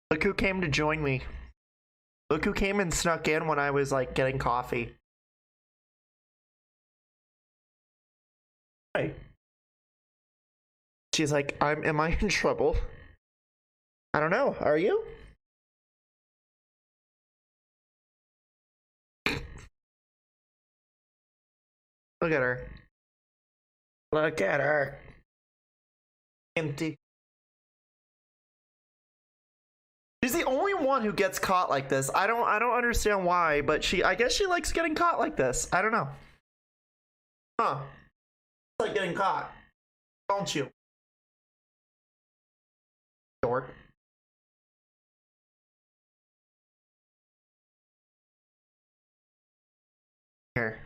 Look who came to join me. Look who came and snuck in when I was like getting coffee. Hey. She's like, am I in trouble? I don't know. Are you? Look at her. Look at her. Empty. She's the only one who gets caught like this. I don't understand why, but I guess she likes getting caught like this. I don't know. Huh. It's like getting caught. Don't you? Dork. Here.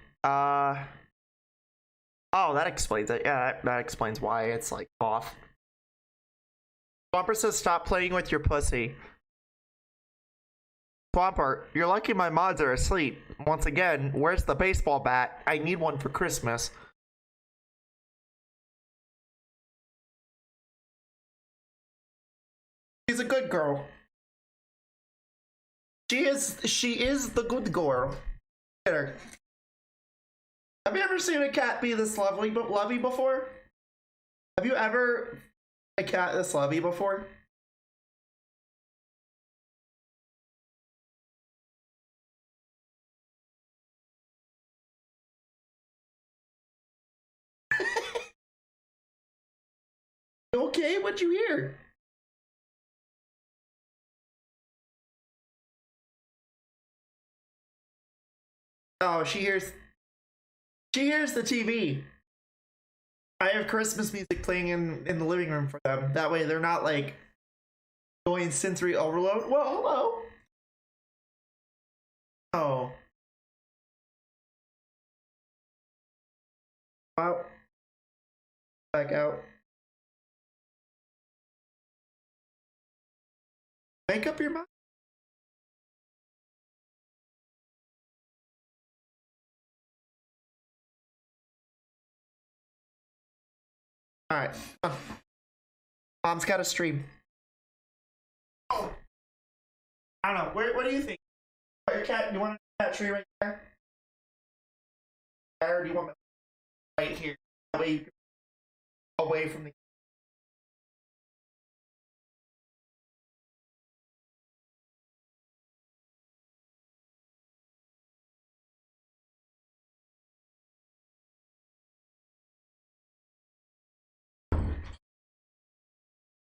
Oh, that explains it. Yeah, that explains why it's like off. Swamper says stop playing with your pussy. Swamper, you're lucky my mods are asleep. Once again, where's the baseball bat? I need one for Christmas. She's a good girl. She is the good girl. Get her. Have you ever seen a cat be this lovely before? Have you ever a cat this lovely before? Okay, what'd you hear? Oh, she hears the TV. I have Christmas music playing in the living room for them. That way they're not like going sensory overload. Well, hello. Oh. Out. Back out. Make up your mind. Alright. Mom's got a stream. Oh. I don't know. What do you think? Your cat, you want a cat tree right there? Or do you want me right here? That way you can away from the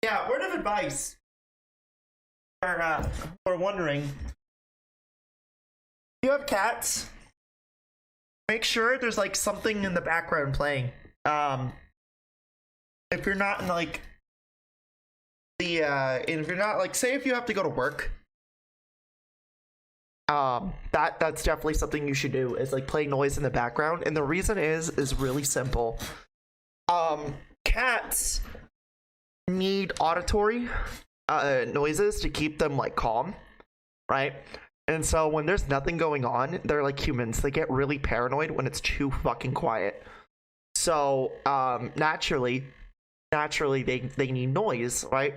yeah, word of advice for wondering. If you have cats, make sure there's like something in the background playing. If you're not in like if you're not like, say if you have to go to work, that's definitely something you should do, is like play noise in the background. And the reason is really simple. Cats need auditory noises to keep them like calm, right? And so when there's nothing going on, they're like humans. They get really paranoid when it's too fucking quiet. So naturally they need noise, right?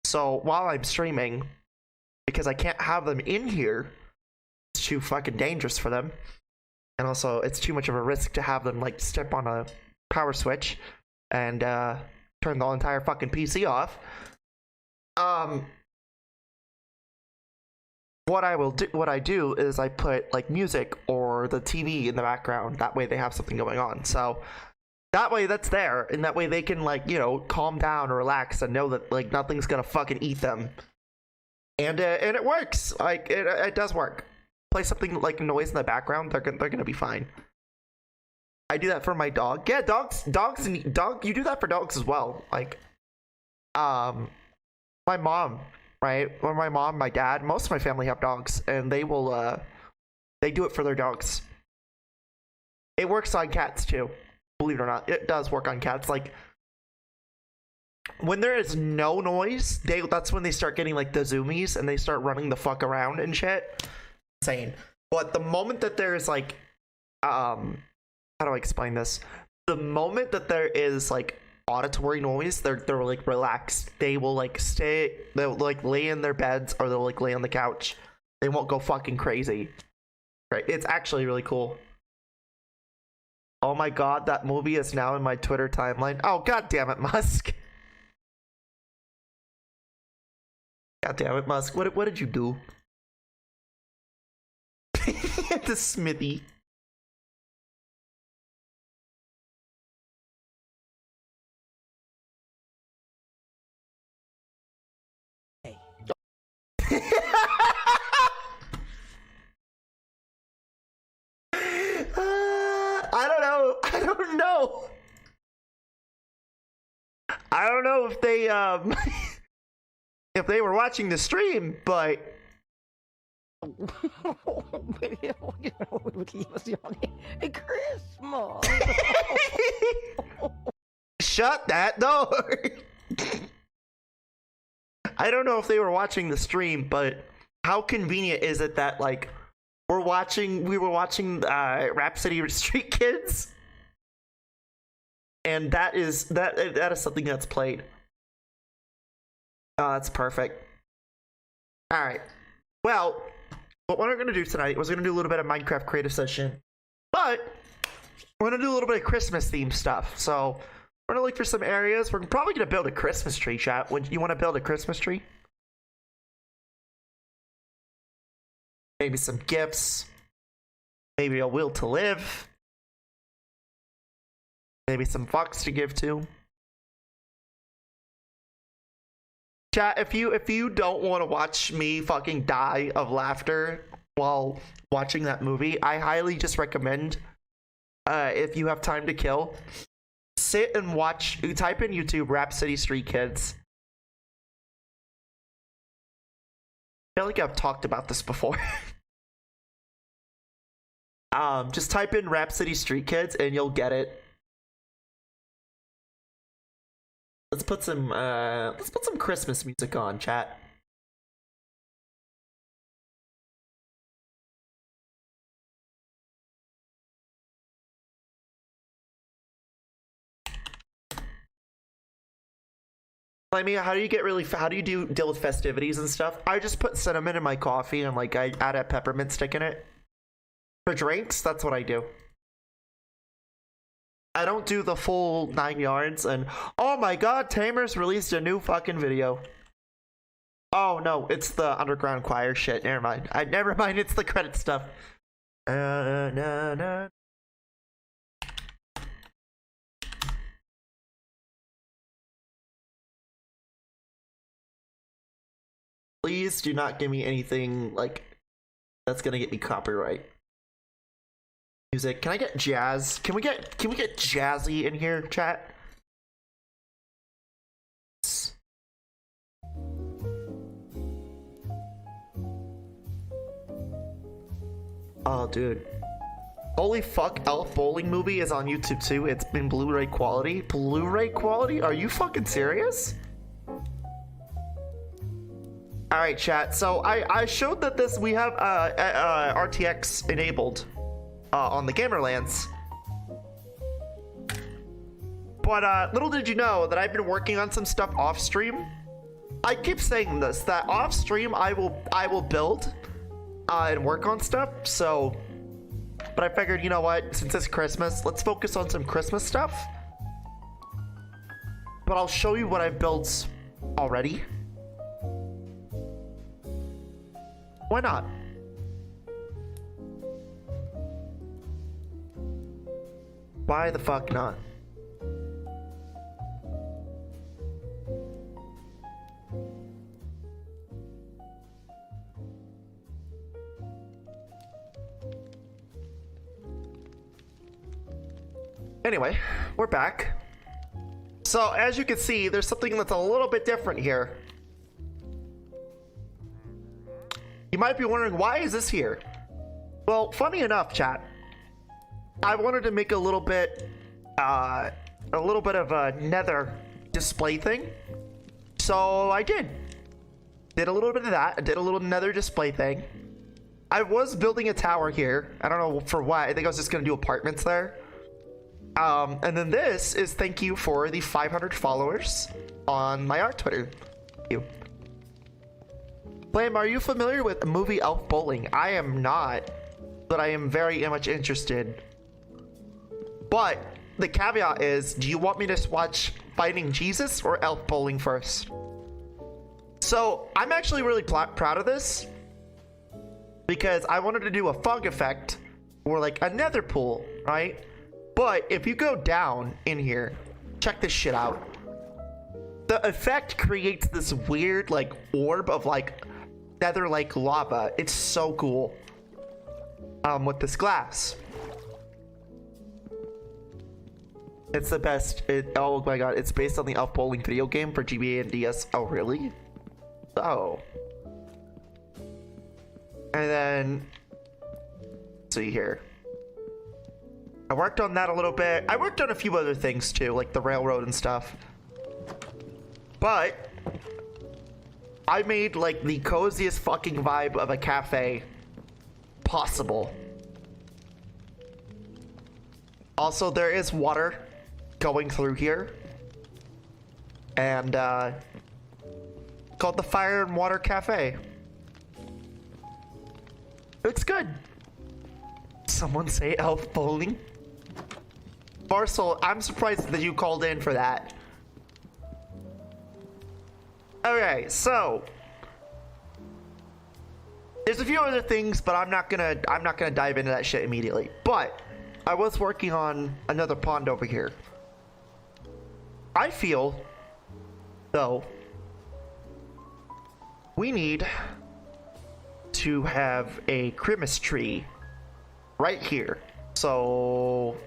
So while I'm streaming, because I can't have them in here, it's too fucking dangerous for them, and also it's too much of a risk to have them like step on a power switch and turn the entire fucking PC off. What I do is I put like music or the TV in the background. That way they have something going on. So that way that's there, and that way they can like, you know, calm down or relax and know that like nothing's gonna fucking eat them. And it works. Like it does work. Play something like noise in the background. They're gonna be fine. I do that for my dog. Yeah, dogs. You do that for dogs as well. Like, my mom, right? Or my mom, my dad. Most of my family have dogs, and they will. They do it for their dogs. It works on cats too. Believe it or not, it does work on cats. Like, when there is no noise, that's when they start getting like the zoomies and they start running the fuck around and shit. Insane. But the moment that there is like, how do I explain this? The moment that there is like auditory noise, they're like relaxed. They will like they'll like lay in their beds, or they'll like lay on the couch. They won't go fucking crazy. Right? It's actually really cool. Oh my god, that movie is now in my Twitter timeline. Oh god damn it, Musk. God damn it, Musk. What did you do? The Smithy. Hey. I don't know. I don't know if they if they were watching the stream, but Christmas. shut that door. I don't know if they were watching the stream, but how convenient is it that like we were watching Rhapsody Street Kids, and that is something that's played. Oh, that's perfect. All right. Well, what we're gonna do tonight was gonna do a little bit of Minecraft creative session, but we're gonna do a little bit of Christmas themed stuff. So we're gonna look for some areas. We're probably gonna build a Christmas tree, chat. Would you want to build a Christmas tree? Maybe some gifts. Maybe a will to live. Maybe some fucks to give to. Chat, if you don't want to watch me fucking die of laughter while watching that movie, I highly just recommend, if you have time to kill, sit and watch, type in YouTube Rhapsody Street Kids. I feel like I've talked about this before. Just type in Rhapsody Street Kids and you'll get it. Let's put some Christmas music on, chat. Flamie, how do you deal with festivities and stuff? I just put cinnamon in my coffee and like I add a peppermint stick in it. For drinks, that's what I do. I don't do the full 9 yards. And oh my god, Tamer's released a new fucking video. Oh no, it's the underground choir shit. Never mind. Never mind, it's the credit stuff. Please do not give me anything like that's gonna get me copyright. Music. Can I get jazz? Can we get jazzy in here, chat? Oh, dude. Holy fuck, Elf Bowling movie is on YouTube too. It's been Blu-ray quality. Blu-ray quality? Are you fucking serious? Alright, chat. So I showed that we have RTX enabled on the Gamerlands. But little did you know that I've been working on some stuff off stream. I keep saying this, that off stream I will build and work on stuff. So, but I figured, you know what, since it's Christmas, let's focus on some Christmas stuff. But I'll show you what I've built already. Why not? Why the fuck not? Anyway, we're back. So as you can see, there's something that's a little bit different here. You might be wondering, why is this here? Well, funny enough, chat, I wanted to make a little bit of a nether display thing. So I did a little bit of that. I did a little nether display thing. I was building a tower here. I don't know for what. I think I was just gonna do apartments there. And then this is thank you for the 500 followers on my art Twitter. Thank you. Flam, are you familiar with the movie Elf Bowling? I am not, but I am very much interested. But the caveat is, do you want me to watch Finding Jesus or Elf Bowling first? So I'm actually really proud of this because I wanted to do a fog effect or like a nether pool, right? But if you go down in here, check this shit out. The effect creates this weird like orb of like nether like lava. It's so cool. With this glass. It's the best. Oh my god, it's based on the Elf Bowling video game for GBA and DS. Oh really? Oh. And then let's see here. I worked on that a little bit. I worked on a few other things too, like the railroad and stuff. But I made like the coziest fucking vibe of a cafe possible. Also, there is water going through here. And called the Fire and Water Cafe. Looks good. Someone say Elf Bowling? Marcel, I'm surprised that you called in for that. Okay, so there's a few other things, but I'm not gonna dive into that shit immediately. But I was working on another pond over here. I feel, though, we need to have a Christmas tree right here. So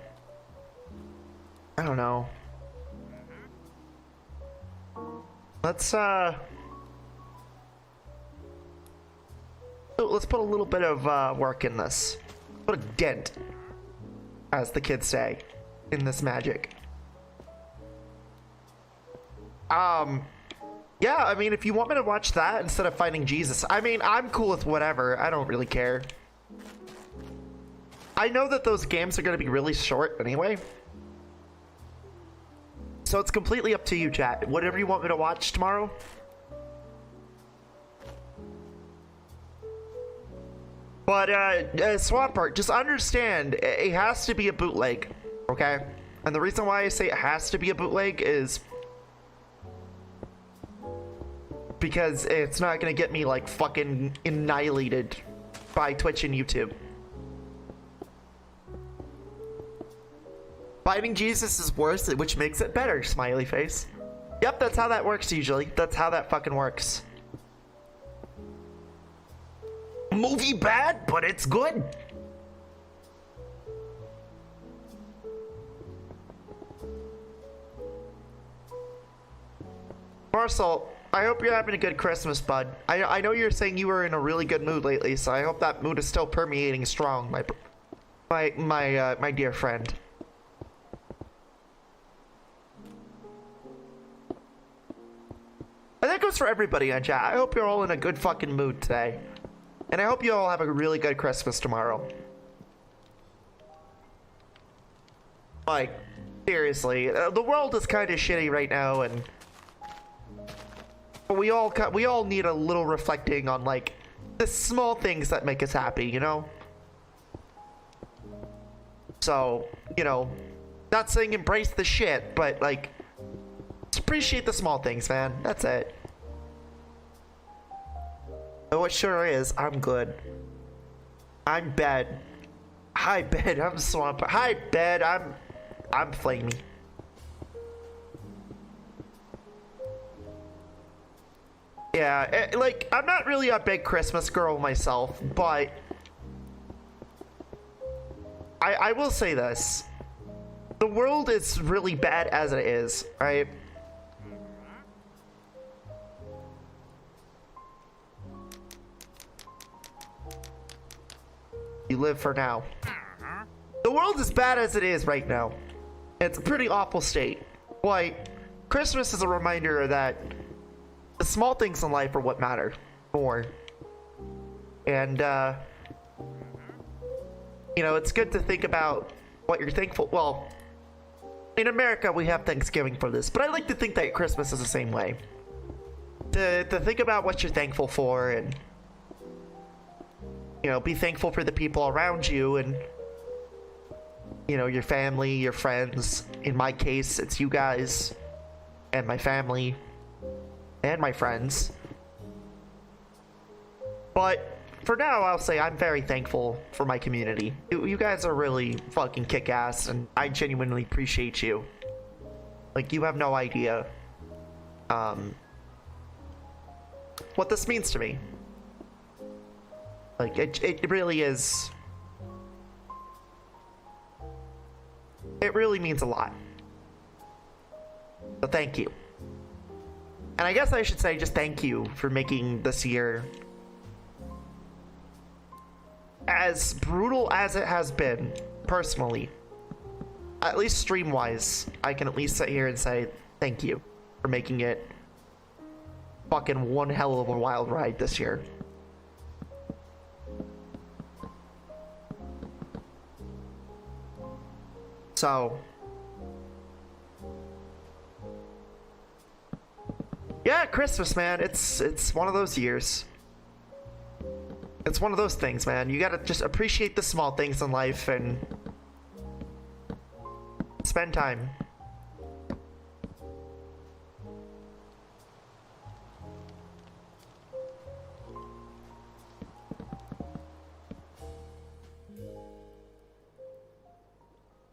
I don't know. Let's put a little bit of work in this. Put a dent, as the kids say, in this magic. Yeah, I mean, if you want me to watch that instead of Finding Jesus, I mean, I'm cool with whatever. I don't really care. I know that those games are going to be really short anyway. So it's completely up to you, chat. Whatever you want me to watch tomorrow. But, Swampart, just understand, it has to be a bootleg, okay? And the reason why I say it has to be a bootleg is because it's not gonna get me, like, fucking annihilated by Twitch and YouTube. Finding Jesus is worse, which makes it better, smiley face. Yep, that's how that works usually. That's how that fucking works. Movie bad, but it's good. Marcel, I hope you're having a good Christmas, bud. I know you're saying you were in a really good mood lately, so I hope that mood is still permeating strong, my dear friend. And that goes for everybody on chat. I hope you're all in a good fucking mood today. And I hope you all have a really good Christmas tomorrow. Like, seriously, the world is kind of shitty right now, and we all need a little reflecting on, like, the small things that make us happy, you know? So, you know, not saying embrace the shit, but, like, just appreciate the small things, man. That's it. Oh, it sure is. I'm good. I'm bad. Hi, bed. I'm Swamp. Hi, bed. I'm Flamie. Yeah, like, I'm not really a big Christmas girl myself, but I will say this. The world is really bad as it is, right? You live for now. The world is bad as it is right now. It's a pretty awful state. Like, Christmas is a reminder that the small things in life are what matter more. And, you know, it's good to think about what you're thankful. Well, in America, we have Thanksgiving for this, but I like to think that Christmas is the same way. To think about what you're thankful for, and you know, be thankful for the people around you, and you know, your family, your friends. In my case, it's you guys, and my family, and my friends. But for now, I'll say I'm very thankful for my community. You guys are really fucking kick-ass, and I genuinely appreciate you. Like, you have no idea what this means to me. Like, it really is. It really means a lot. So thank you. And I guess I should say just thank you for making this year as brutal as it has been, personally. At least stream-wise, I can at least sit here and say thank you for making it fucking one hell of a wild ride this year. So, yeah, Christmas, man. It's one of those years. It's one of those things, man. You gotta just appreciate the small things in life and spend time.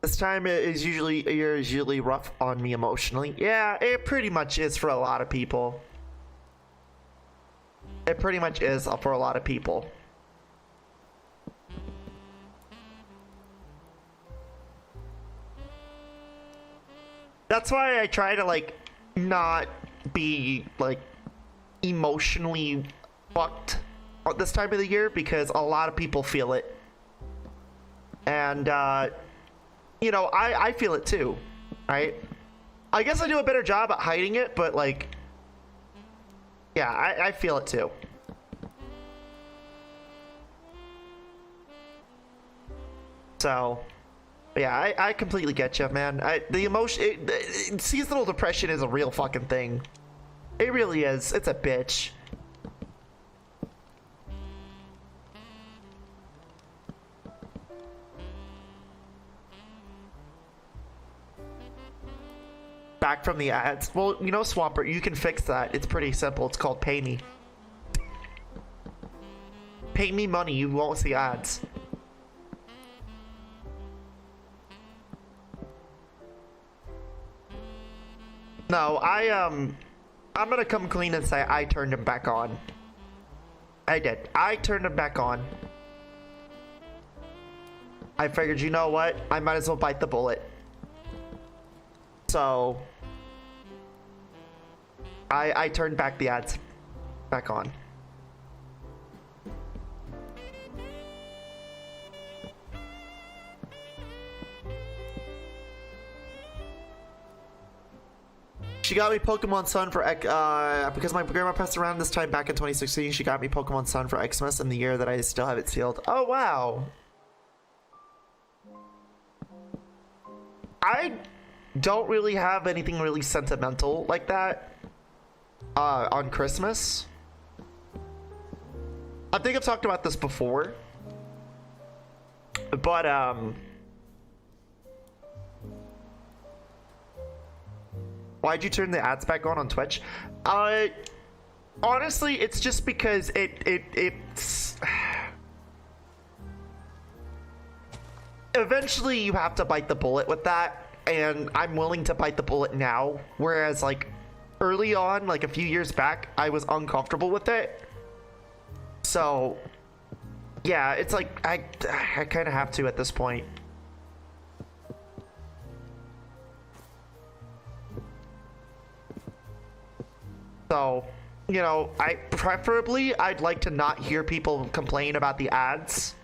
This time is usually rough on me emotionally. Yeah, it pretty much is for a lot of people. It pretty much is for a lot of people. That's why I try to, like, not be, like, emotionally fucked at this time of the year, because a lot of people feel it. And, you know, I feel it too, right? I guess I do a better job at hiding it, but, like, yeah, I feel it too. So, yeah, I completely get you, man. The emotion, seasonal depression is a real fucking thing. It really is. It's a bitch. Back from the ads. Well, you know, Swampert, you can fix that. It's pretty simple. It's called Pay Me. Pay me money, you won't see ads. No, I'm gonna come clean and say I turned him back on. I did. I turned him back on. I figured, you know what? I might as well bite the bullet. So I turned back the ads back on. She got me Pokemon Sun for because my grandma passed around this time back in 2016. She got me Pokemon Sun for Xmas in the year that I still have it sealed. Oh wow. I don't really have anything really sentimental like that on Christmas. I think I've talked about this before, but why'd you turn the ads back on Twitch? Honestly, it's just because it's eventually you have to bite the bullet with that, and I'm willing to bite the bullet now, whereas like early on, like a few years back, I was uncomfortable with it. So yeah, it's like I kind of have to at this point. So, you know, I'd like to not hear people complain about the ads.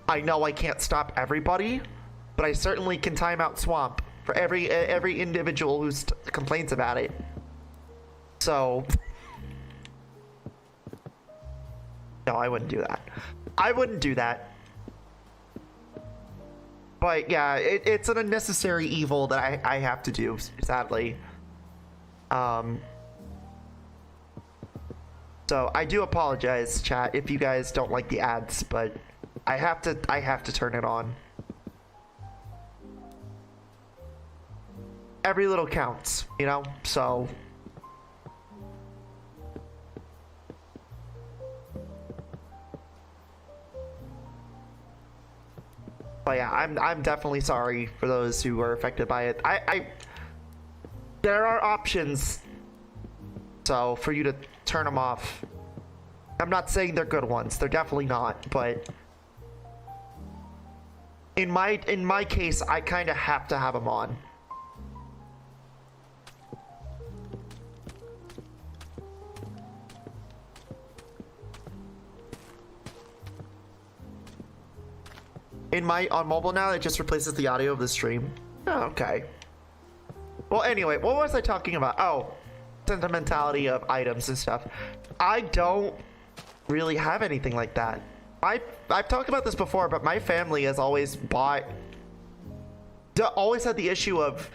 I know I can't stop everybody, but I certainly can time out Swamp for every individual who complains about it. So, no, I wouldn't do that. I wouldn't do that. But yeah, it's an unnecessary evil that I have to do, sadly. So I do apologize, chat, if you guys don't like the ads, but I have to turn it on. Every little counts, you know? So but yeah, I'm definitely sorry for those who were affected by it. There are options, so for you to turn them off. I'm not saying they're good ones. They're definitely not, but in my case, I kind of have to have them on. On mobile now, it just replaces the audio of the stream. Oh, okay. Well, anyway, what was I talking about? Oh, sentimentality of items and stuff. I don't really have anything like that. I've talked about this before, but my family has always always had the issue of,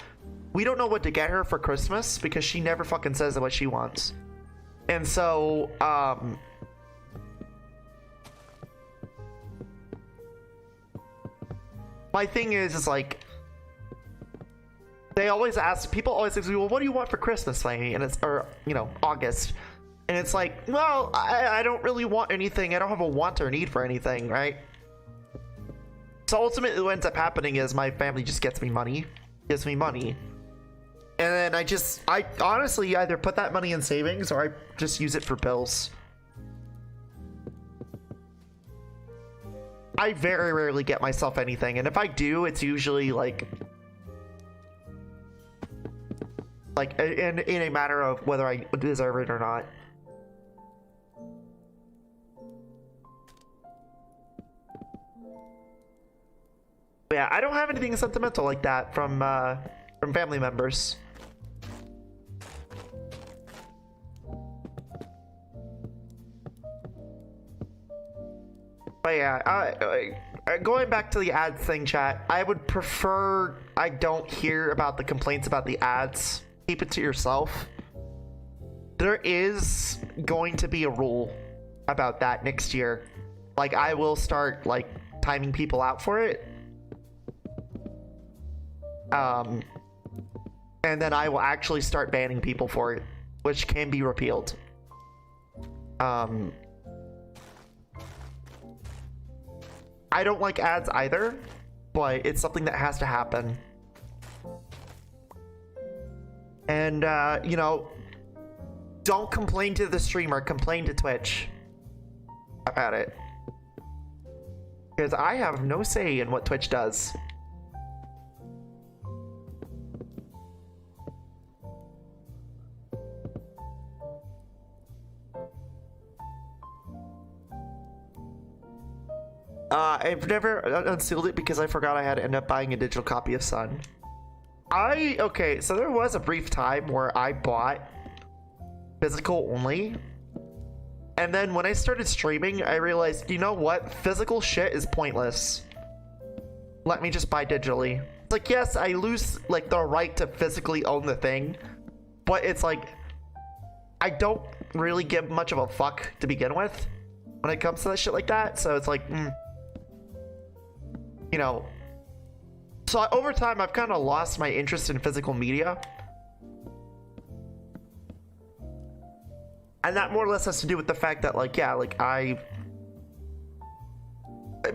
we don't know what to get her for Christmas because she never fucking says what she wants. And so, my thing is like, people always ask me, well, what do you want for Christmas, Flamie? And it's, or, you know, August. And it's like, well, I don't really want anything. I don't have a want or need for anything, right? So ultimately what ends up happening is my family just gives me money. And then I honestly either put that money in savings or I just use it for bills. I very rarely get myself anything, and if I do, it's usually like in a matter of whether I deserve it or not. But yeah, I don't have anything sentimental like that from family members. But yeah, going back to the ads thing, chat, I would prefer I don't hear about the complaints about the ads. Keep it to yourself. There is going to be a rule about that next year. Like, I will start like timing people out for it. And then I will actually start banning people for it, which can be repealed. I don't like ads either, but it's something that has to happen. And, you know, don't complain to the streamer, complain to Twitch about it. Because I have no say in what Twitch does. I've never unsealed it because I forgot I had to end up buying a digital copy of Sun. Okay, so there was a brief time where I bought physical only. And then when I started streaming, I realized, you know what? Physical shit is pointless. Let me just buy digitally. It's like, yes, I lose like the right to physically own the thing, but it's like, I don't really give much of a fuck to begin with when it comes to that shit like that. So it's like, you know, so over time I've kind of lost my interest in physical media, and that more or less has to do with the fact that, like, yeah, like,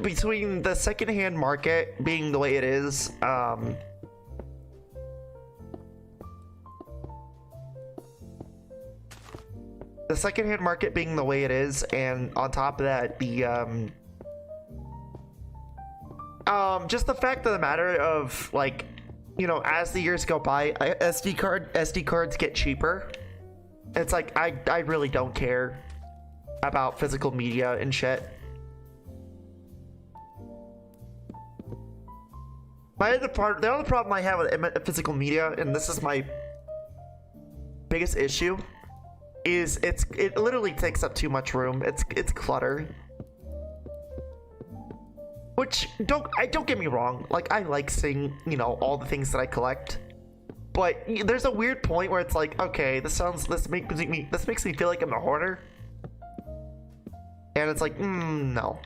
between the secondhand market being the way it is, the secondhand market being the way it is, and on top of that, the just the fact of the matter of, like, you know, as the years go by, SD cards get cheaper. It's like, I really don't care about physical media and shit. The other problem I have with physical media, and this is my biggest issue, is it literally takes up too much room. It's clutter. Which don't get me wrong. Like, I like seeing, you know, all the things that I collect. But there's a weird point where it's like, okay, this makes me feel like I'm a hoarder. And it's like, no.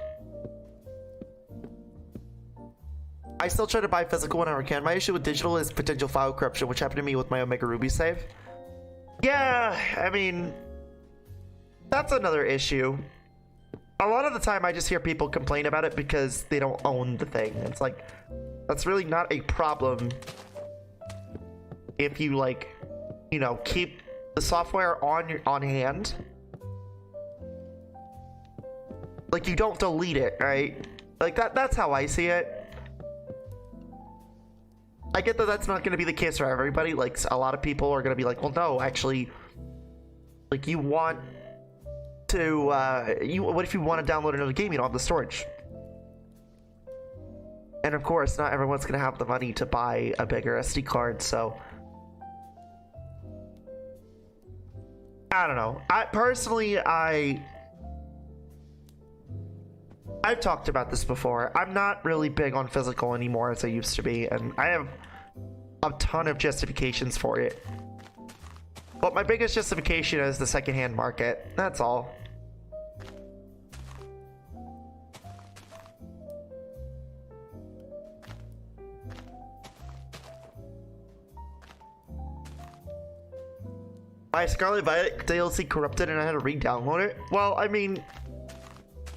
I still try to buy physical whenever I can. My issue with digital is potential file corruption, which happened to me with my Omega Ruby save. Yeah, I mean, that's another issue. A lot of the time I just hear people complain about it because they don't own the thing. It's like, that's really not a problem if you, like, you know, keep the software on hand. Like, you don't delete it, right? Like, that's how I see it. I get that that's not going to be the case for everybody. Like, a lot of people are going to be like, well, no, actually, like, you want to, what if you want to download another game? You don't have the storage. And of course, not everyone's going to have the money to buy a bigger SD card, so I don't know. I've talked about this before. I'm not really big on physical anymore as I used to be, and I have a ton of justifications for it. But my biggest justification is the secondhand market. That's all. My Scarlet Violet DLC corrupted and I had to re-download it. Well, I mean,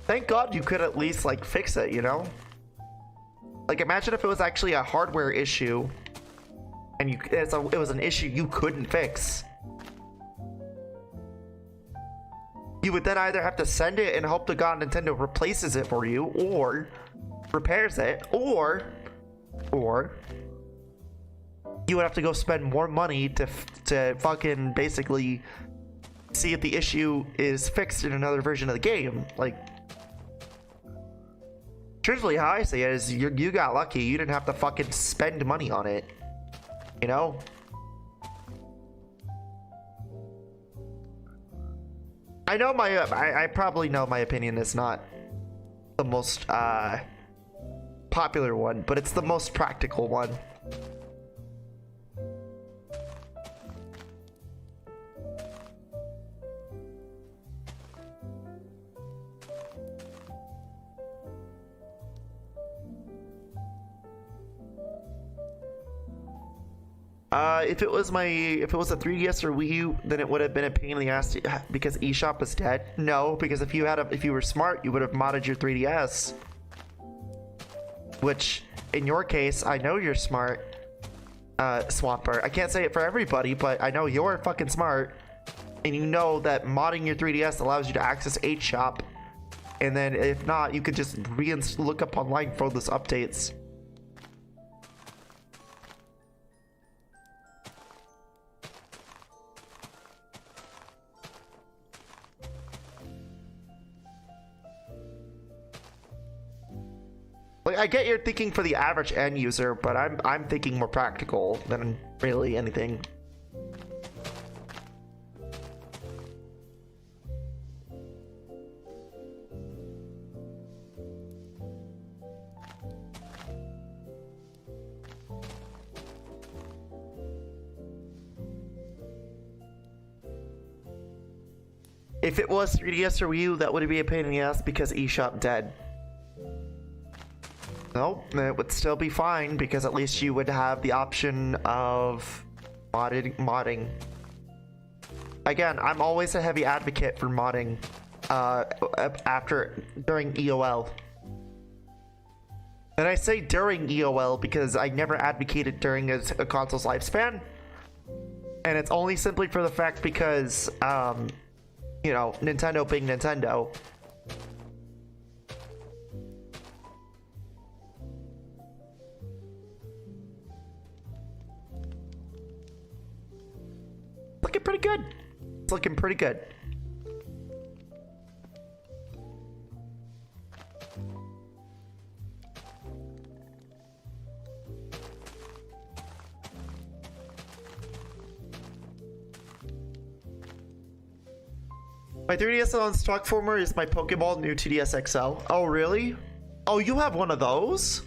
thank God you could at least, like, fix it, you know? Like, imagine if it was actually a hardware issue and it was an issue you couldn't fix. You would then either have to send it and hope to God Nintendo replaces it for you, or repairs it, or you would have to go spend more money to fucking basically see if the issue is fixed in another version of the game. Like, truthfully, how I say it is, you got lucky. You didn't have to fucking spend money on it, you know? I know I probably know my opinion is not the most popular one, but it's the most practical one. If it was a 3DS or Wii U, then it would have been a pain in the ass because eShop is dead. No, because if you were smart, you would have modded your 3DS. Which, in your case, I know you're smart, Swamper. I can't say it for everybody, but I know you're fucking smart, and you know that modding your 3DS allows you to access eShop, and then if not, you could just look up online for those updates. Like, I get you're thinking for the average end user, but I'm thinking more practical than really anything. If it was 3DS or Wii U, that would be a pain in the ass because eShop dead. Nope, it would still be fine because at least you would have the option of modding. Again, I'm always a heavy advocate for modding during EOL. And I say during EOL because I never advocated during a console's lifespan. And it's only simply for the fact because, you know, Nintendo being Nintendo. Looking pretty good. It's looking pretty good. My 3DS on stock former is my Pokeball new 2DS XL. Oh, really? Oh, you have one of those?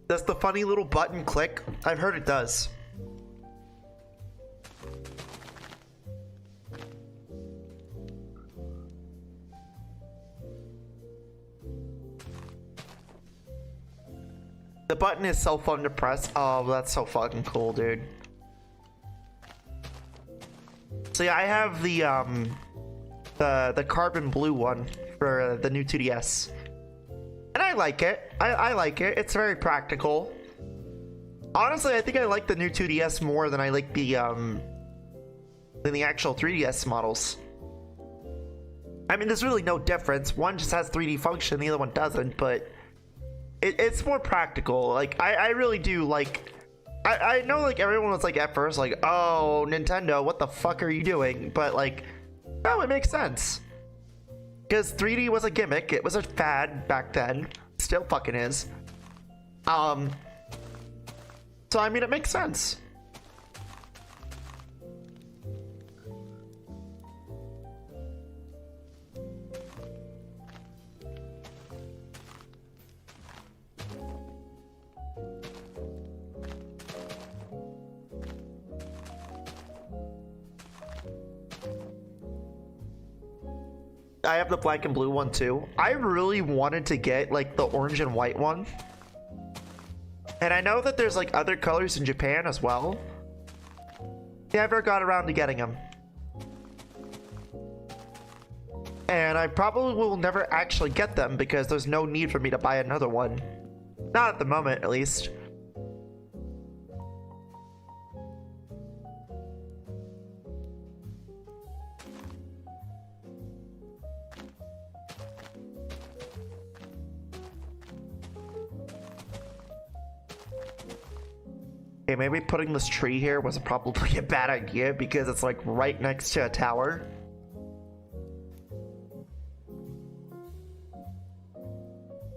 Does the funny little button click? I've heard it does. The button is so fun to press. Oh, that's so fucking cool, dude. So yeah, I have the carbon blue one for the new 2DS. And I like it. I like it. It's very practical. Honestly, I think I like the new 2DS more than I like the actual 3DS models. I mean, there's really no difference. One just has 3D function, the other one doesn't, but it's more practical. Like, I really do like... I know, like, everyone was like, at first, like, oh, Nintendo, what the fuck are you doing? But, like, no, it makes sense. Because 3D was a gimmick. It was a fad back then. Still fucking is. So, I mean, it makes sense. I have the black and blue one too. I really wanted to get like the orange and white one. And I know that there's like other colors in Japan as well. Never got around to getting them. And I probably will never actually get them because there's no need for me to buy another one. Not at the moment, at least. Okay, maybe putting this tree here was probably a bad idea because it's like right next to a tower.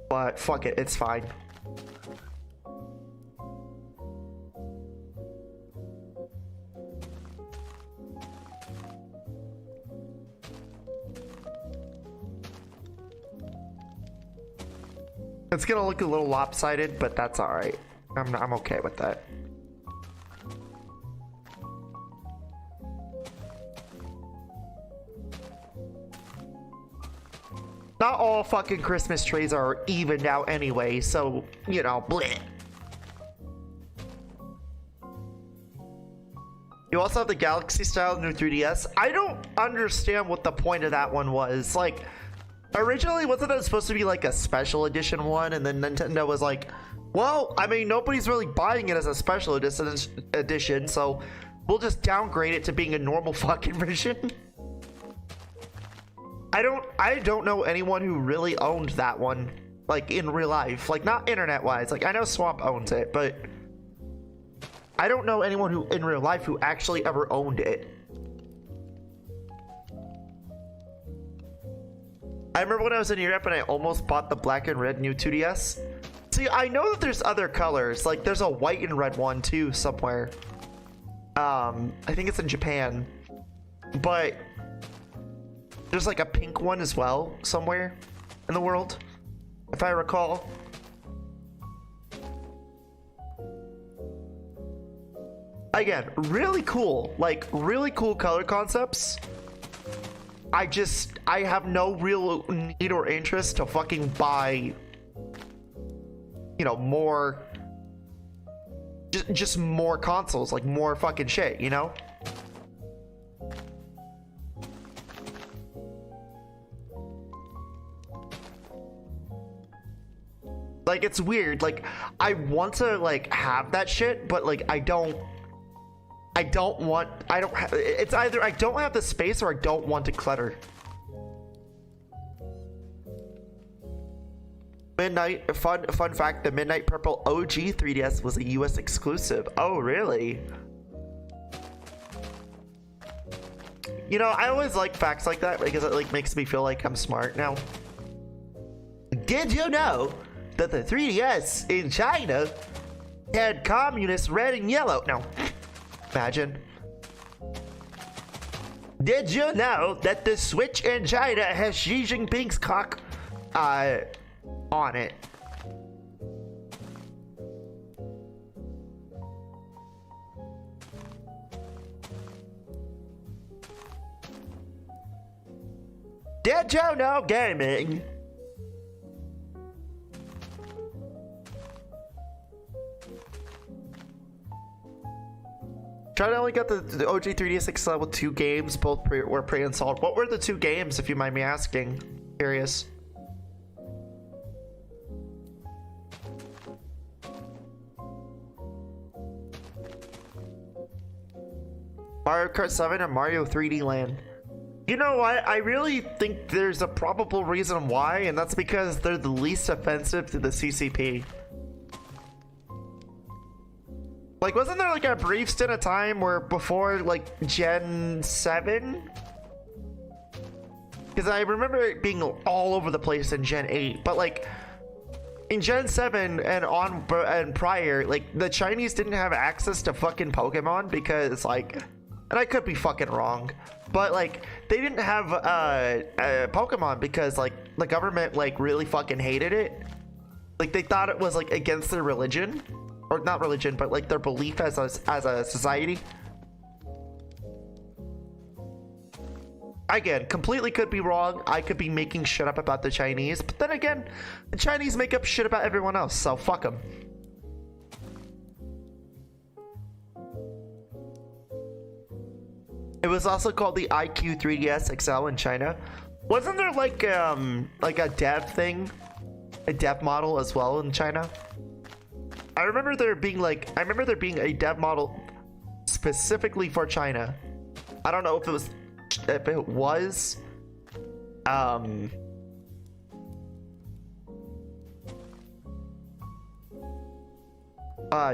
But fuck it, it's fine. It's gonna look a little lopsided, but that's alright. I'm okay with that. Not all fucking Christmas trees are evened out anyway, so, you know, bleh. You also have the Galaxy style new 3DS. I don't understand what the point of that one was. Like, originally, wasn't it supposed to be like a special edition one? And then Nintendo was like, well, I mean, nobody's really buying it as a special edition, so we'll just downgrade it to being a normal fucking version. I don't know anyone who really owned that one, like, in real life. Like, not internet-wise. Like, I know Swamp owns it, but I don't know anyone who, in real life, who actually ever owned it. I remember when I was in Europe and I almost bought the black and red new 2DS. See, I know that there's other colors. Like, there's a white and red one, too, somewhere. I think it's in Japan. But there's like a pink one as well somewhere in the world, if I recall. Again, really cool, like really cool color concepts. I have no real need or interest to fucking buy, you know, more, just more consoles, like more fucking shit, you know? Like, it's weird. Like, I want to like have that shit, but like I don't want, it's either I don't have the space or I don't want to clutter. Midnight, fun fact, the Midnight Purple OG 3DS was a US exclusive. Oh, really? You know, I always like facts like that because it like makes me feel like I'm smart now. Did you know that the 3DS in China had communist red and yellow? No. Imagine. Did you know that the Switch in China has Xi Jinping's cock on it? Did you know gaming? China only got the OG 3DS XL with 2 games, both were pre-installed. What were the 2 games, if you mind me asking? Curious. Mario Kart 7 or Mario 3D Land? You know what? I really think there's a probable reason why, and that's because they're the least offensive to the CCP. Like, wasn't there like a brief stint of time where before like Gen 7? Because I remember it being all over the place in Gen 8, but like in Gen 7 and prior, like the Chinese didn't have access to fucking Pokemon because like, and I could be fucking wrong, but like they didn't have Pokemon because like the government like really fucking hated it. Like they thought it was like against their religion. Or not religion, but like their belief as a society. Again, completely could be wrong. I could be making shit up about the Chinese, but then again, the Chinese make up shit about everyone else, so fuck them. It was also called the IQ 3DS XL in China. Wasn't there like a dev thing, a dev model as well in China? I remember there being a dev model specifically for China. I don't know if it was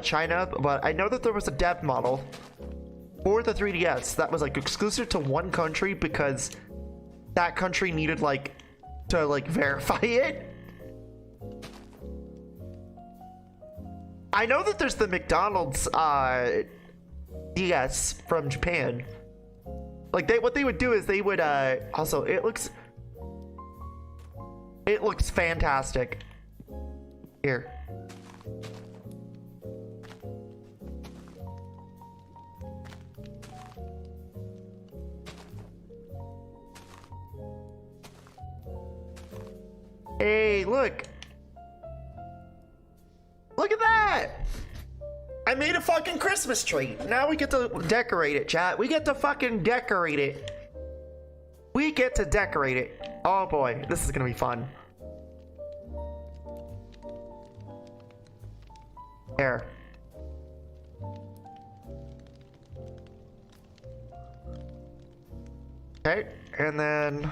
China, but I know that there was a dev model for the 3DS that was like exclusive to one country because that country needed like to like verify it. I know that there's the McDonald's DS from Japan. Like what they would do is they would also it looks fantastic. Here. Hey, look. Look at that! I made a fucking Christmas tree. Now we get to decorate it, chat. We get to fucking decorate it. We get to decorate it. Oh boy, this is gonna be fun. There. Okay, and then...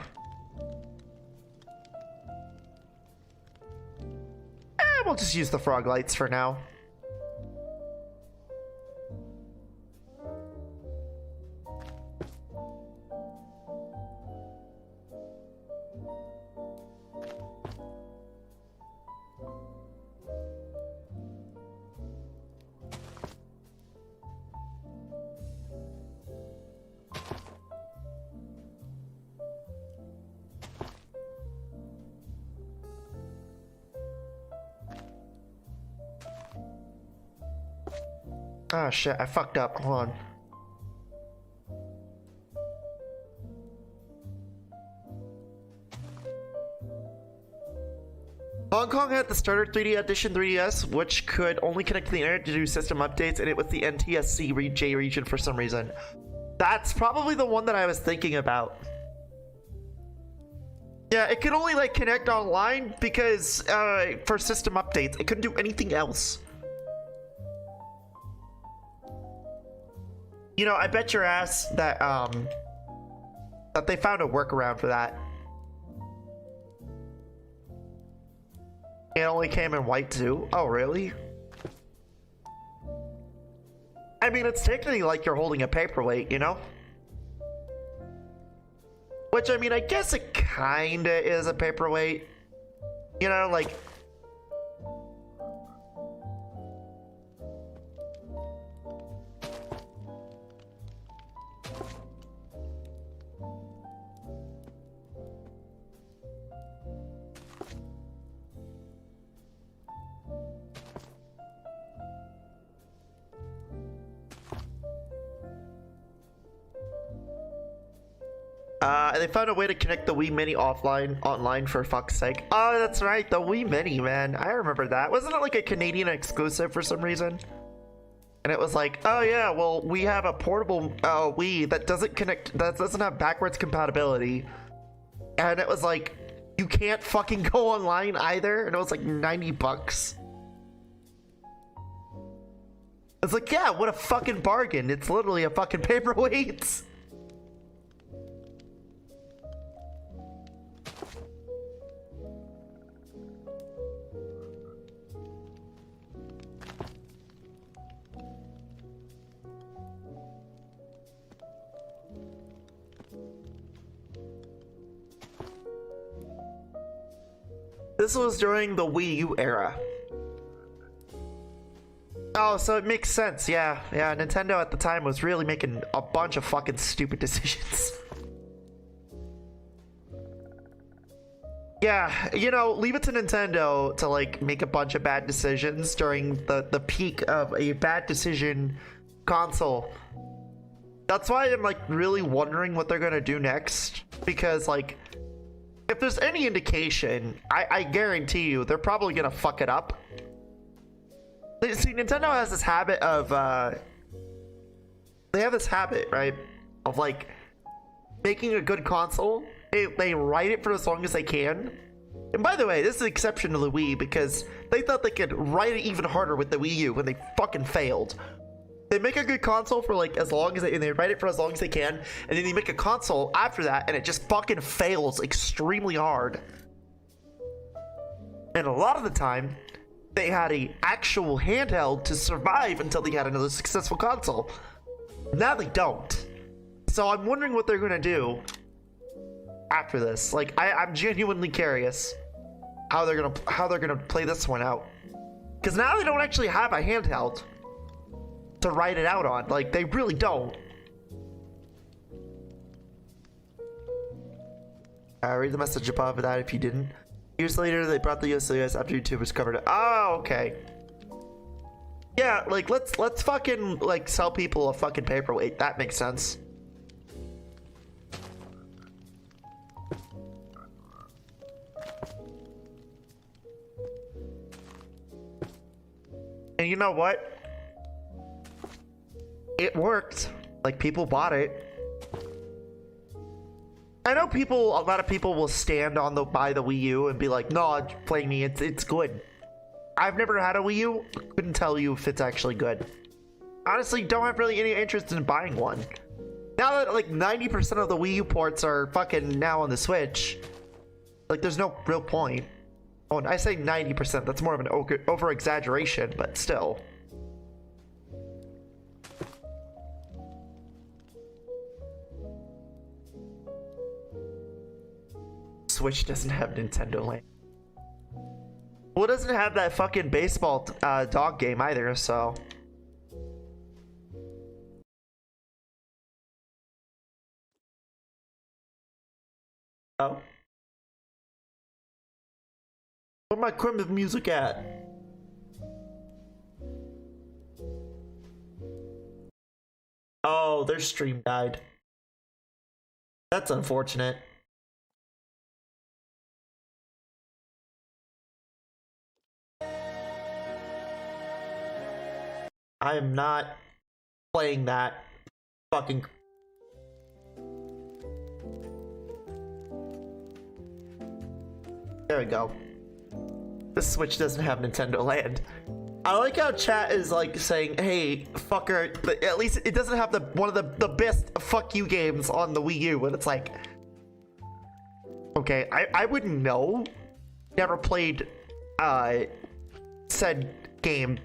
we'll just use the frog lights for now. Oh shit, I fucked up. Hold on. Hong Kong had the starter 3D Edition 3DS, which could only connect to the internet to do system updates, and it was the NTSC J region for some reason. That's probably the one that I was thinking about. Yeah, it could only like connect online because for system updates, it couldn't do anything else. You know, I bet your ass that that they found a workaround for that. It only came in white too? Oh, really? I mean, it's technically like you're holding a paperweight, you know? Which, I mean, I guess it kinda is a paperweight. You know, like... They found a way to connect the Wii Mini online for fuck's sake. Oh, that's right, the Wii Mini, man. I remember that. Wasn't it like a Canadian exclusive for some reason? And it was like, oh yeah, well, we have a portable Wii that doesn't connect, that doesn't have backwards compatibility. And it was like, you can't fucking go online either. And it was like 90 bucks. It's like, yeah, what a fucking bargain. It's literally a fucking paperweight. This was during the Wii U era. Oh, so it makes sense. Yeah, Nintendo at the time was really making a bunch of fucking stupid decisions. Yeah, you know, leave it to Nintendo to like make a bunch of bad decisions during the peak of a bad decision console. That's why I'm like really wondering what they're gonna do next, because like if there's any indication, I guarantee you they're probably gonna fuck it up. See, Nintendo has this habit of they have this habit, right, of like making a good console. They write it for as long as they can. And by the way, this is an exception to the Wii, because they thought they could write it even harder with the Wii U when they fucking failed. They make a good console for like as long as and they write it for as long as they can, and then they make a console after that and it just fucking fails extremely hard. And a lot of the time, they had a actual handheld to survive until they had another successful console. Now they don't. So I'm wondering what they're gonna do after this. Like I'm genuinely curious how they're gonna play this one out. Because now they don't actually have a handheld to write it out on. Like, they really don't. Read the message above that if you didn't. Years later, they brought the US to the US after YouTubers covered it. Oh, okay. Yeah, like, let's fucking, like, sell people a fucking paperweight. That makes sense. And you know what? It worked. Like, people bought it. I know a lot of people will stand on by the Wii U and be like, no, Flamie, it's good. I've never had a Wii U. Couldn't tell you if it's actually good. Honestly, don't have really any interest in buying one. Now that like 90% of the Wii U ports are fucking now on the Switch, like there's no real point. Oh, and I say 90%, that's more of an over exaggeration, but still. Switch doesn't have Nintendo Land. Well, it doesn't have that fucking baseball dog game either, so. Oh. Where my Chrimbo music at? Oh, their stream died. That's unfortunate. I am not playing that fucking. There we go. The Switch doesn't have Nintendo Land. I like how chat is like saying, hey, fucker, at least it doesn't have one of the best fuck you games on the Wii U. And it's like, okay, I wouldn't know. Never played said game.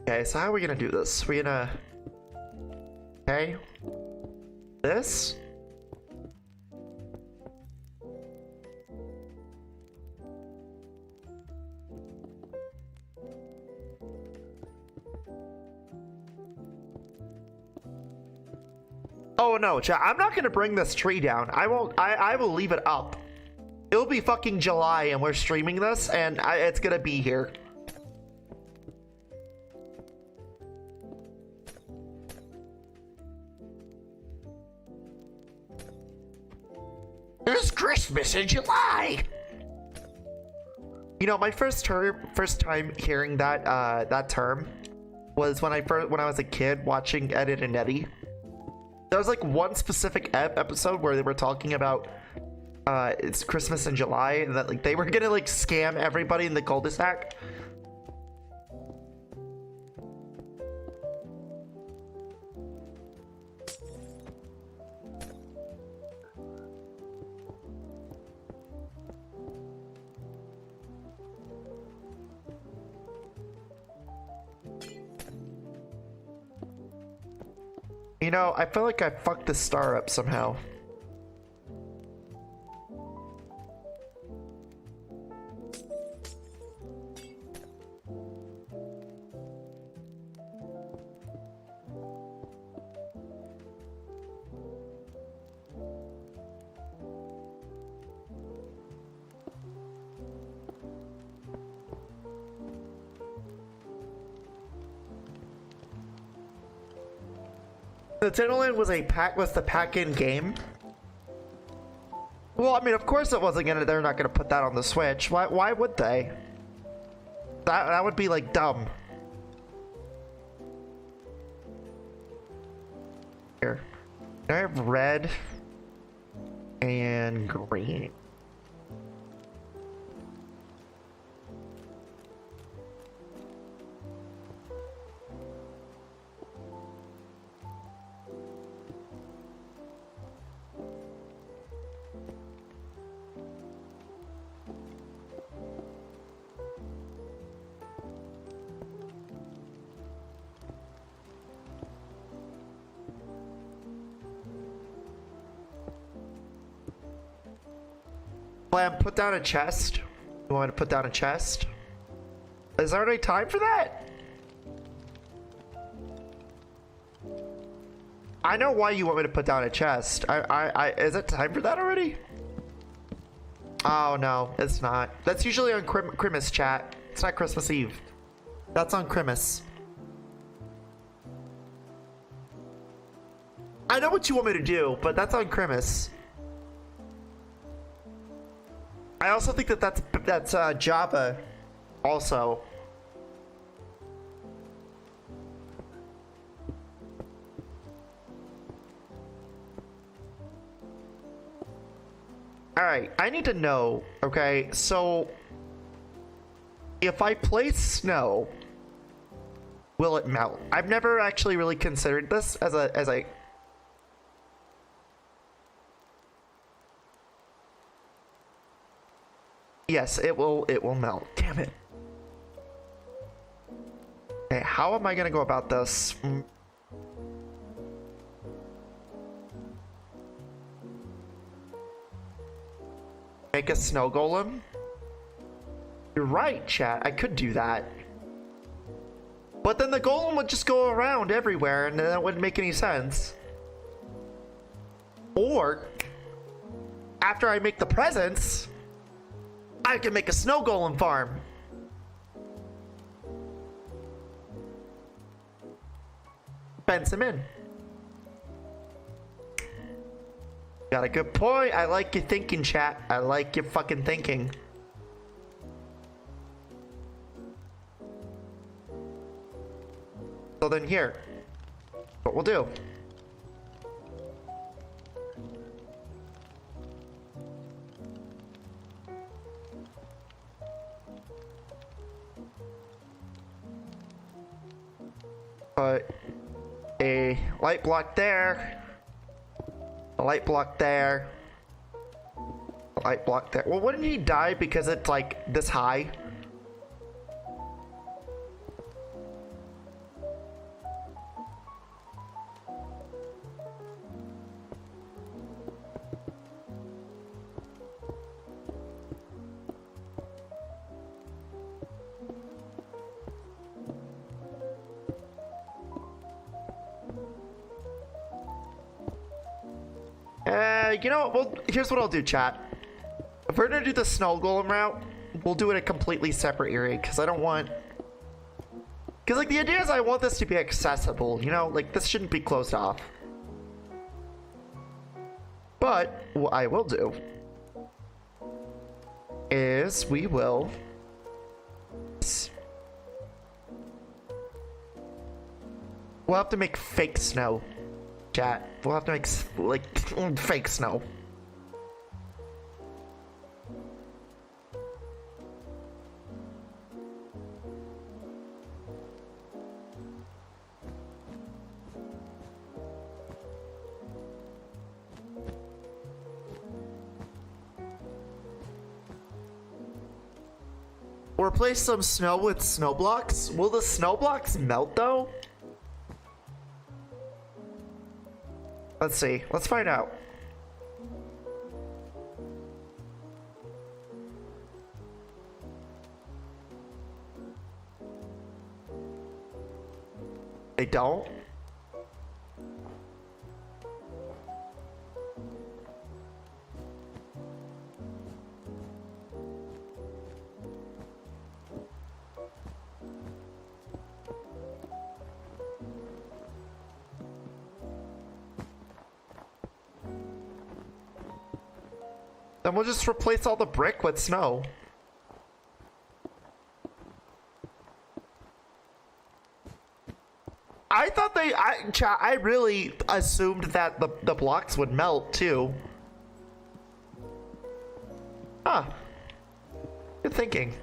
Okay, so how are we gonna do this? We're gonna... Okay. This? Oh no, chat. I'm not gonna bring this tree down. I won't. I will leave it up. It'll be fucking July and we're streaming this, and it's gonna be here. It's Christmas in July. You know, my first time hearing that that term was when I was a kid watching Ed, and Eddie. There was like one specific episode where they were talking about it's Christmas in July, and that like they were gonna like scam everybody in the cul-de-sac. You know, I feel like I fucked this star up somehow. The Tinderland was the pack-in game. Well, I mean, of course it wasn't gonna. They're not gonna put that on the Switch. Why would they? That would be like dumb. Here, I have red and green. Flam, put down a chest. You want me to put down a chest? Is there any time for that? I know why you want me to put down a chest. Is it time for that already? Oh no, it's not. That's usually on Christmas, chat. It's not Christmas Eve. That's on Christmas. I know what you want me to do, but that's on Christmas. I also think that that's Java also. Alright, I need to know, okay, so if I place snow, will it melt? I've never actually really considered this as a yes, it will melt. Damn it. Okay, how am I gonna go about this? Make a snow golem? You're right, chat. I could do that. But then the golem would just go around everywhere and that wouldn't make any sense. Or, after I make the presents, I can make a snow golem farm. Fence him in. Got a good point. I like your thinking, chat. I like your fucking thinking. So then here, what we'll do. Put a light block there. A light block there. A light block there. Well, wouldn't he die because it's like this high? You know what? Well, here's what I'll do, chat. If we're gonna do the snow golem route, we'll do it a completely separate area because I don't want. Because like the idea is I want this to be accessible. You know, like this shouldn't be closed off. But what I will do is we will. We'll have to make fake snow, chat. We'll have to make like fake snow. Replace some snow with snow blocks. Will the snow blocks melt though? Let's see. Let's find out. They don't? Then we'll just replace all the brick with snow. I thought I really assumed that the blocks would melt too. Huh. Good thinking.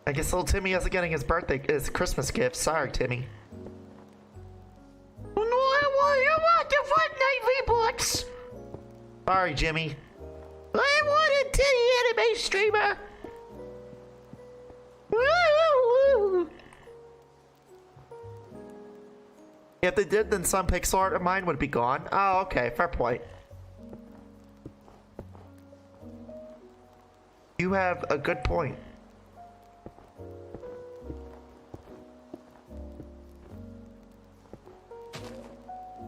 I guess little Timmy isn't getting his Christmas gift. Sorry, Timmy. No, I want the Fortnite V-Bucks. Sorry, Jimmy. I want a titty anime streamer. If they did, then some pixel art of mine would be gone. Oh, okay, fair point. You have a good point.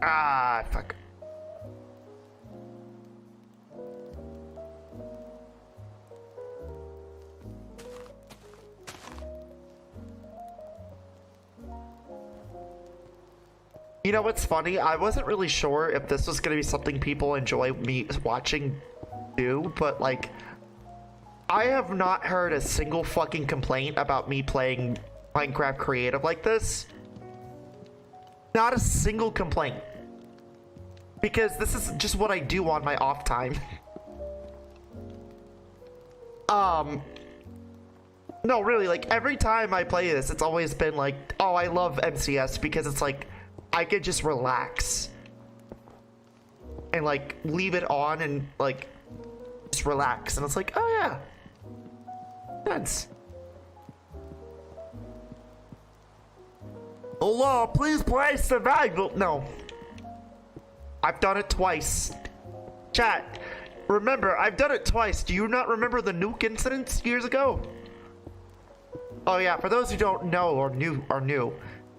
Ah, fuck. You know what's funny? I wasn't really sure if this was gonna be something people enjoy me watching do, but like, I have not heard a single fucking complaint about me playing Minecraft creative like this. Not a single complaint. Because this is just what I do on my off time. No, really, like, every time I play this, it's always been like, oh, I love MCS because it's like, I could just relax. And, like, leave it on and, like, just relax. And it's like, oh, yeah. Sense. Hello, please play survival. No. I've done it twice. Chat, remember, I've done it twice. Do you not remember the nuke incidents years ago? Oh yeah, for those who don't know or new,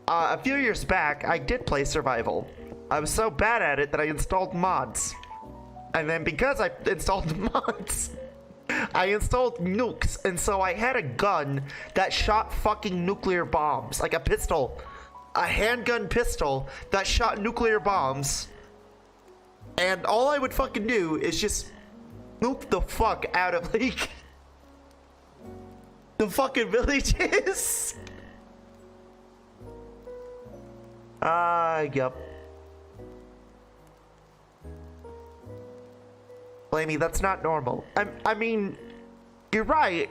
a few years back, I did play survival. I was so bad at it that I installed mods. And then because I installed mods, I installed nukes. And so I had a gun that shot fucking nuclear bombs. Like a pistol. A handgun pistol that shot nuclear bombs. And all I would fucking do is just nuke the fuck out of like the fucking villages. Yup. Flamie, that's not normal. I mean, you're right.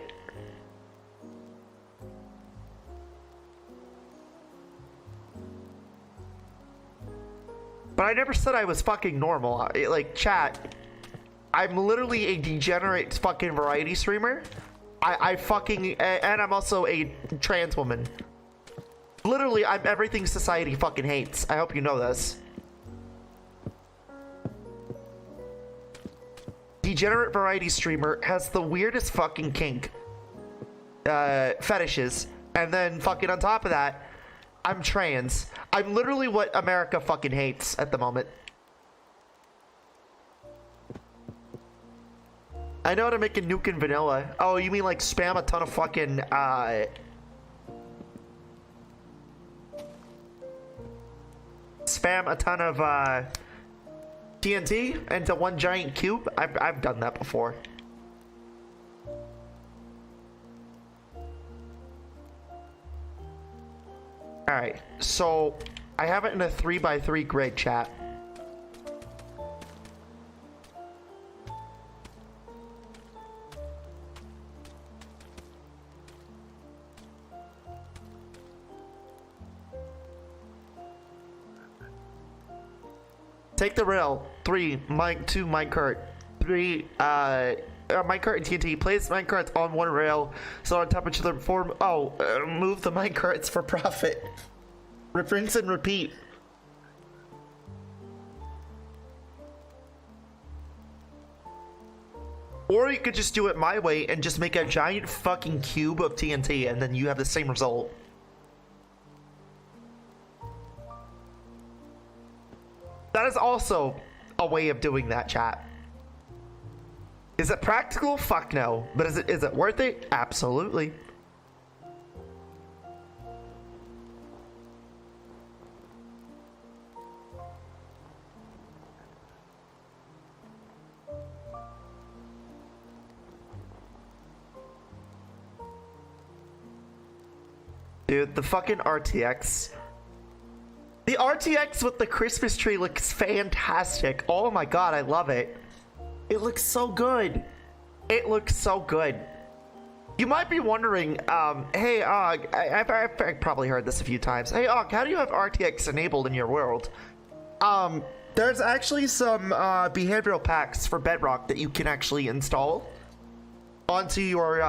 But I never said I was fucking normal. Like, chat, I'm literally a degenerate fucking variety streamer. I fucking, and I'm also a trans woman. Literally, I'm everything society fucking hates. I hope you know this. Degenerate variety streamer has the weirdest fucking kink. Fetishes. And then fucking on top of that, I'm trans. I'm literally what America fucking hates at the moment. I know how to make a nuke in vanilla. Oh, you mean like spam a ton of fucking, spam a ton of, TNT into one giant cube? I've done that before. Alright, so I have it in a 3x3 grid, chat. Take the rail. 3, 2 minecart. 3, minecart and TNT. Place minecarts on one rail so on top of each other before. Move the minecarts for profit. Rinse and repeat. Or you could just do it my way and just make a giant fucking cube of TNT and then you have the same result. That is also a way of doing that, chat. Is it practical? Fuck no. But is it worth it? Absolutely. Dude, the fucking RTX. The RTX with the Christmas tree looks fantastic. Oh my god, I love it. It looks so good. It looks so good. You might be wondering, hey, I've probably heard this a few times. Hey, Og, how do you have RTX enabled in your world? There's actually some behavioral packs for Bedrock that you can actually install onto your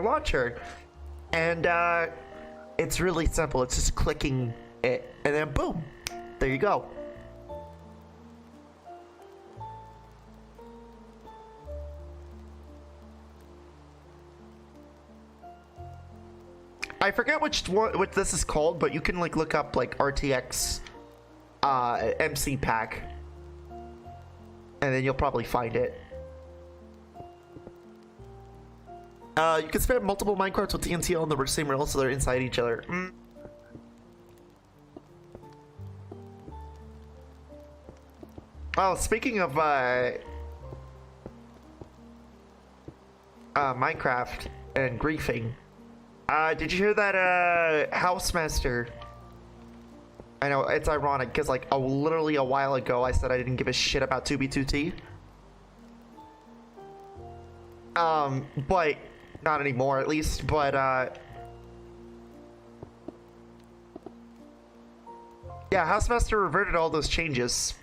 launcher, and it's really simple. It's just clicking it, and then boom, there you go. I forget which this is called, but you can like look up like RTX MC pack, and then you'll probably find it. You can spam multiple minecarts with TNT on the same rail so they're inside each other. Well, speaking of Minecraft and griefing, did you hear that Housemaster? I know it's ironic because like literally a while ago I said I didn't give a shit about 2B2T. But not anymore at least. But yeah, Housemaster reverted all those changes.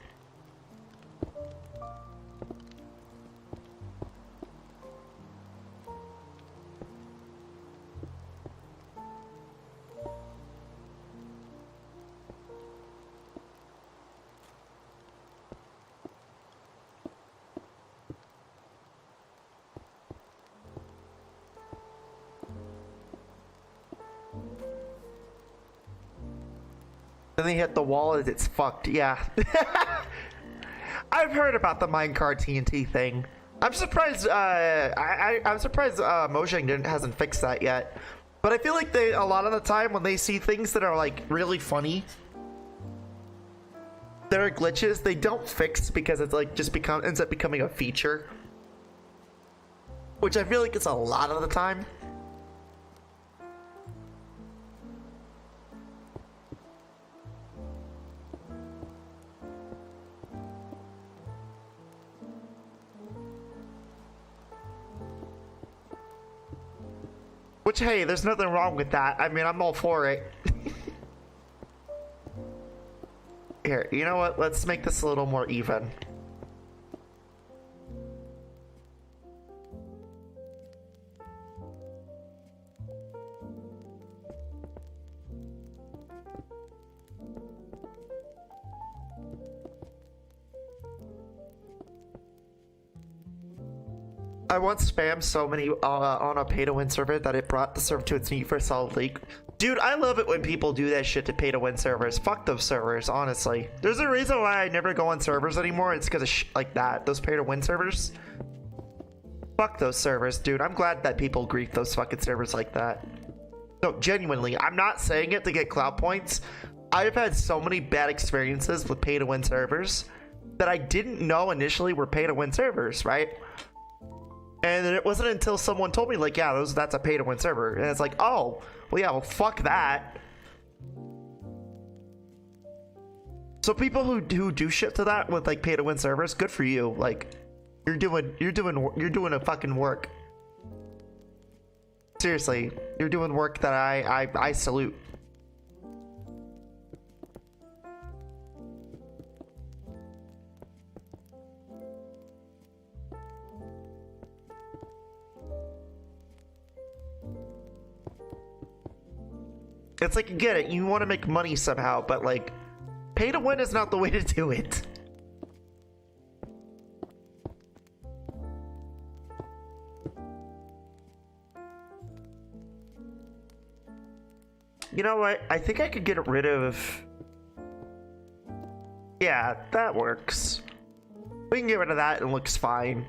Then they hit the wall and it's fucked. Yeah. I've heard about the minecart TNT thing. I'm surprised. I'm surprised Mojang hasn't fixed that yet. But I feel like a lot of the time when they see things that are like really funny, that are glitches, they don't fix because it's like just ends up becoming a feature. Which I feel like it's a lot of the time. Which, hey, there's nothing wrong with that. I mean, I'm all for it. Here, you know what? Let's make this a little more even. I once spammed so many on a pay-to-win server that it brought the server to its knee for a solid leak. Dude, I love it when people do that shit to pay-to-win servers. Fuck those servers, honestly. There's a reason why I never go on servers anymore. It's because of like that. Those pay-to-win servers. Fuck those servers, dude. I'm glad that people grief those fucking servers like that. No, genuinely, I'm not saying it to get clout points. I've had so many bad experiences with pay-to-win servers that I didn't know initially were pay-to-win servers, right? And it wasn't until someone told me, like, yeah, that's a pay-to-win server. And it's like, oh, well, yeah, well, fuck that. So people who do shit to that with, like, pay-to-win servers, good for you. Like, you're doing a fucking work. Seriously, you're doing work that I salute. It's like, you get it, you want to make money somehow, but like, pay to win is not the way to do it. You know what? I think I could get rid of... Yeah, that works. We can get rid of that and it looks fine.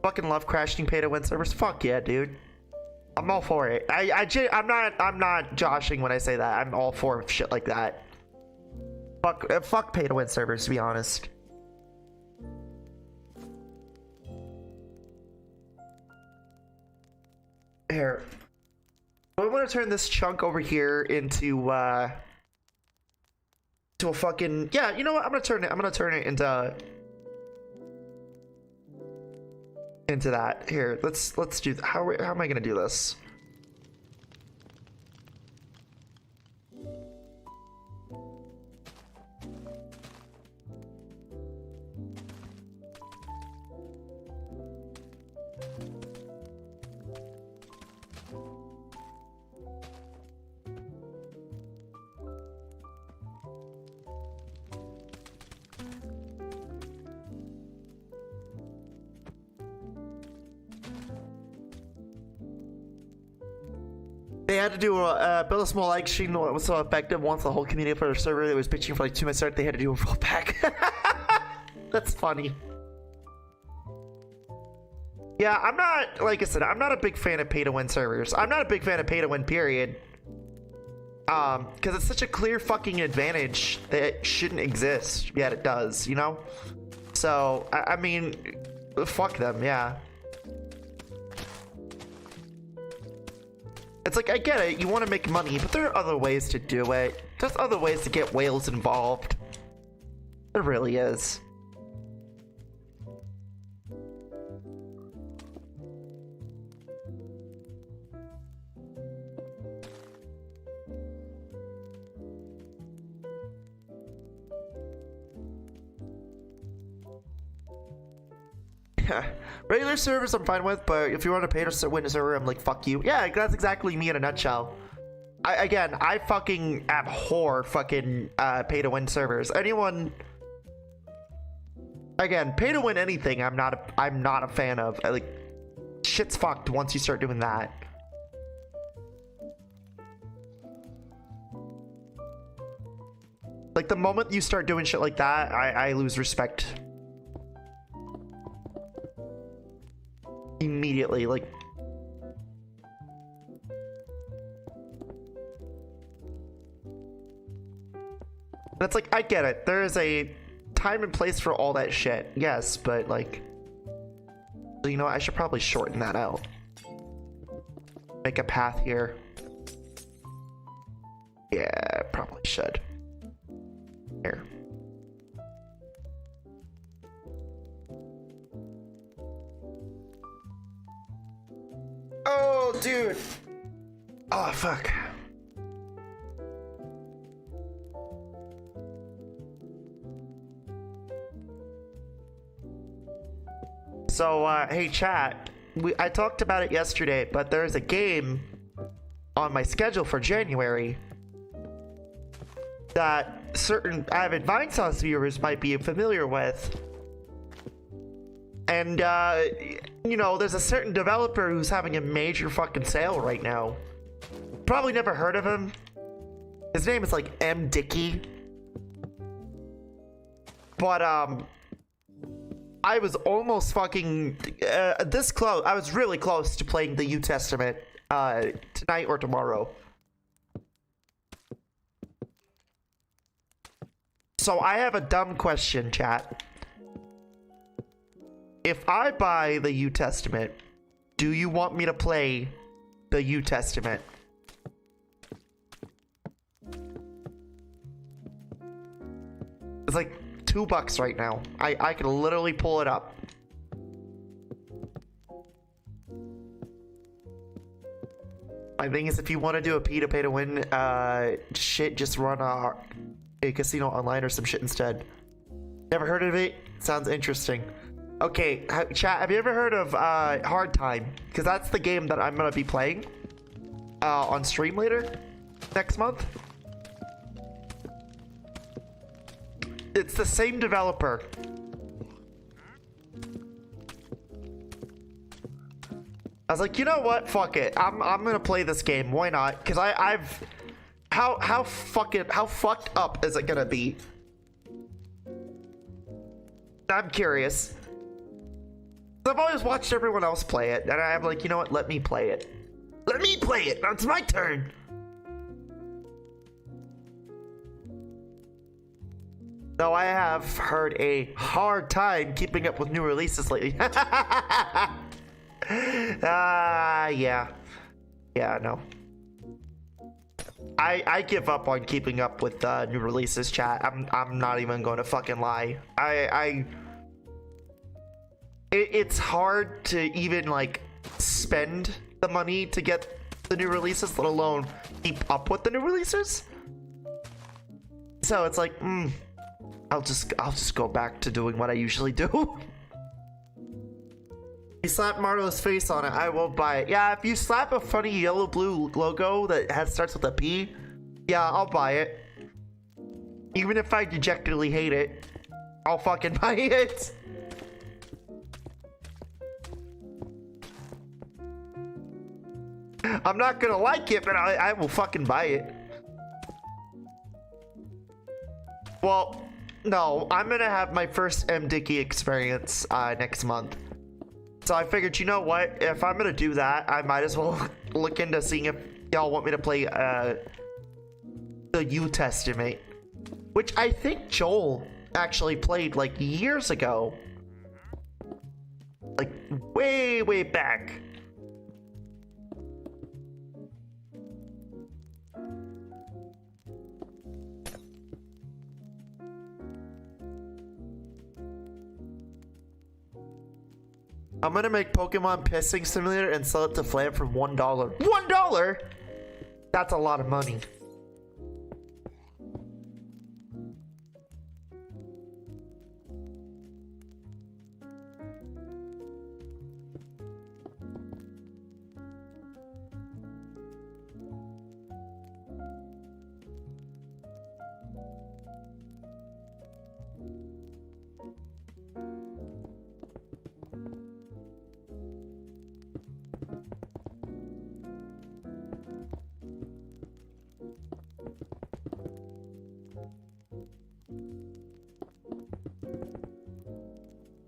Fucking love crashing pay to win servers. Fuck yeah, dude. I'm all for it. I'm not joshing when I say that. I'm all for shit like that. Fuck pay to win servers, to be honest. Here. I want to turn this chunk over here into to a fucking, yeah, you know what? I'm gonna turn it into that. Here, let's do that. How am I gonna do this? They had to do build a small like machine that was so effective once the whole community for the server that was bitching for like 2 minutes start, they had to do a rollback. That's funny. Yeah, I'm not, like I said, I'm not a big fan of pay to win servers. I'm not a big fan of pay to win, period. Because it's such a clear fucking advantage that it shouldn't exist, yet it does, you know? So, I mean, fuck them, yeah. It's like, I get it, you want to make money, but there are other ways to do it. There's other ways to get whales involved. There really is. Regular servers I'm fine with, but if you want to pay to win a server, I'm like, fuck you. Yeah, that's exactly me in a nutshell. I fucking abhor fucking pay to win servers. Anyone, again, pay to win anything, I'm not a fan of. Like, shit's fucked once you start doing that. Like, the moment you start doing shit like that, I lose respect. Immediately, like, that's like, I get it, there is a time and place for all that shit, yes, but like, you know, I should probably shorten that out, make a path here. Yeah, probably should. Here. Oh, dude. Oh, fuck. So, hey, chat. I talked about it yesterday, but there's a game on my schedule for January that certain avid Vine Sauce viewers might be familiar with. And, you know, there's a certain developer who's having a major fucking sale right now. Probably never heard of him. His name is like M. Dickey. But, I was almost fucking, this close. I was really close to playing the New Testament, tonight or tomorrow. So I have a dumb question, chat. If I buy the New Testament, do you want me to play the New Testament? It's like $2 right now. I can literally pull it up. My thing is, if you want to do a P to pay to win shit, just run a casino online or some shit instead. Never heard of it? Sounds interesting. Okay, chat, have you ever heard of Hard Time? Because that's the game that I'm gonna be playing on stream later next month. It's the same developer. I was like, you know what? Fuck it. I'm gonna play this game. Why not? Because I've how fucked up is it gonna be? I'm curious. I've always watched everyone else play it, and I'm like, you know what? Let me play it. Let me play it. Now it's my turn. Though I have heard a hard time keeping up with new releases lately. Yeah. Yeah, no. I give up on keeping up with new releases, chat. I'm not even going to fucking lie. It's hard to even like spend the money to get the new releases, let alone keep up with the new releases. So it's like, I'll just go back to doing what I usually do. You slap Marlo's face on it, I will buy it. Yeah, if you slap a funny yellow blue logo that starts with a P, yeah, I'll buy it. Even if I dejectedly hate it, I'll fucking buy it. I'm not gonna like it, but I will fucking buy it. Well, no, I'm gonna have my first M. Dickey experience next month. So I figured, you know what? If I'm gonna do that, I might as well look into seeing if y'all want me to play the New Testament, which I think Joel actually played like years ago, like way back. I'm gonna make Pokemon Pissing Simulator and sell it to Flam for $1. $1? That's a lot of money.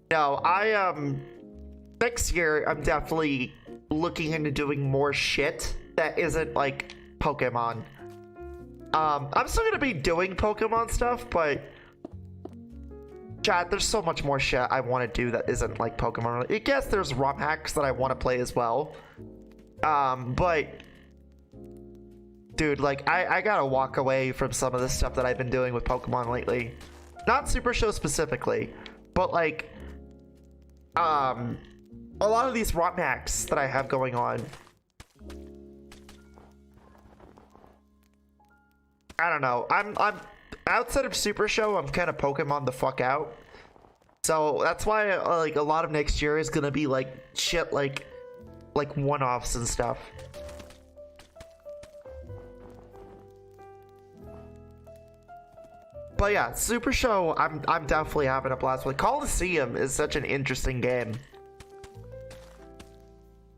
No, next year I'm definitely looking into doing more shit that isn't like Pokemon. I'm still gonna be doing Pokemon stuff, but chat, there's so much more shit I want to do that isn't like Pokemon. I guess there's ROM hacks that I want to play as well. But dude, like I gotta walk away from some of the stuff that I've been doing with Pokemon lately. Not Super Show specifically, but like a lot of these ROM hacks that I have going on. I don't know. I'm outside of Super Show, I'm kind of Pokemon the fuck out. So that's why like a lot of next year is gonna be like shit like one-offs and stuff. But yeah, Super Show, I'm definitely having a blast with. Coliseum is such an interesting game.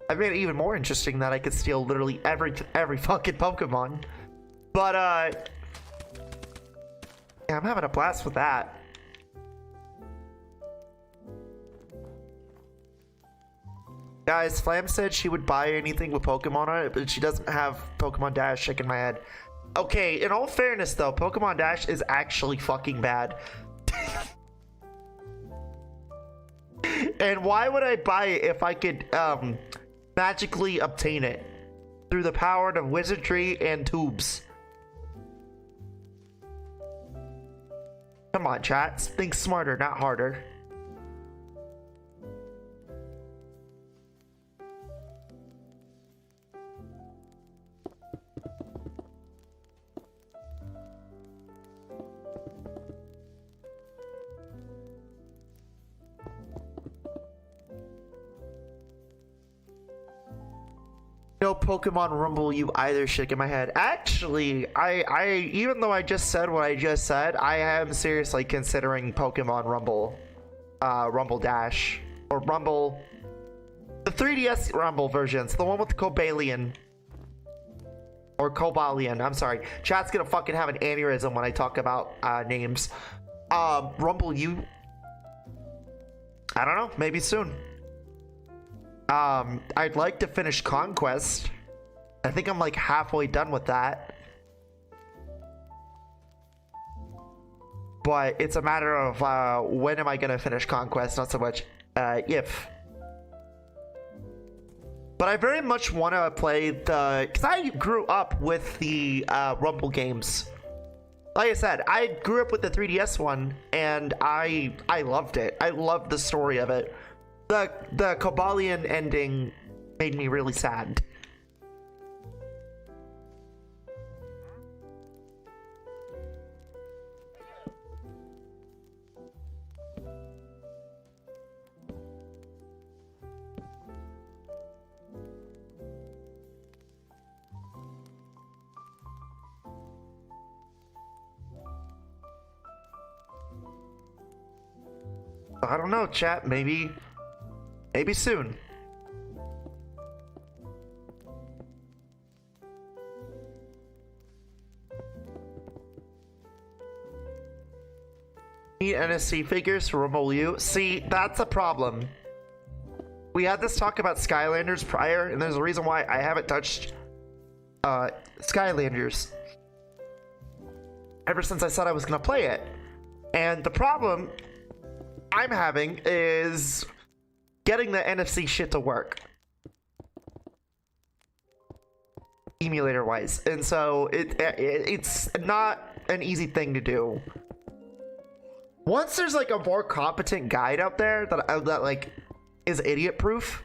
I made it even more interesting that I could steal literally every fucking Pokemon. But yeah, I'm having a blast with that. Guys, Flam said she would buy anything with Pokemon on it, but she doesn't have Pokemon Dash, shaking my head. Okay, in all fairness though, Pokemon Dash is actually fucking bad. And why would I buy it if I could magically obtain it through the power of wizardry and tubes? Come on, chat. Think smarter, not harder. No Pokemon Rumble you either, shaking my head. Actually, I even though I just said what I just said, I am seriously considering Pokemon Rumble. Rumble Dash. Or Rumble. The 3DS Rumble versions. The one with the Cobalion. Or Cobalion, I'm sorry. Chat's gonna fucking have an aneurysm when I talk about names. Rumble U. I don't know, maybe soon. I'd like to finish Conquest. I think I'm like halfway done with that. But it's a matter of when am I gonna finish Conquest, not so much if. But I very much want to play the... Because I grew up with the Rumble games. Like I said, I grew up with the 3DS one, and I loved it. I loved the story of it. The Cobalion ending made me really sad. I don't know, chat. Maybe soon. Need NSC figures for Rumble U. See, that's a problem. We had this talk about Skylanders prior, and there's a reason why I haven't touched Skylanders ever since I said I was gonna play it. And the problem I'm having is getting the NFC shit to work, emulator wise, and so it's not an easy thing to do. Once there's like a more competent guide out there that like is idiot proof,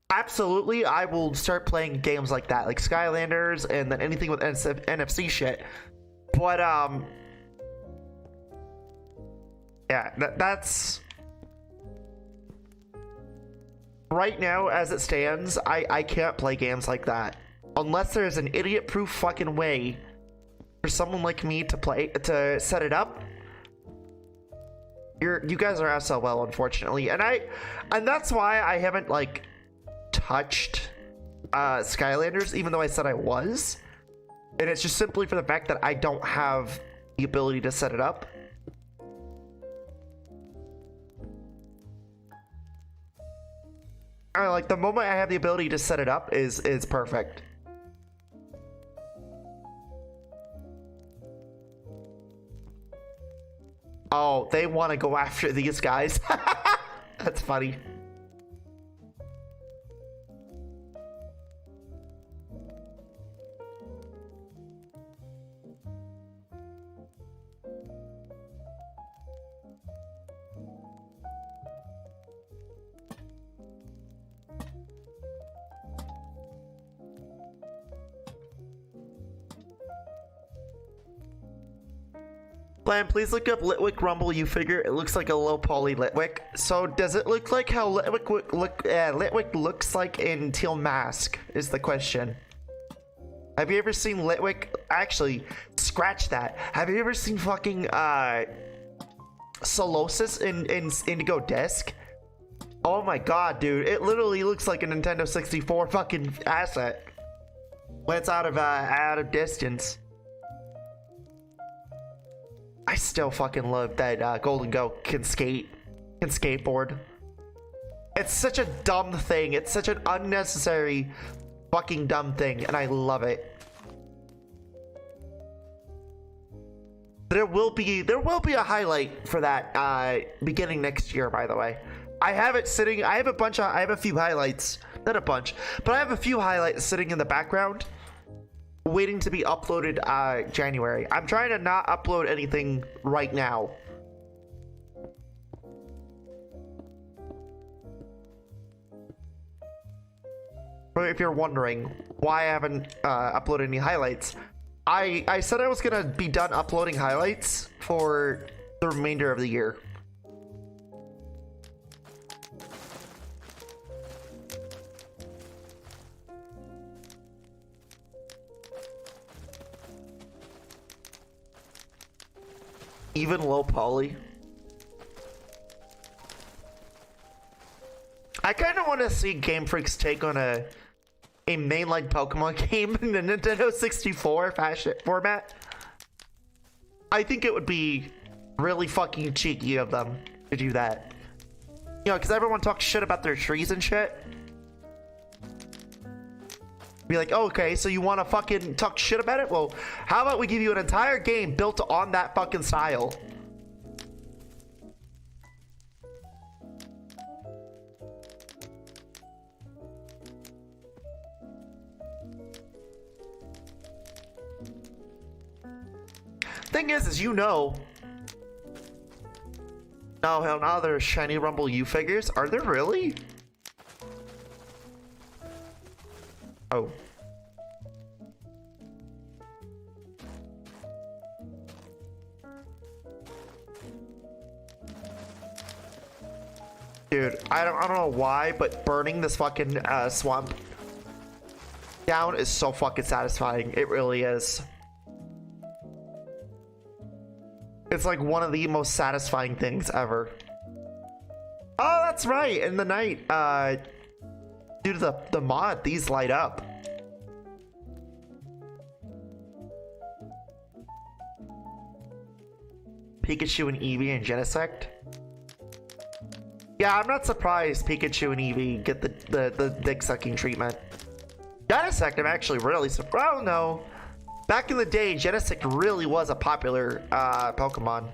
absolutely I will start playing games like that, like Skylanders and then anything with NFC shit. But yeah, that's right now as it stands. I can't play games like that unless there's an idiot proof fucking way for someone like me to set it up. You guys are SOL, unfortunately, and that's why I haven't like touched Skylanders, even though I said I was, and it's just simply for the fact that I don't have the ability to set it up. Like the moment I have the ability to set it up is perfect. Oh, they want to go after these guys. That's funny. Plan, please look up Litwick Rumble U figure. It looks like a low poly Litwick. So does it look like how Litwick looks like in Teal Mask is the question. Have you ever seen Litwick? Actually, scratch that. Have you ever seen fucking Solosis in Indigo Disc? Oh my god, dude, it literally looks like a Nintendo 64 fucking asset when it's out of distance. I still fucking love that Golden Goat can skateboard. It's such a dumb thing. It's such an unnecessary fucking dumb thing, and I love it. There will be a highlight for that beginning next year, by the way. I have it sitting. I have a few highlights, not a bunch, but I have a few highlights sitting in the background, waiting to be uploaded January. I'm trying to not upload anything right now. But if you're wondering why I haven't uploaded any highlights, I said I was gonna be done uploading highlights for the remainder of the year. Even low poly. I kind of want to see Game Freak's take on a mainline Pokemon game in the Nintendo 64 format. I think it would be really fucking cheeky of them to do that. You know, because everyone talks shit about their trees and shit. Be like, oh, okay, so you want to fucking talk shit about it? Well, how about we give you an entire game built on that fucking style? Thing is you know. Oh, hell no, there's Shiny Rumble U figures. Are there really? Oh. Dude, I don't know why, but burning this fucking swamp down is so fucking satisfying. It really is. It's like one of the most satisfying things ever. Oh, that's right. In the night, due to the mod, these light up. Pikachu and Eevee and Genesect. Yeah, I'm not surprised Pikachu and Eevee get the dick sucking treatment. Genesect, I'm actually really surprised. Oh no. Back in the day, Genesect really was a popular Pokemon.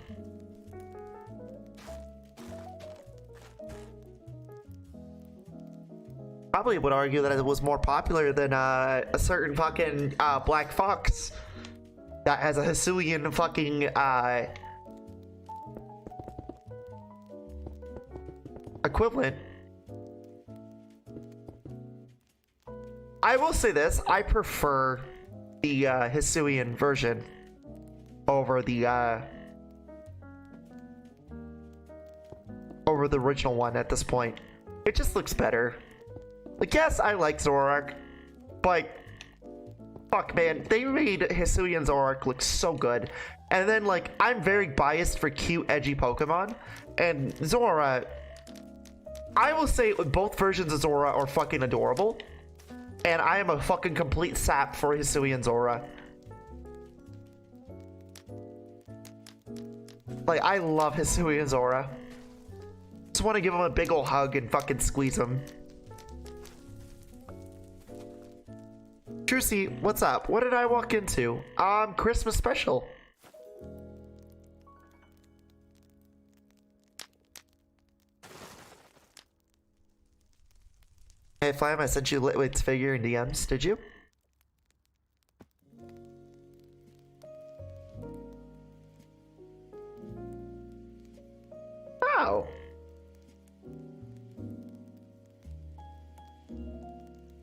Probably would argue that it was more popular than a certain fucking Black Fox that has a Hisuian fucking equivalent. I will say this, I prefer the Hisuian version over the original one at this point. It just looks better. Like, yes, I like Zoroark, but fuck, man, they made Hisuian Zoroark look so good. And then, like, I'm very biased for cute, edgy Pokemon, and Zora, I will say both versions of Zora are fucking adorable. And I am a fucking complete sap for Hisuian Zora. Like, I love Hisuian Zora. Just want to give him a big ol' hug and fucking squeeze him. Trucy, what's up? What did I walk into? Christmas special. Hey, Flamie, I sent you Litwick's figure in DMs. Did you? Oh.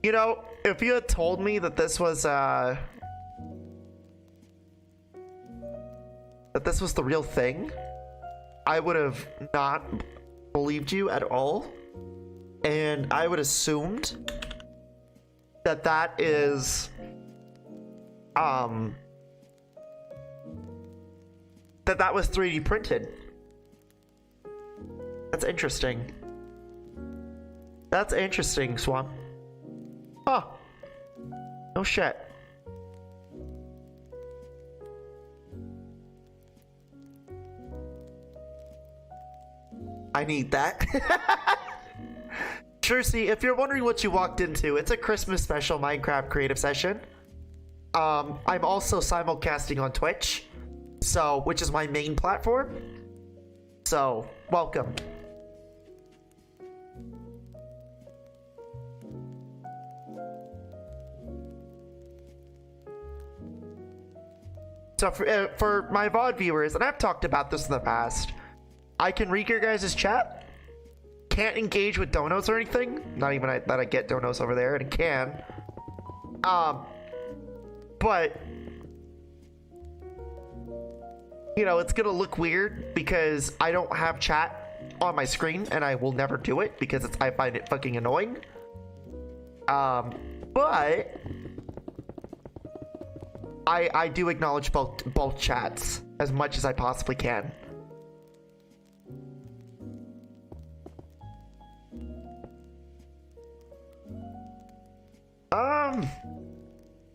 You know, if you had told me that this was the real thing, I would have not believed you at all. And I would assumed that that is that was 3D printed. That's interesting. That's interesting, Swamp. Huh. No shit. I need that. Sure, see, if you're wondering what you walked into, it's a Christmas special Minecraft creative session. I'm also simulcasting on Twitch, so, which is my main platform. So, welcome. So for my VOD viewers, and I've talked about this in the past, I can read your guys' chat. Can't engage with donos or anything. Not even that I get donos over there, and it can. But you know, it's gonna look weird because I don't have chat on my screen, and I will never do it because I find it fucking annoying. But I do acknowledge both chats as much as I possibly can.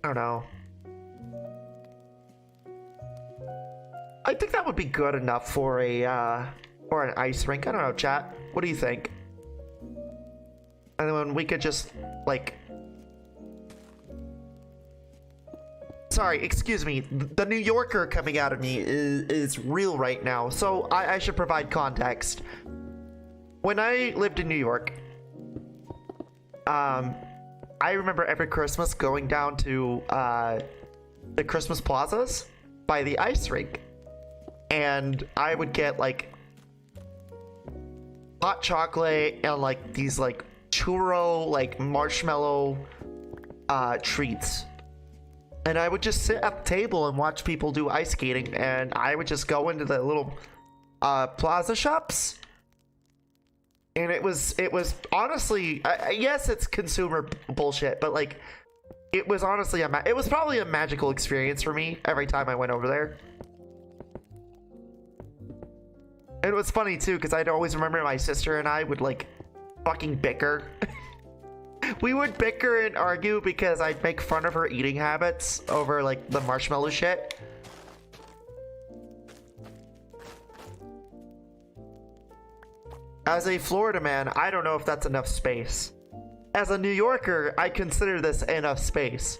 I don't know. I think that would be good enough for a or an ice rink. I don't know, chat. What do you think? And then we could just like, sorry, excuse me. The New Yorker coming out of me is real right now, so I should provide context. When I lived in New York, I remember every Christmas going down to the Christmas plazas by the ice rink, and I would get like hot chocolate and like these like churro like marshmallow treats, and I would just sit at the table and watch people do ice skating, and I would just go into the little plaza shops. And it was honestly, yes, it's consumer bullshit, but like, it was honestly it was probably a magical experience for me every time I went over there. And it was funny too, because I'd always remember my sister and I would like fucking bicker. We would bicker and argue because I'd make fun of her eating habits over like the marshmallow shit. As a Florida man, I don't know if that's enough space. As a New Yorker, I consider this enough space.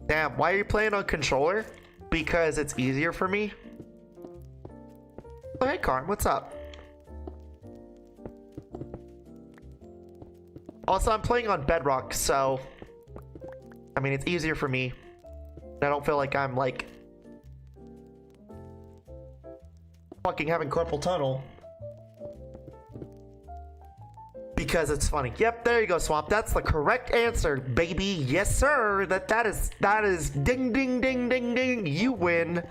Damn, why are you playing on controller? Because it's easier for me? Oh, hey, Karn, what's up? Also, I'm playing on Bedrock, so I mean, it's easier for me. I don't feel like I'm like fucking having carpal tunnel because it's funny. Yep, there you go, Swamp. That's the correct answer, baby. Yes, sir. That is ding ding ding ding ding. You win.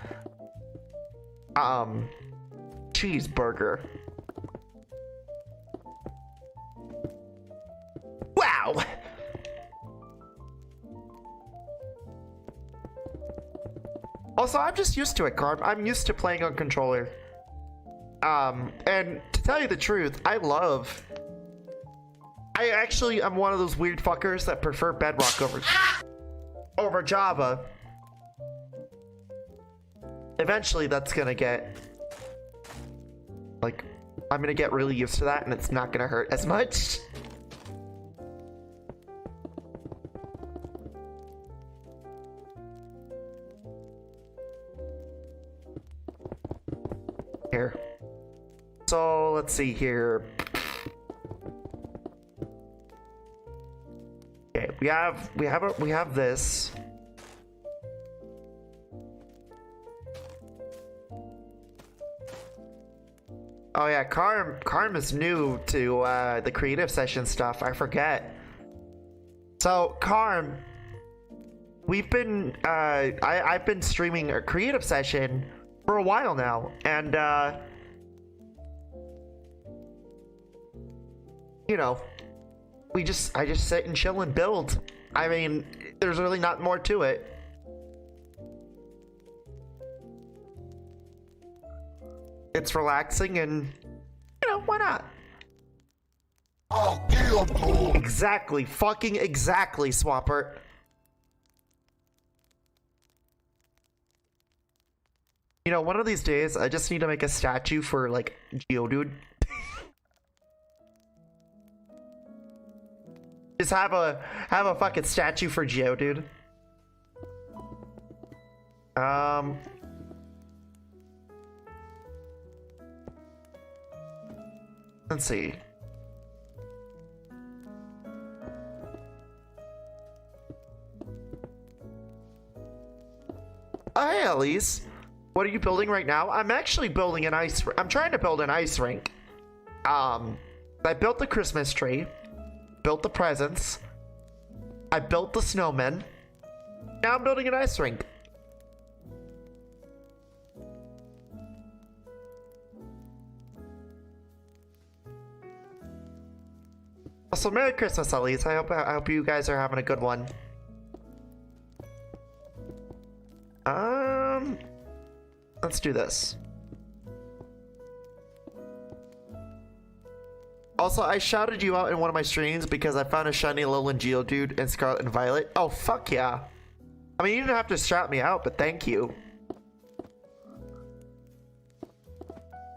Cheeseburger. Wow. Also, I'm just used to it, Carb. I'm used to playing on controller. And to tell you the truth, I actually am one of those weird fuckers that prefer Bedrock over Java. Eventually, that's gonna get like, I'm gonna get really used to that, and it's not gonna hurt as much. Here. So let's see here. Okay, we have this. Oh yeah, Karm is new to the creative session stuff. I forget. So Karm, we've been I've been streaming a creative session for a while now, and you know, I just sit and chill and build. I mean, there's really not more to it. It's relaxing and, you know, why not? Exactly, fucking exactly, Swampert. You know, one of these days, I just need to make a statue for, like, Geodude. Just have a fucking statue for Geodude. Let's see. Oh, hey, Elise. What are you building right now? I'm actually building I'm trying to build an ice rink. I built the Christmas tree. Built the presents. I built the snowmen. Now I'm building an ice rink. Also, Merry Christmas, Elise. I hope you guys are having a good one. Let's do this. Also, I shouted you out in one of my streams because I found a shiny Alolan Geodude in Scarlet and Violet. Oh, fuck yeah. I mean, you didn't have to shout me out, but thank you.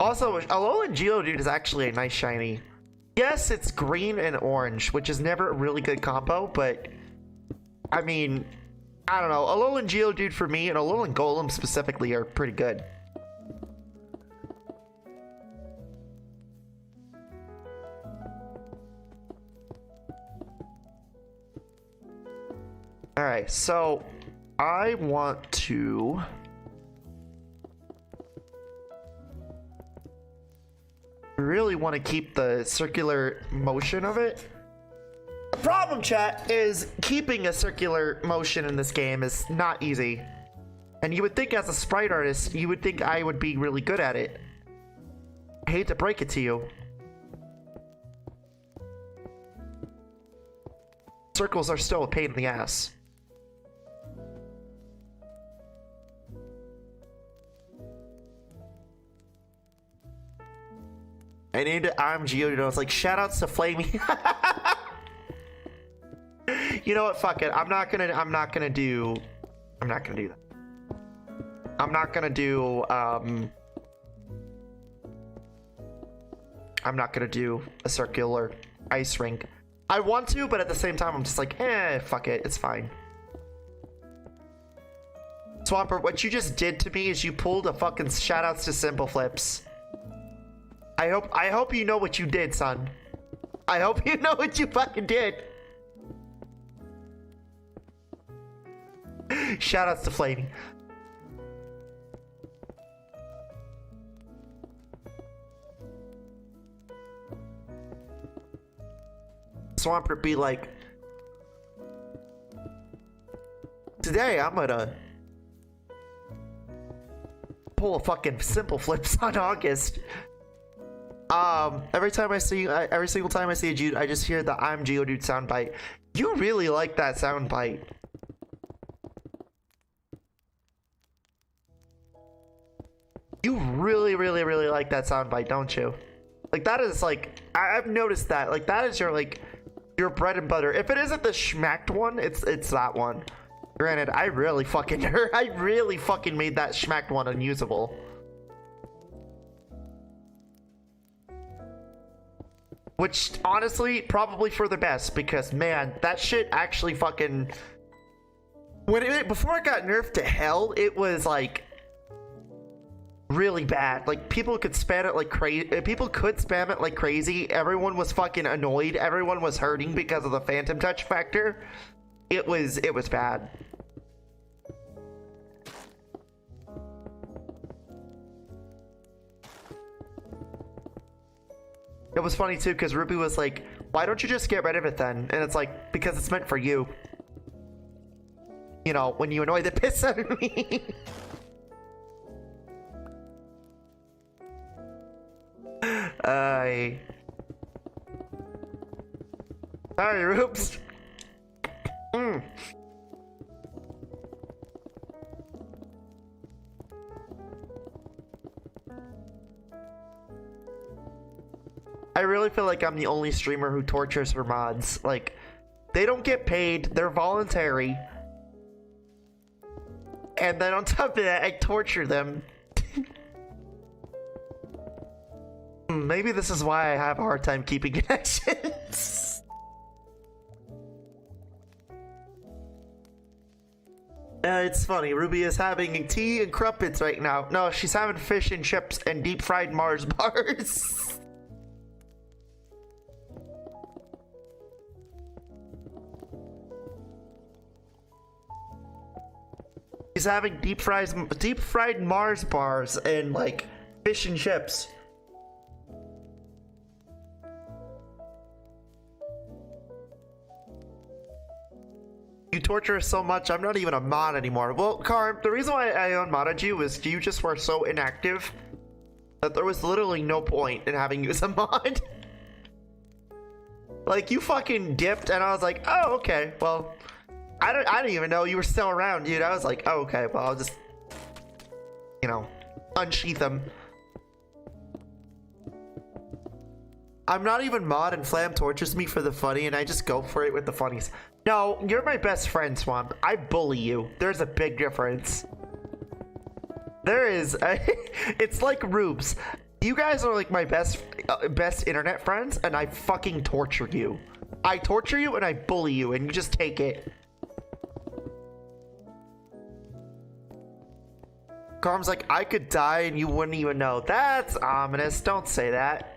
Also, Alolan Geodude is actually a nice shiny. Yes, it's green and orange, which is never a really good combo, but I mean, I don't know. Alolan Geodude for me and Alolan Golem specifically are pretty good. Alright, so I want to... really want to keep the circular motion of it. The problem, chat, is keeping a circular motion in this game is not easy. And you would think as a sprite artist, you would think I would be really good at it. I hate to break it to you. Circles are still a pain in the ass. I named it I'm Geodude. I was like, shoutouts to Flamie. You know what? Fuck it. I'm not gonna do that. I'm not gonna do I'm not gonna do a circular ice rink. I want to, but at the same time, I'm just like, fuck it. It's fine. Swampert, what you just did to me is you pulled a fucking shoutouts to Simple Flips. I hope you know what you did, son. I hope you know what you fucking did. Shoutouts to Flamie. Swampert be like, today I'm gonna pull a fucking Simple Flips on August. Every single time I see a Geodude, I just hear the I'm Geodude soundbite. You really like that soundbite. You really, really, really like that soundbite, don't you? Like, that is, like, I've noticed that. Like, that is your, like, your bread and butter. If it isn't the schmacked one, it's that one. Granted, I really fucking made that schmacked one unusable. Which, honestly, probably for the best, because, man, that shit actually fucking... Before it got nerfed to hell, it was, like, really bad. Like, people could spam it like crazy. Everyone was fucking annoyed. Everyone was hurting because of the Phantom Touch factor. It was bad. It was funny too, because Ruby was like, why don't you just get rid of it then? And it's like, because it's meant for you. You know, when you annoy the piss out of me. Sorry, Roops. I really feel like I'm the only streamer who tortures her mods. Like, they don't get paid, they're voluntary. And then on top of that, I torture them. Maybe this is why I have a hard time keeping connections. It's funny, Ruby is having tea and crumpets right now. No, she's having fish and chips and deep fried Mars bars. She's having deep fried Mars bars and like fish and chips. You torture us so much, I'm not even a mod anymore. Well, Carm, the reason why I unmodded you is you just were so inactive that there was literally no point in having you as a mod. Like, you fucking dipped and I was like, oh, okay, well, I didn't even know you were still around, dude. I was like, oh, okay, well, I'll just, you know, unsheath them. I'm not even mod and Flam tortures me for the funny and I just go for it with the funnies. No, you're my best friend, Swamp. I bully you. There's a big difference. There is. It's like Rubes. You guys are like my best internet friends and I fucking torture you. I torture you and I bully you and you just take it. Carm's like, I could die and you wouldn't even know. That's ominous. Don't say that.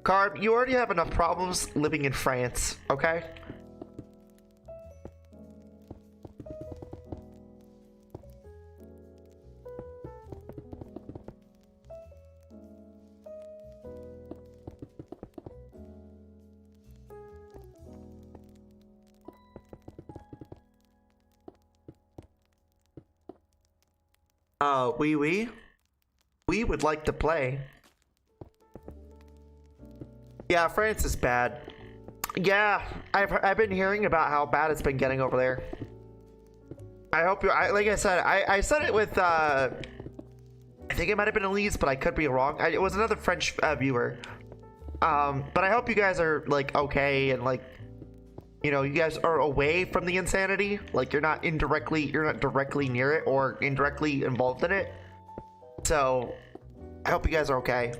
Carm, you already have enough problems living in France, okay? We would like to play. Yeah, France is bad. Yeah, I've been hearing about how bad it's been getting over there. I hope you. Like I said, I said it with. I think it might have been Elise, but I could be wrong. It was another French viewer. But I hope you guys are like okay and like, you know, you guys are away from the insanity. Like you're not directly near it or indirectly involved in it. So I hope you guys are okay.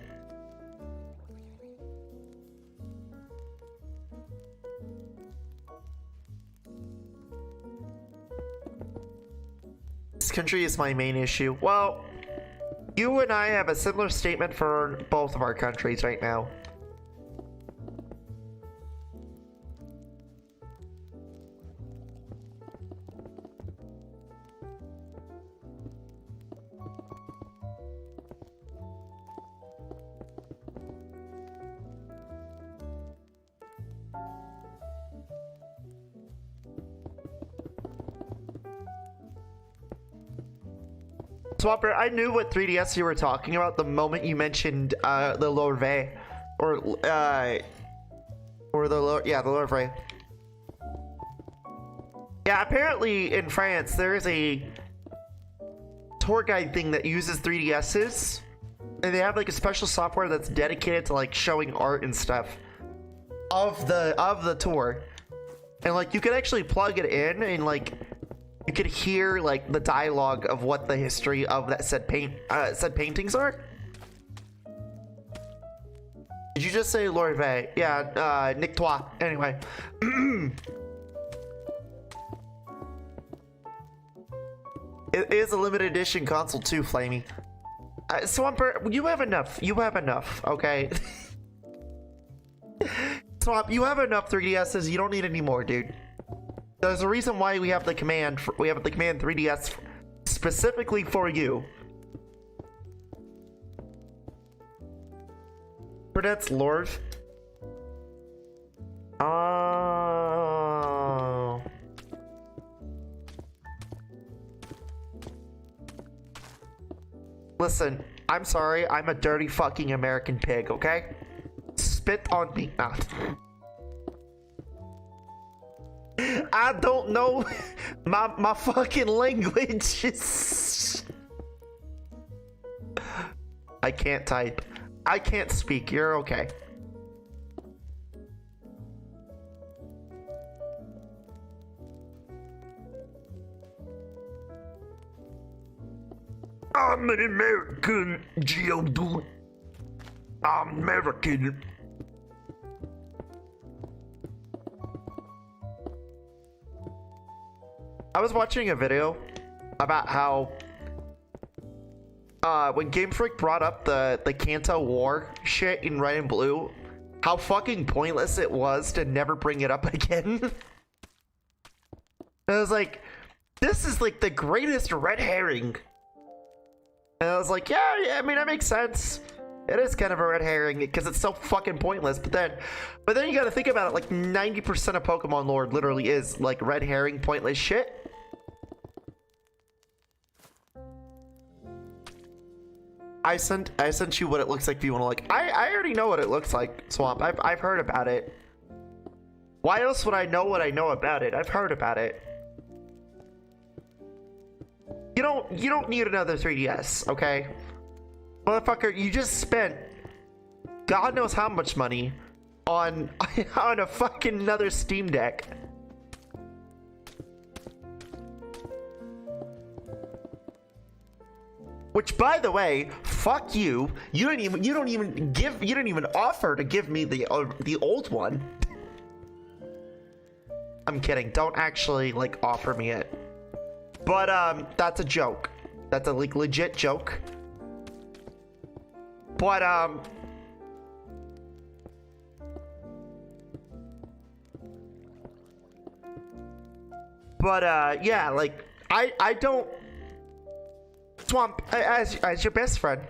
This country is my main issue. Well, you and I have a similar statement for both of our countries right now. Swapper, I knew what 3DS you were talking about the moment you mentioned the Lorve, or the Lorve. Yeah, apparently in France there is a tour guide thing that uses 3DSs, and they have like a special software that's dedicated to like showing art and stuff of the tour, and like you can actually plug it in and like you could hear like the dialogue of what the history of that said paintings are. Did you just say Lorve? Yeah, Nick Toi. Anyway. It is a limited edition console too, Flamie. Swamper, you have enough. You have enough, okay? Swamp, you have enough 3DSs. You don't need any more, dude. There's a reason why we have the command. We have the command 3DS specifically for you. Burdette's Lord. Oh. Listen, I'm sorry. I'm a dirty fucking American pig, okay? Spit on me. Nah. I don't know my fucking language. I can't type. I can't speak. You're okay. I'm an American Geodude. I'm American. I was watching a video about how when Game Freak brought up the Kanto War shit in Red and Blue, how fucking pointless it was to never bring it up again. I was like, this is like the greatest red herring. And I was like, yeah, I mean, that makes sense. It is kind of a red herring because it's so fucking pointless. But then you got to think about it. Like 90% of Pokemon lore literally is like red herring, pointless shit. I sent you what it looks like if you want to like. I already know what it looks like, Swamp. I've heard about it. Why else would I know what I know about it? I've heard about it. You don't need another 3DS, okay? Motherfucker, you just spent God knows how much money on on a fucking another Steam Deck. Which, by the way, fuck you. You don't even offer to give me the old one. I'm kidding. Don't actually like offer me it. But that's a joke. That's a like legit joke. But yeah, like I don't. Swamp, as your best friend,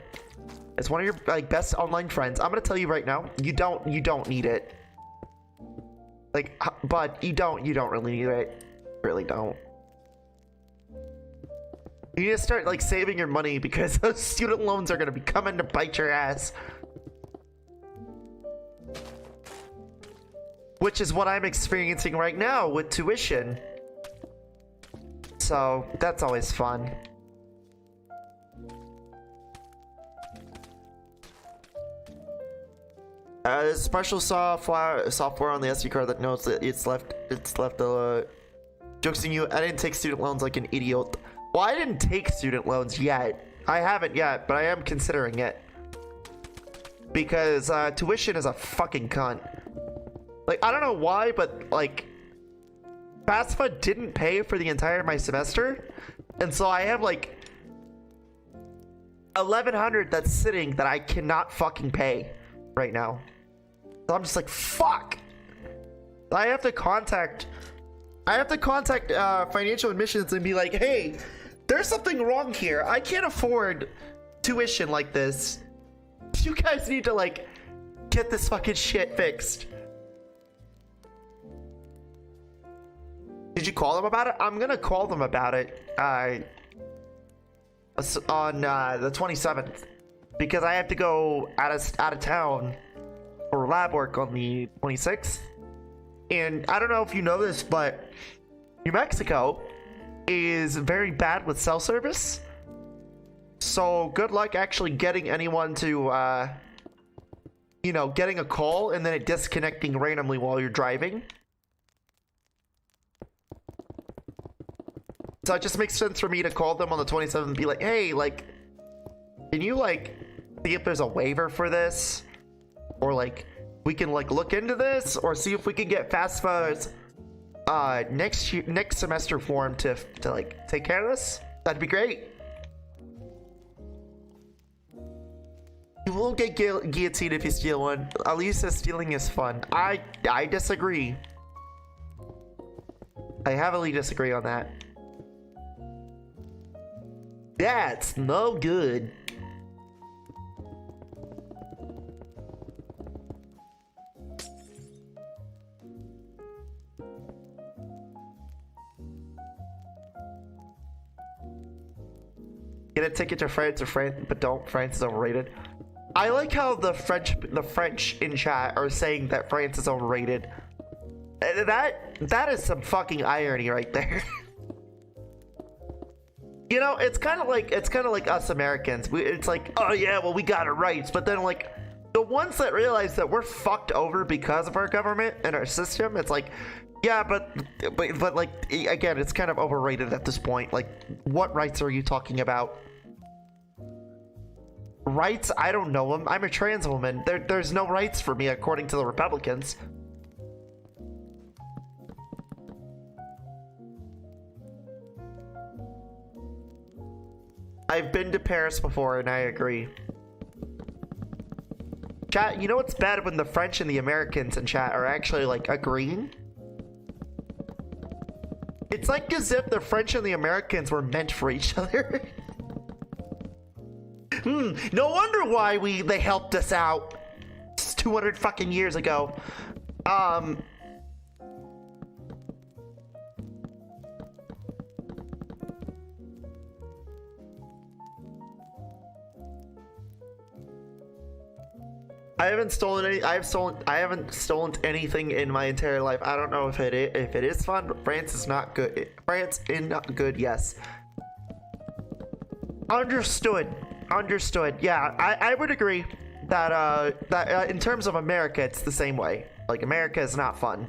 as one of your like best online friends, I'm gonna tell you right now, you don't need it. Like, but you don't really need it. Really don't. You need to start like saving your money because those student loans are gonna be coming to bite your ass. Which is what I'm experiencing right now with tuition. So that's always fun. Special software on the SD card that knows that it's left jokes on you. I didn't take student loans like an idiot. Well, I didn't take student loans yet. I haven't yet, but I am considering it. Because tuition is a fucking cunt. Like, I don't know why, but like FAFSA didn't pay for the entire of my semester. And so I have like 1,100 that's sitting that I cannot fucking pay right now. So I'm just like, fuck. I have to contact financial admissions and be like, hey, there's something wrong here. I can't afford tuition like this. You guys need to like get this fucking shit fixed. Did you call them about it? I'm gonna call them about it on the 27th because I have to go out of town for lab work on the 26th. And I don't know if you know this, but New Mexico is very bad with cell service. So good luck actually getting anyone to, you know, getting a call and then it disconnecting randomly while you're driving. So it just makes sense for me to call them on the 27th and be like, hey, like, can you like see if there's a waiver for this? Or like, we can like look into this or see if we can get FAFSA's next semester form to like take care of this. That'd be great. You won't get guillotined if you steal one. Alisa, stealing is fun. I disagree. I heavily disagree on that. That's no good. Get a ticket to France or France, but don't. France is overrated. I like how the French in chat are saying that France is overrated. That is some fucking irony right there. You know, it's kind of like us Americans. It's like, oh yeah, well we got our rights, but then like the ones that realize that we're fucked over because of our government and our system, it's like, yeah, but like again, it's kind of overrated at this point. Like, what rights are you talking about? Rights? I don't know them. I'm a trans woman. There's no rights for me according to the Republicans. I've been to Paris before and I agree. Chat, you know what's bad when the French and the Americans in chat are actually like agreeing? It's like as if the French and the Americans were meant for each other. No wonder why they helped us out 200 fucking years ago. I haven't stolen any. I haven't stolen anything in my entire life. I don't know if it is fun, but France is not good. France is not good. Yes. Understood. Yeah, I would agree that in terms of America, it's the same way. Like, America is not fun.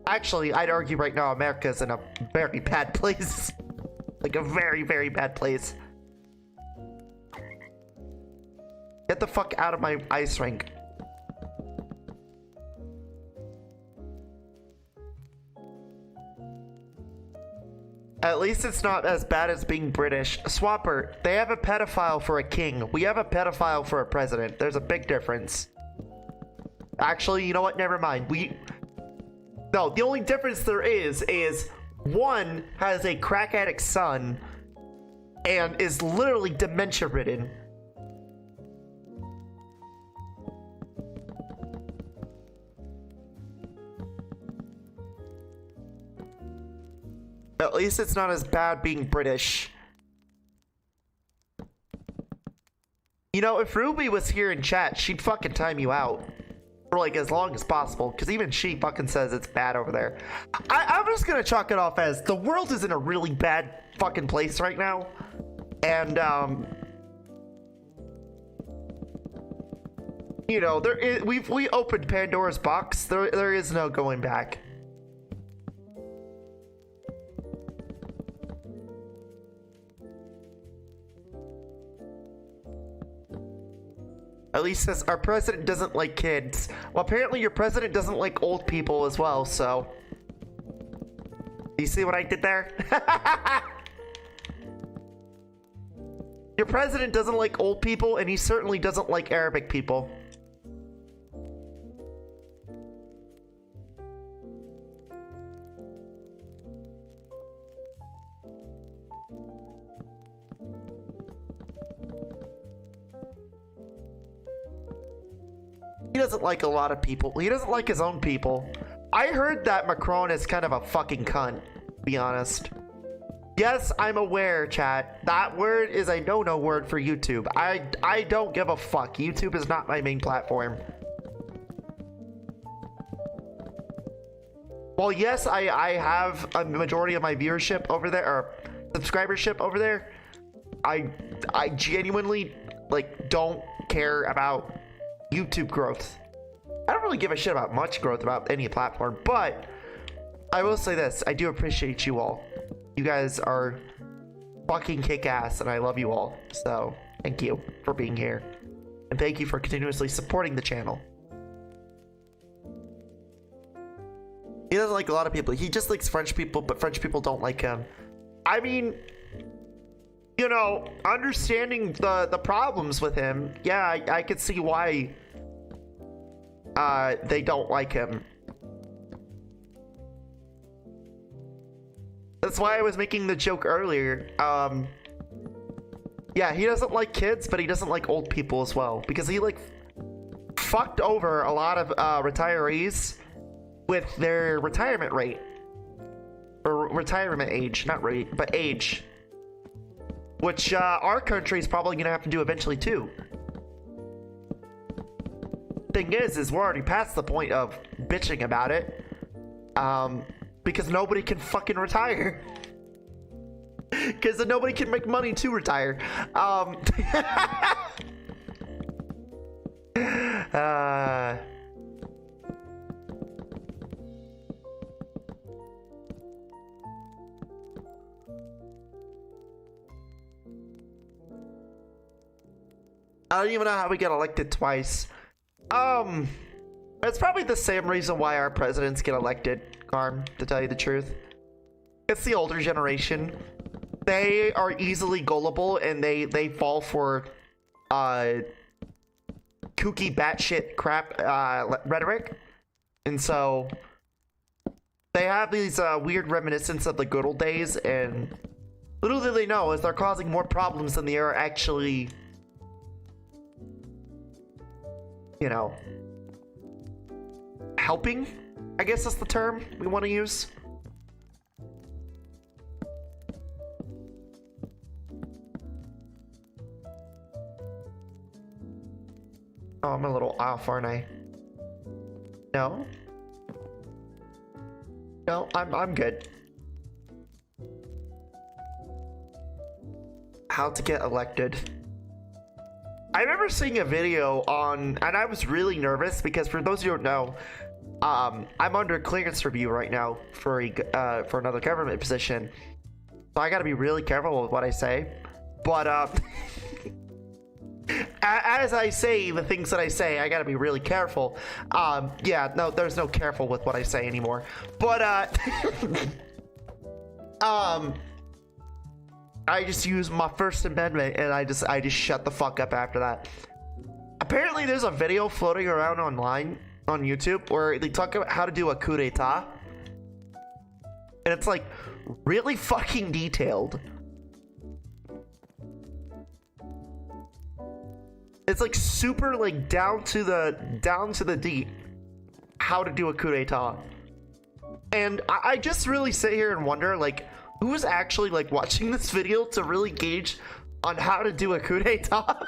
Actually, I'd argue right now America is in a very bad place. Like a very, very bad place. Get the fuck out of my ice rink. At least it's not as bad as being British. Swapper, they have a pedophile for a king. We have a pedophile for a president. There's a big difference. Actually, you know what? Never mind. No, the only difference there is one has a crack addict son and is literally dementia ridden. At least it's not as bad being British. You know, if Ruby was here in chat, she'd fucking time you out for like as long as possible, because even she fucking says it's bad over there. I'm just gonna chalk it off as the world is in a really bad fucking place right now, and you know, we opened Pandora's box. There is no going back. At least says our president doesn't like kids. Well, apparently your president doesn't like old people as well, so. You see what I did there? Your president doesn't like old people, and he certainly doesn't like Arabic people. He doesn't like a lot of people. He doesn't like his own people. I heard that Macron is kind of a fucking cunt, to be honest. Yes, I'm aware, chat. That word is a no-no word for YouTube. I don't give a fuck. YouTube is not my main platform. Well, yes, I have a majority of my viewership over there, or subscribership over there. I genuinely, like, don't care about YouTube growth. I don't really give a shit about much growth about any platform, but I will say this. I do appreciate you all. You guys are fucking kick-ass, and I love you all. So, thank you for being here. And thank you for continuously supporting the channel. He doesn't like a lot of people. He just likes French people, but French people don't like him. I mean, you know, understanding the problems with him, yeah, I could see why they don't like him. That's why I was making the joke earlier. Yeah, he doesn't like kids, but he doesn't like old people as well, because he like fucked over a lot of retirees with their retirement rate, or retirement age, not rate, but age. Which our country is probably gonna have to do eventually too. Thing is we're already past the point of bitching about it. Because nobody can fucking retire. Because nobody can make money to retire. I don't even know how we get elected twice. It's probably the same reason why our presidents get elected, Carm, to tell you the truth. It's the older generation. They are easily gullible and they fall for kooky batshit crap rhetoric. And so they have these weird reminiscences of the good old days, and little do they know is they're causing more problems than they are actually, you know, helping, I guess that's the term we want to use. Oh, I'm a little off, aren't I? No? No, I'm good. How to get elected. I remember seeing a video on, and I was really nervous because for those of you who don't know, I'm under clearance review right now for another government position, so I gotta be really careful with what I say. But as I say the things that I say, I gotta be really careful. Yeah, no, there's no careful with what I say anymore. But I just used my First Amendment and I just shut the fuck up after that. Apparently there's a video floating around online on YouTube where they talk about how to do a coup d'etat. And it's like really fucking detailed. It's like super like down to the deep how to do a coup d'etat. And I just really sit here and wonder, like, who's actually like watching this video to really gauge on how to do a coup d'etat?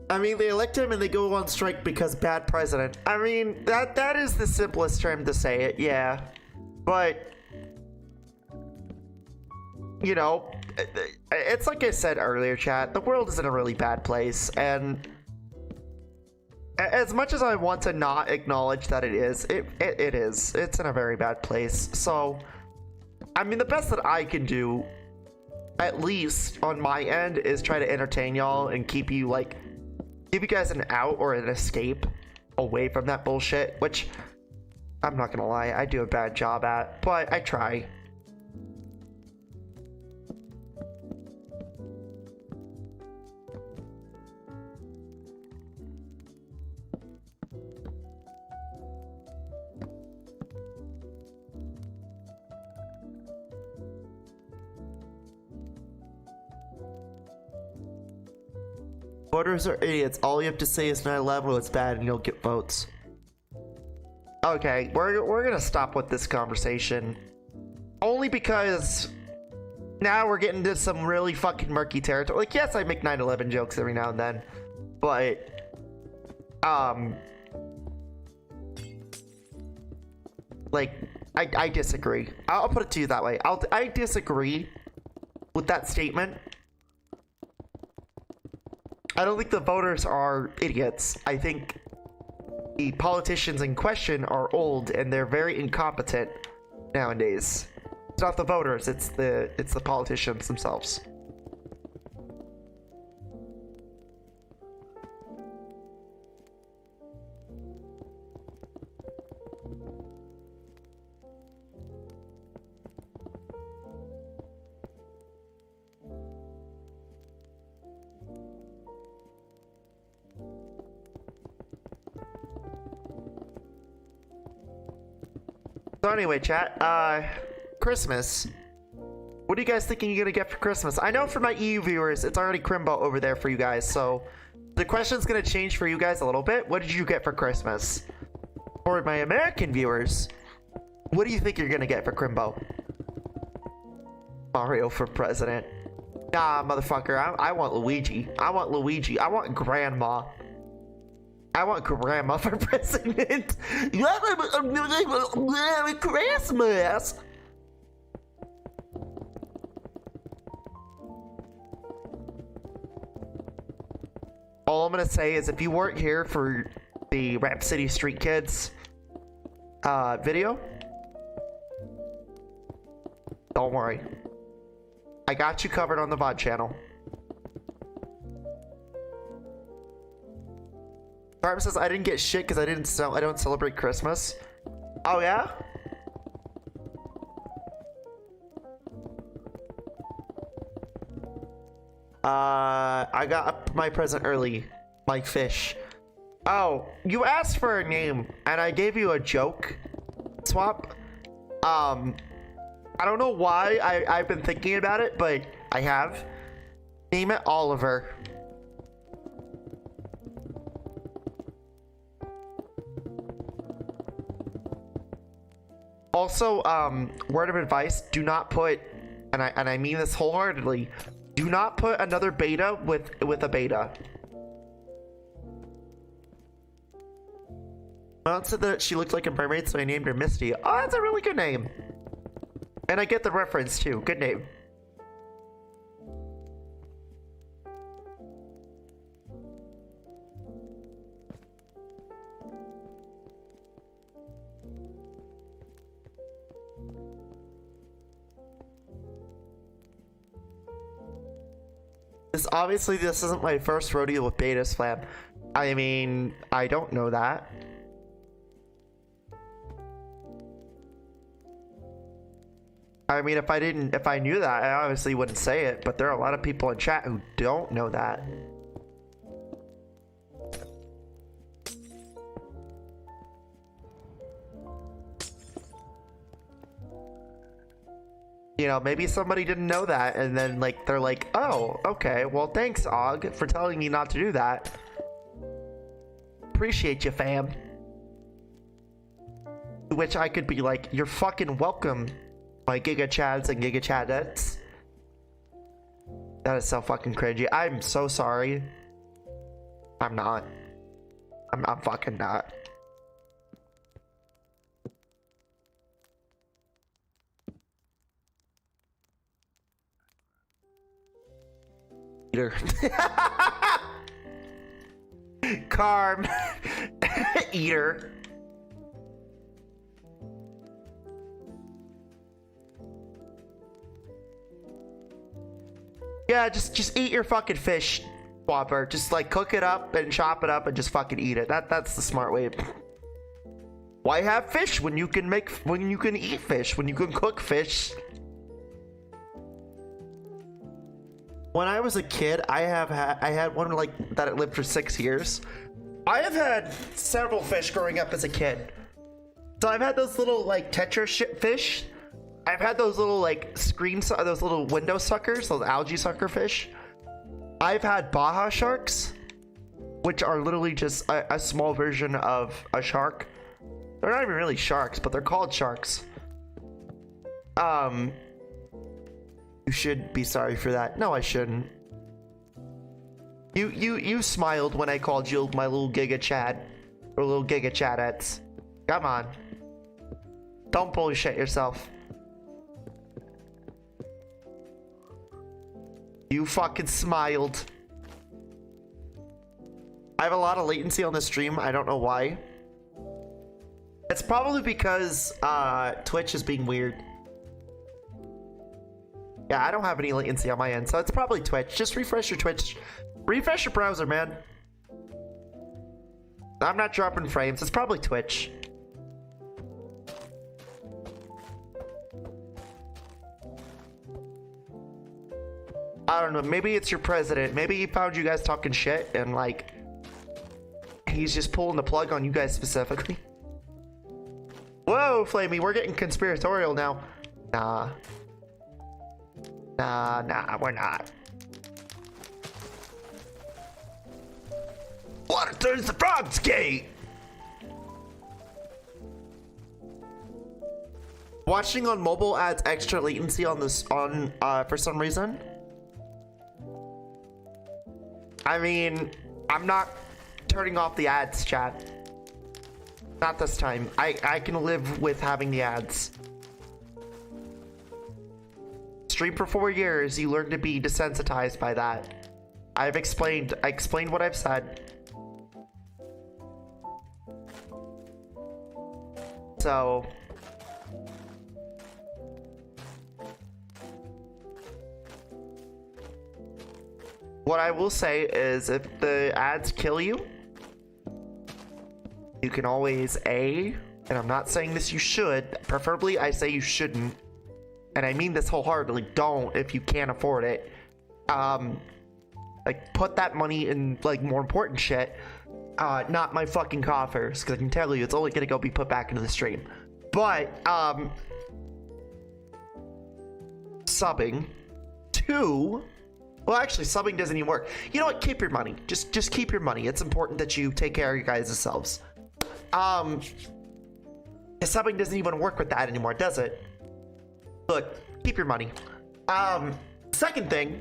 I mean, they elect him and they go on strike because bad president. I mean, that is the simplest term to say it, yeah. But you know, it's like I said earlier, chat, the world is in a really bad place, and as much as I want to not acknowledge that it is, it's in a very bad place. So I mean, the best that I can do, at least on my end, is try to entertain y'all and keep you like, give you guys an out or an escape away from that bullshit, which I'm not gonna lie, I do a bad job at, but I try. Voters are idiots. All you have to say is 9/11 was bad and you'll get votes. Okay, we're gonna stop with this conversation. Only because now we're getting to some really fucking murky territory. Like, yes, I make 9/11 jokes every now and then, but like, I disagree. I'll put it to you that way. I disagree with that statement. I don't think the voters are idiots. I think the politicians in question are old and they're very incompetent nowadays. It's not the voters, it's the politicians themselves. So anyway, chat, Christmas. What are you guys thinking you're gonna get for Christmas? I know for my EU viewers, it's already Chrimbo over there for you guys, so the question's gonna change for you guys a little bit. What did you get for Christmas? For my American viewers, what do you think you're gonna get for Chrimbo? Mario for president. Nah, motherfucker, I want Luigi. I want Luigi. I want Grandma. I want Grandma for president. Merry Christmas. All I'm gonna say is if you weren't here for the Rap City Street Kids video, don't worry. I got you covered on the VOD channel. Carm says I didn't get shit because I don't celebrate Christmas. Oh yeah? I got my present early. My fish. Oh, you asked for a name and I gave you a joke swap. I don't know why I've been thinking about it, but I have. Name it Oliver. Also, word of advice, do not put, and I mean this wholeheartedly, do not put another beta with a beta. Mom said that she looked like a mermaid, so I named her Misty. Oh, that's a really good name. And I get the reference too. Good name. This isn't my first rodeo with betas, Flam. I mean, I don't know that. I mean, if I knew that, I obviously wouldn't say it, but there are a lot of people in chat who don't know that. You know, maybe somebody didn't know that, and then, like, they're like, oh, okay, well, thanks, Og, for telling me not to do that. Appreciate you, fam. Which I could be like, you're fucking welcome, my Giga Chads and Giga Chadettes. That is so fucking cringy. I'm so sorry. I'm not. I'm fucking not. Eater. Carm. Eater. Yeah, just eat your fucking fish, Whopper. Just like cook it up and chop it up and just fucking eat it. That's the smart way. Why have fish when you can eat fish, when you can cook fish? When I was a kid, I had one like that lived for 6 years. I have had several fish growing up as a kid. So I've had those little like Tetra fish. I've had those little like those little window suckers, those algae sucker fish. I've had Baja sharks, which are literally just a small version of a shark. They're not even really sharks, but they're called sharks. You should be sorry for that. No, I shouldn't. You smiled when I called you my little Giga Chad, or little Giga Chadettes. Come on. Don't bullshit yourself. You fucking smiled. I have a lot of latency on the stream. I don't know why. It's probably because Twitch is being weird. Yeah, I don't have any latency on my end, so it's probably Twitch. Just refresh your Twitch. Refresh your browser, man. I'm not dropping frames. It's probably Twitch. I don't know. Maybe it's your president. Maybe he found you guys talking shit and like he's just pulling the plug on you guys specifically. Whoa, Flamie, we're getting conspiratorial now. Nah. Nah, we're not. Water turns the frog's gate! Watching on mobile adds extra latency on this for some reason. I mean, I'm not turning off the ads, chat. Not this time. I can live with having the ads. Stream for 4 years, you learn to be desensitized by that. I explained what I've said. So what I will say is, if the ads kill you, you can always and I'm not saying this you should, preferably I say you shouldn't, and I mean this wholeheartedly, don't if you can't afford it. Like, put that money in, like, more important shit, not my fucking coffers, because I can tell you it's only gonna be put back into the stream. But, subbing to... Well, actually, subbing doesn't even work. You know what? Keep your money. Just keep your money. It's important that you take care of your guys' selves. Subbing doesn't even work with that anymore, does it? Look, keep your money. Second thing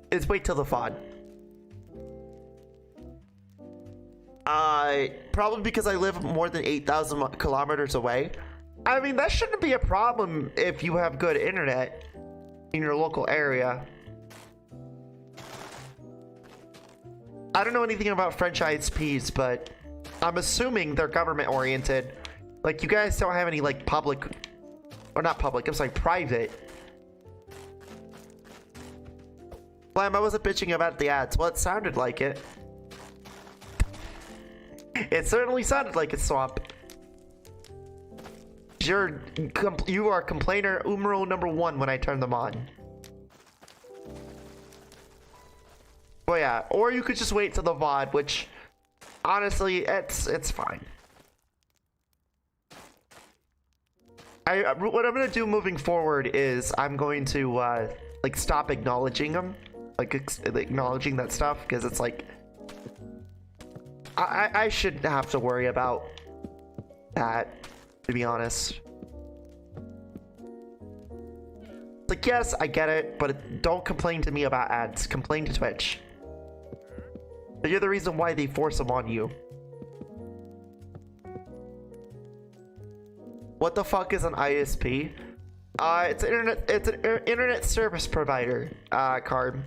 is wait till the VOD. Probably because I live more than 8,000 kilometers away. I mean, that shouldn't be a problem if you have good internet in your local area. I don't know anything about French ISPs, but I'm assuming they're government oriented. Like, you guys don't have any, like, public, or not public, I'm sorry, private. Flam, I wasn't bitching about the ads. Well, it sounded like it. It certainly sounded like it, Swamp. You are complainer numero #1 when I turn them on. Well, yeah, or you could just wait till the VOD, which, honestly, it's fine. What I'm gonna do moving forward is I'm going to like stop acknowledging them, like acknowledging that stuff, because it's like I shouldn't have to worry about that, to be honest. Like, yes, I get it, but don't complain to me about ads. Complain to Twitch. You're the reason why they force them on you. What the fuck is an ISP? It's an internet service provider card.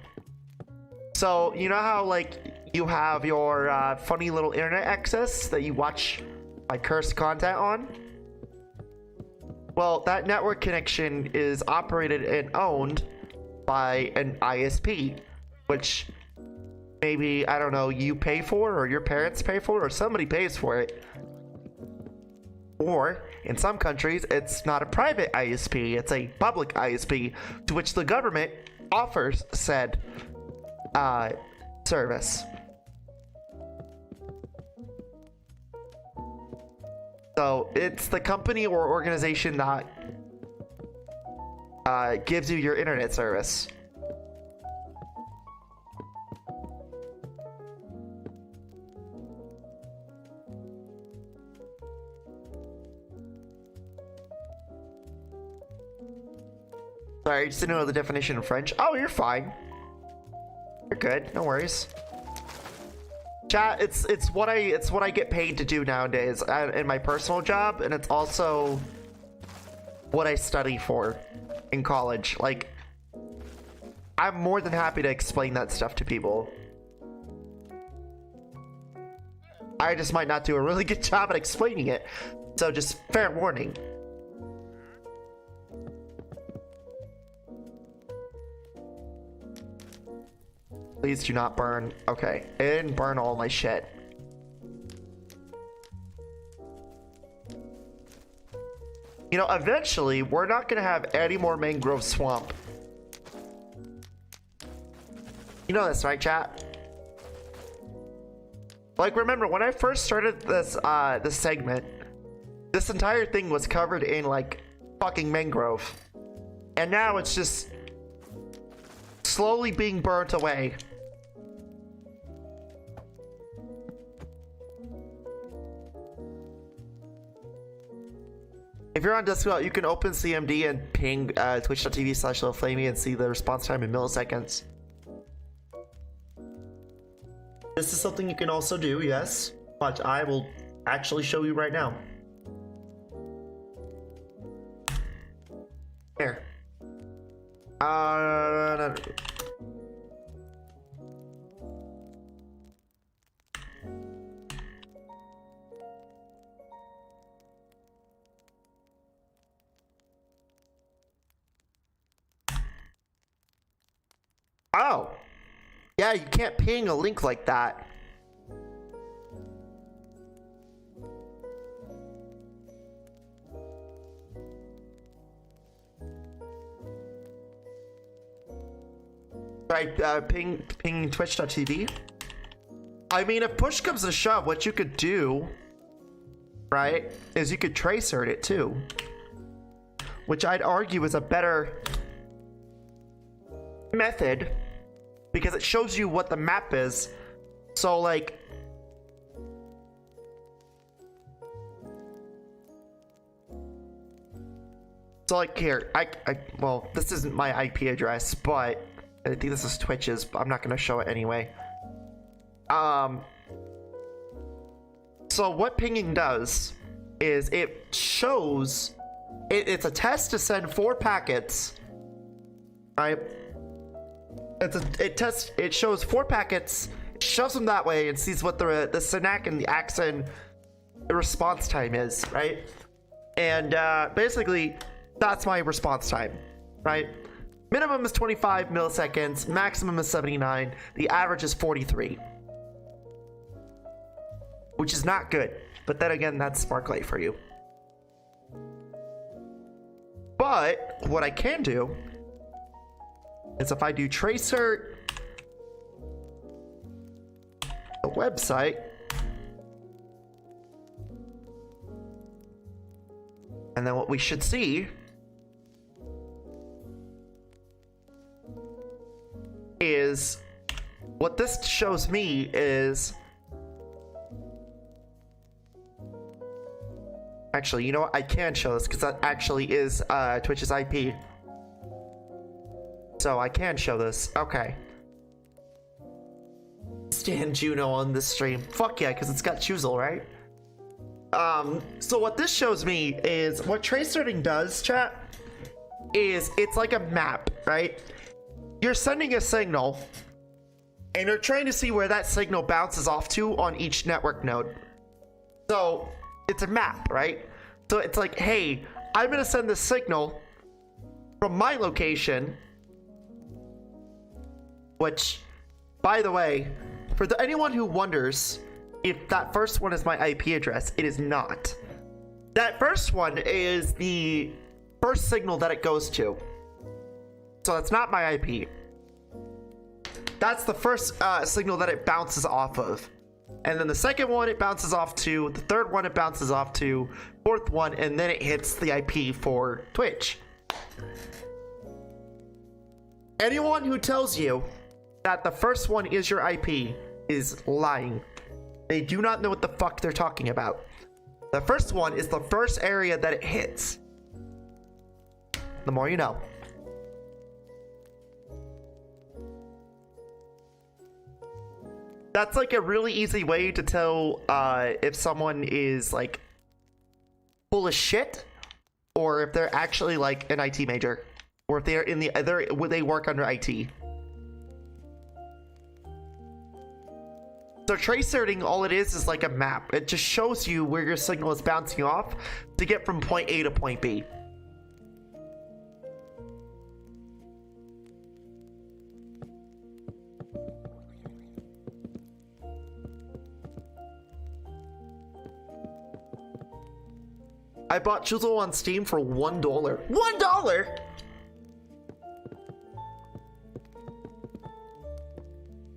So you know how, like, you have your funny little internet access that you watch my cursed content on? Well, that network connection is operated and owned by an ISP, which maybe, I don't know, you pay for, or your parents pay for, or somebody pays for it. Or, in some countries, it's not a private ISP, it's a public ISP, to which the government offers said service. So, it's the company or organization that gives you your internet service. Sorry, I just didn't know the definition in French. Oh, you're fine. You're good. No worries. Chat, it's what I get paid to do nowadays in my personal job, and it's also what I study for in college. Like, I'm more than happy to explain that stuff to people. I just might not do a really good job at explaining it, so just fair warning. Please do not burn. Okay, it didn't burn all my shit. You know, eventually, we're not gonna have any more mangrove swamp. You know this, right, chat? Like, remember, when I first started this, this segment, this entire thing was covered in, like, fucking mangrove. And now it's just slowly being burnt away. If you're on Discord, you can open CMD and ping twitch.tv/Flamie and see the response time in milliseconds. This is something you can also do, yes, but I will actually show you right now. Here. No. Oh. Yeah, you can't ping a link like that. Right, ping twitch.tv. I mean, if push comes to shove, what you could do, right, is you could tracer it too. Which I'd argue is a better method, because it shows you what the map is. So like, here, well, this isn't my IP address, but I think this is Twitch's, but I'm not gonna show it anyway. So what pinging does is it shows it's a test to send 4 packets, right? It shows 4 packets, shoves them that way, and sees what the Synac and the Axon response time is, right? And basically that's my response time, right? Minimum is 25 milliseconds, maximum is 79, the average is 43, which is not good, but then again, that's Sparklight for you. But what I can do is if I do tracer the website, and then what we should see is, what this shows me is, actually, you know what, I can show this because that actually is Twitch's IP. So I can show this. Okay. Stan Juno on this stream. Fuck yeah, because it's got Choozle, right? So what this shows me is, what tracering does, chat, is it's like a map, right? You're sending a signal, and you're trying to see where that signal bounces off to on each network node. So it's a map, right? So it's like, hey, I'm gonna send this signal from my location, which, by the way, for anyone who wonders if that first one is my IP address, it is not. That first one is the first signal that it goes to. So that's not my IP. That's the first signal that it bounces off of. And then the second one it bounces off to, the third one it bounces off to, fourth one, and then it hits the IP for Twitch. Anyone who tells you that the first one is your IP is lying. They do not know what the fuck they're talking about. The first one is the first area that it hits. The more you know. That's like a really easy way to tell if someone is like full of shit, or if they're actually like an IT major, or if they're in the other, they work under IT. So tracering, all it is like a map. It just shows you where your signal is bouncing off to get from point A to point B. I bought Choozle on Steam for $1. $1?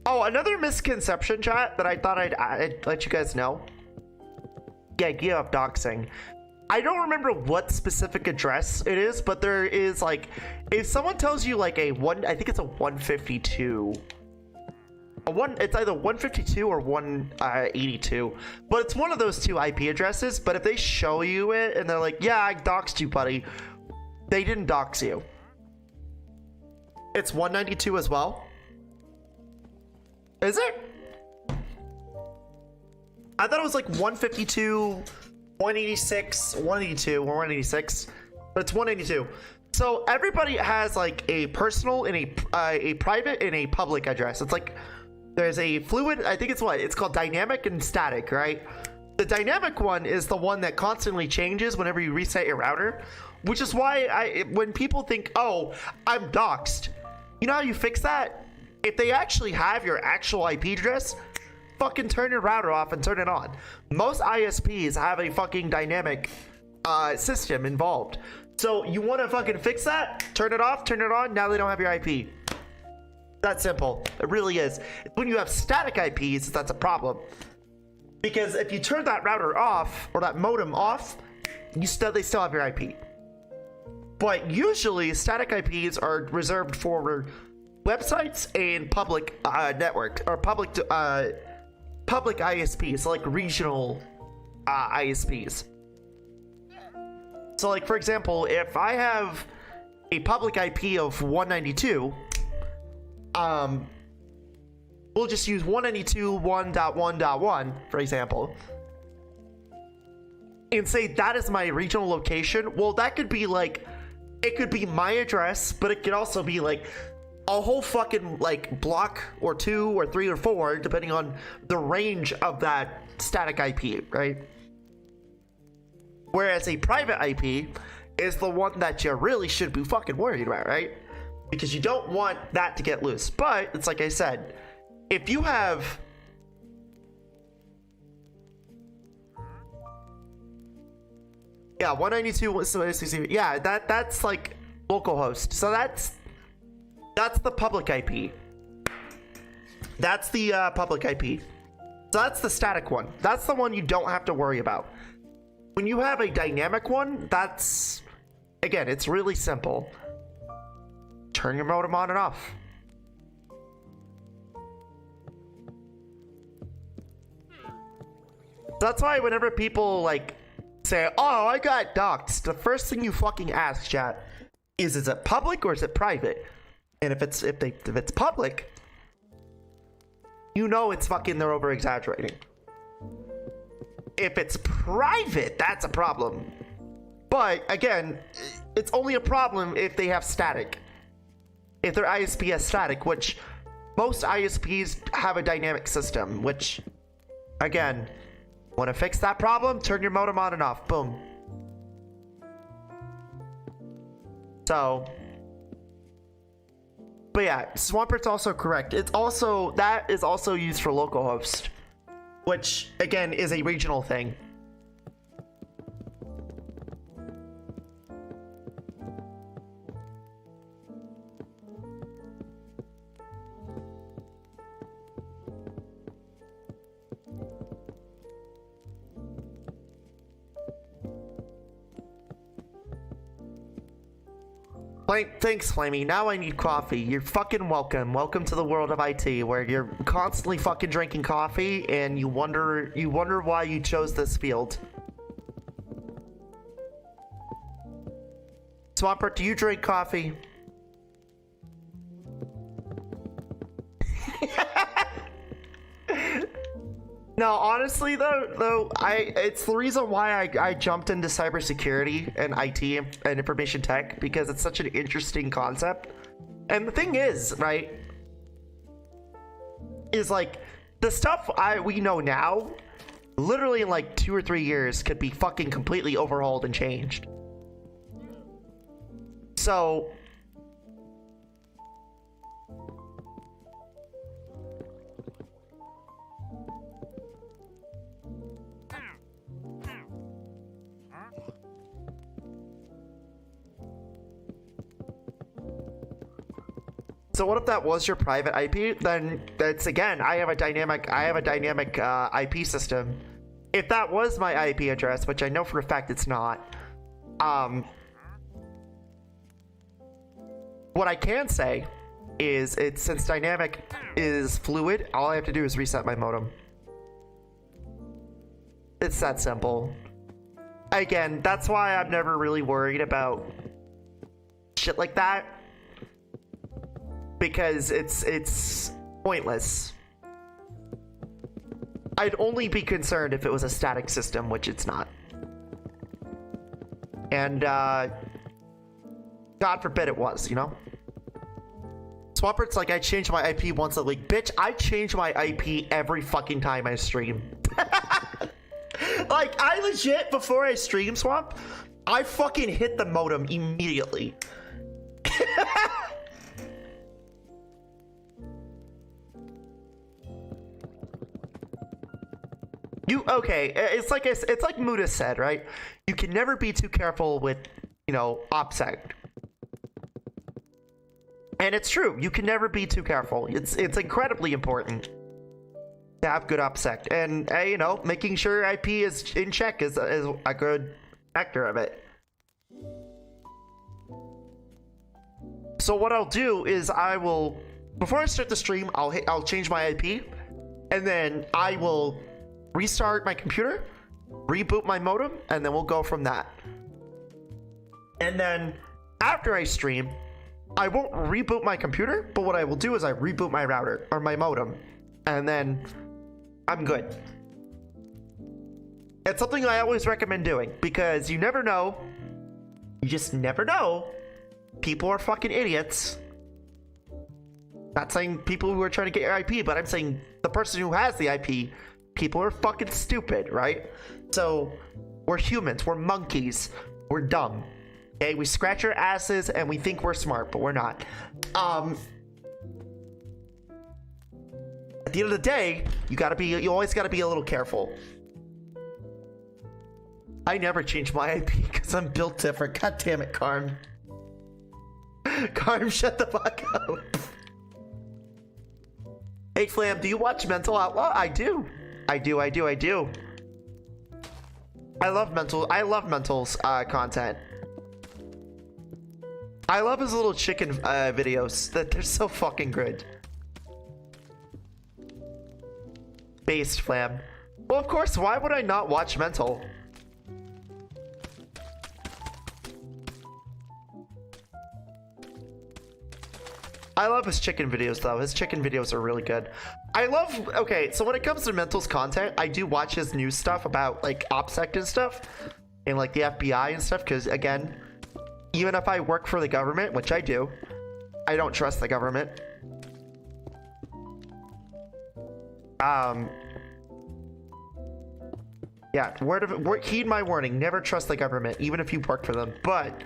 Oh, another misconception, chat, that I thought I'd let you guys know. The idea of doxing. I don't remember what specific address it is, but there is like, if someone tells you like I think it's a 152. It's either 152 or 182, but it's one of those two IP addresses. But if they show you it and they're like, yeah, I doxed you, buddy, they didn't dox you. It's 192 as well. Is it? I thought it was like 152, 186, 182, or 186, but it's 182. So everybody has like a personal and a private and a public address. It's like there's a fluid, I think it's called dynamic and static, right? The dynamic one is the one that constantly changes whenever you reset your router, which is why when people think, oh, I'm doxed, you know how you fix that? If they actually have your actual IP address, fucking turn your router off and turn it on. Most ISPs have a fucking dynamic system involved. So you want to fucking fix that? Turn it off, turn it on. Now they don't have your IP. That simple. It really is. When you have static IPs, that's a problem. Because if you turn that router off or that modem off, they still have your IP. But usually static IPs are reserved for websites and public network or public ISPs, so like regional ISPs. So like, for example, if I have a public IP of 192, we'll just use 192.1.1.1 for example, and say that is my regional location. Well, that could be like, it could be my address, but it could also be like a whole fucking like block or 2 or 3 or 4, depending on the range of that static IP, right? Whereas a private IP is the one that you really should be fucking worried about, right? Because you don't want that to get loose. But it's like I said, if you have yeah, 192, yeah, that's like localhost. So that's the public IP. That's the public IP. So that's the static one. That's the one you don't have to worry about. When you have a dynamic one, that's, again, it's really simple. Turn your modem on and off. That's why whenever people like say, oh, I got doxxed, the first thing you fucking ask, chat, is it public or is it private? And if it's public, you know it's fucking, they're over exaggerating. If it's private, that's a problem. But again, it's only a problem if they have static. If their ISP has static, which most ISPs have a dynamic system, which again, want to fix that problem? Turn your modem on and off. Boom. So, but yeah, Swampert's also correct. It's also, that is also used for localhost, which again is a regional thing. Thanks, Flamie. Now I need coffee. You're fucking welcome. Welcome to the world of IT, where you're constantly fucking drinking coffee, and you wonder why you chose this field. Swampert, do you drink coffee? No, honestly though, it's the reason why I jumped into cybersecurity and IT and information tech, because it's such an interesting concept. And the thing is, right, is like the stuff we know now, literally in like 2 or 3 years, could be fucking completely overhauled and changed. So what if that was your private IP? Then that's, again, I have a dynamic IP system if that was my IP address, which I know for a fact it's not, what I can say is since dynamic is fluid, all I have to do is reset my modem. It's that simple. Again, that's why I'm never really worried about shit like that, because it's pointless. I'd only be concerned if it was a static system, which it's not. And God forbid it was, you know? Swampert's like, I changed my IP once a week. Bitch, I change my IP every fucking time I stream. Like, I legit, before I stream, Swamp, I fucking hit the modem immediately. Okay, it's like Muda said, right? You can never be too careful with, you know, OPSEC. And it's true, you can never be too careful. It's incredibly important to have good OPSEC. And, you know, making sure IP is in check is a good factor of it. So what I'll do is before I start the stream, I'll change my IP, and then I will restart my computer, reboot my modem, and then we'll go from that. And then after I stream, I won't reboot my computer, but what I will do is I reboot my router or my modem, and then I'm good. It's something I always recommend doing, because you never know. You just never know. People are fucking idiots. Not saying people who are trying to get your IP, but I'm saying the person who has the IP. People are fucking stupid, right? So we're humans, we're monkeys, we're dumb. Okay, we scratch our asses and we think we're smart, but we're not. At the end of the day, you always gotta be a little careful. I never change my IP because I'm built different. God damn it, Carm. Carm, shut the fuck up. Hey Flam, do you watch Mental Outlaw? I do. I do. I love Mental's content. I love his little chicken videos. They're so fucking good. Based Flam. Well, of course, why would I not watch Mental? I love his chicken videos, though. His chicken videos are really good. Okay, so when it comes to Mental's content, I do watch his news stuff about, like, OPSEC and stuff, and, like, the FBI and stuff, because, again, even if I work for the government, which I do, I don't trust the government. Yeah, heed my warning, never trust the government, even if you work for them, but,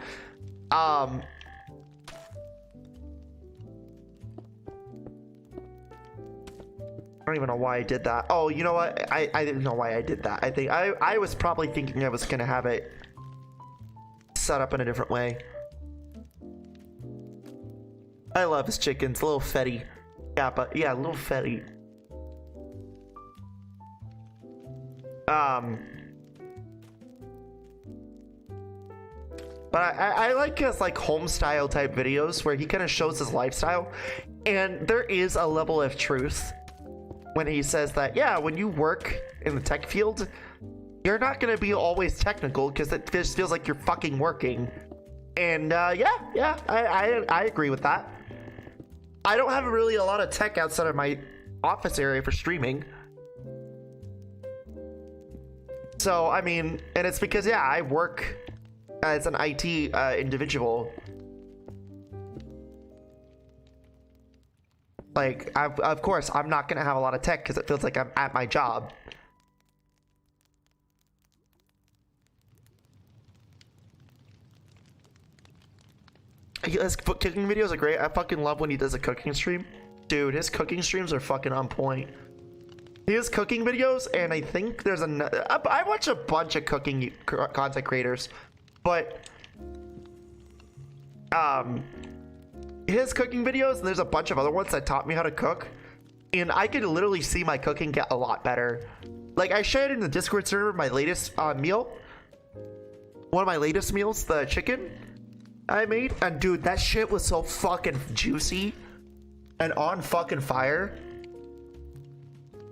I don't even know why I did that. Oh, you know what? I didn't know why I did that. I think I was probably thinking I was gonna have it set up in a different way. I love his chickens, little Fetty. Yeah, but yeah, little Fetty. But I like his like home style type videos where he kind of shows his lifestyle, and there is a level of truth when he says that, yeah, when you work in the tech field, you're not going to be always technical because it just feels like you're fucking working. And yeah, I agree with that. I don't have really a lot of tech outside of my office area for streaming. So, I mean, and it's because, yeah, I work as an IT individual. Like, of course, I'm not going to have a lot of tech because it feels like I'm at my job. His cooking videos are great. I fucking love when he does a cooking stream. Dude, his cooking streams are fucking on point. He has cooking videos, and I think there's another... I watch a bunch of cooking content creators, but... his cooking videos, and there's a bunch of other ones that taught me how to cook, and I could literally see my cooking get a lot better. like I shared in the Discord server my latest meal. One of my latest meals, the chicken I made, and dude, that shit was so fucking juicy and on fucking fire.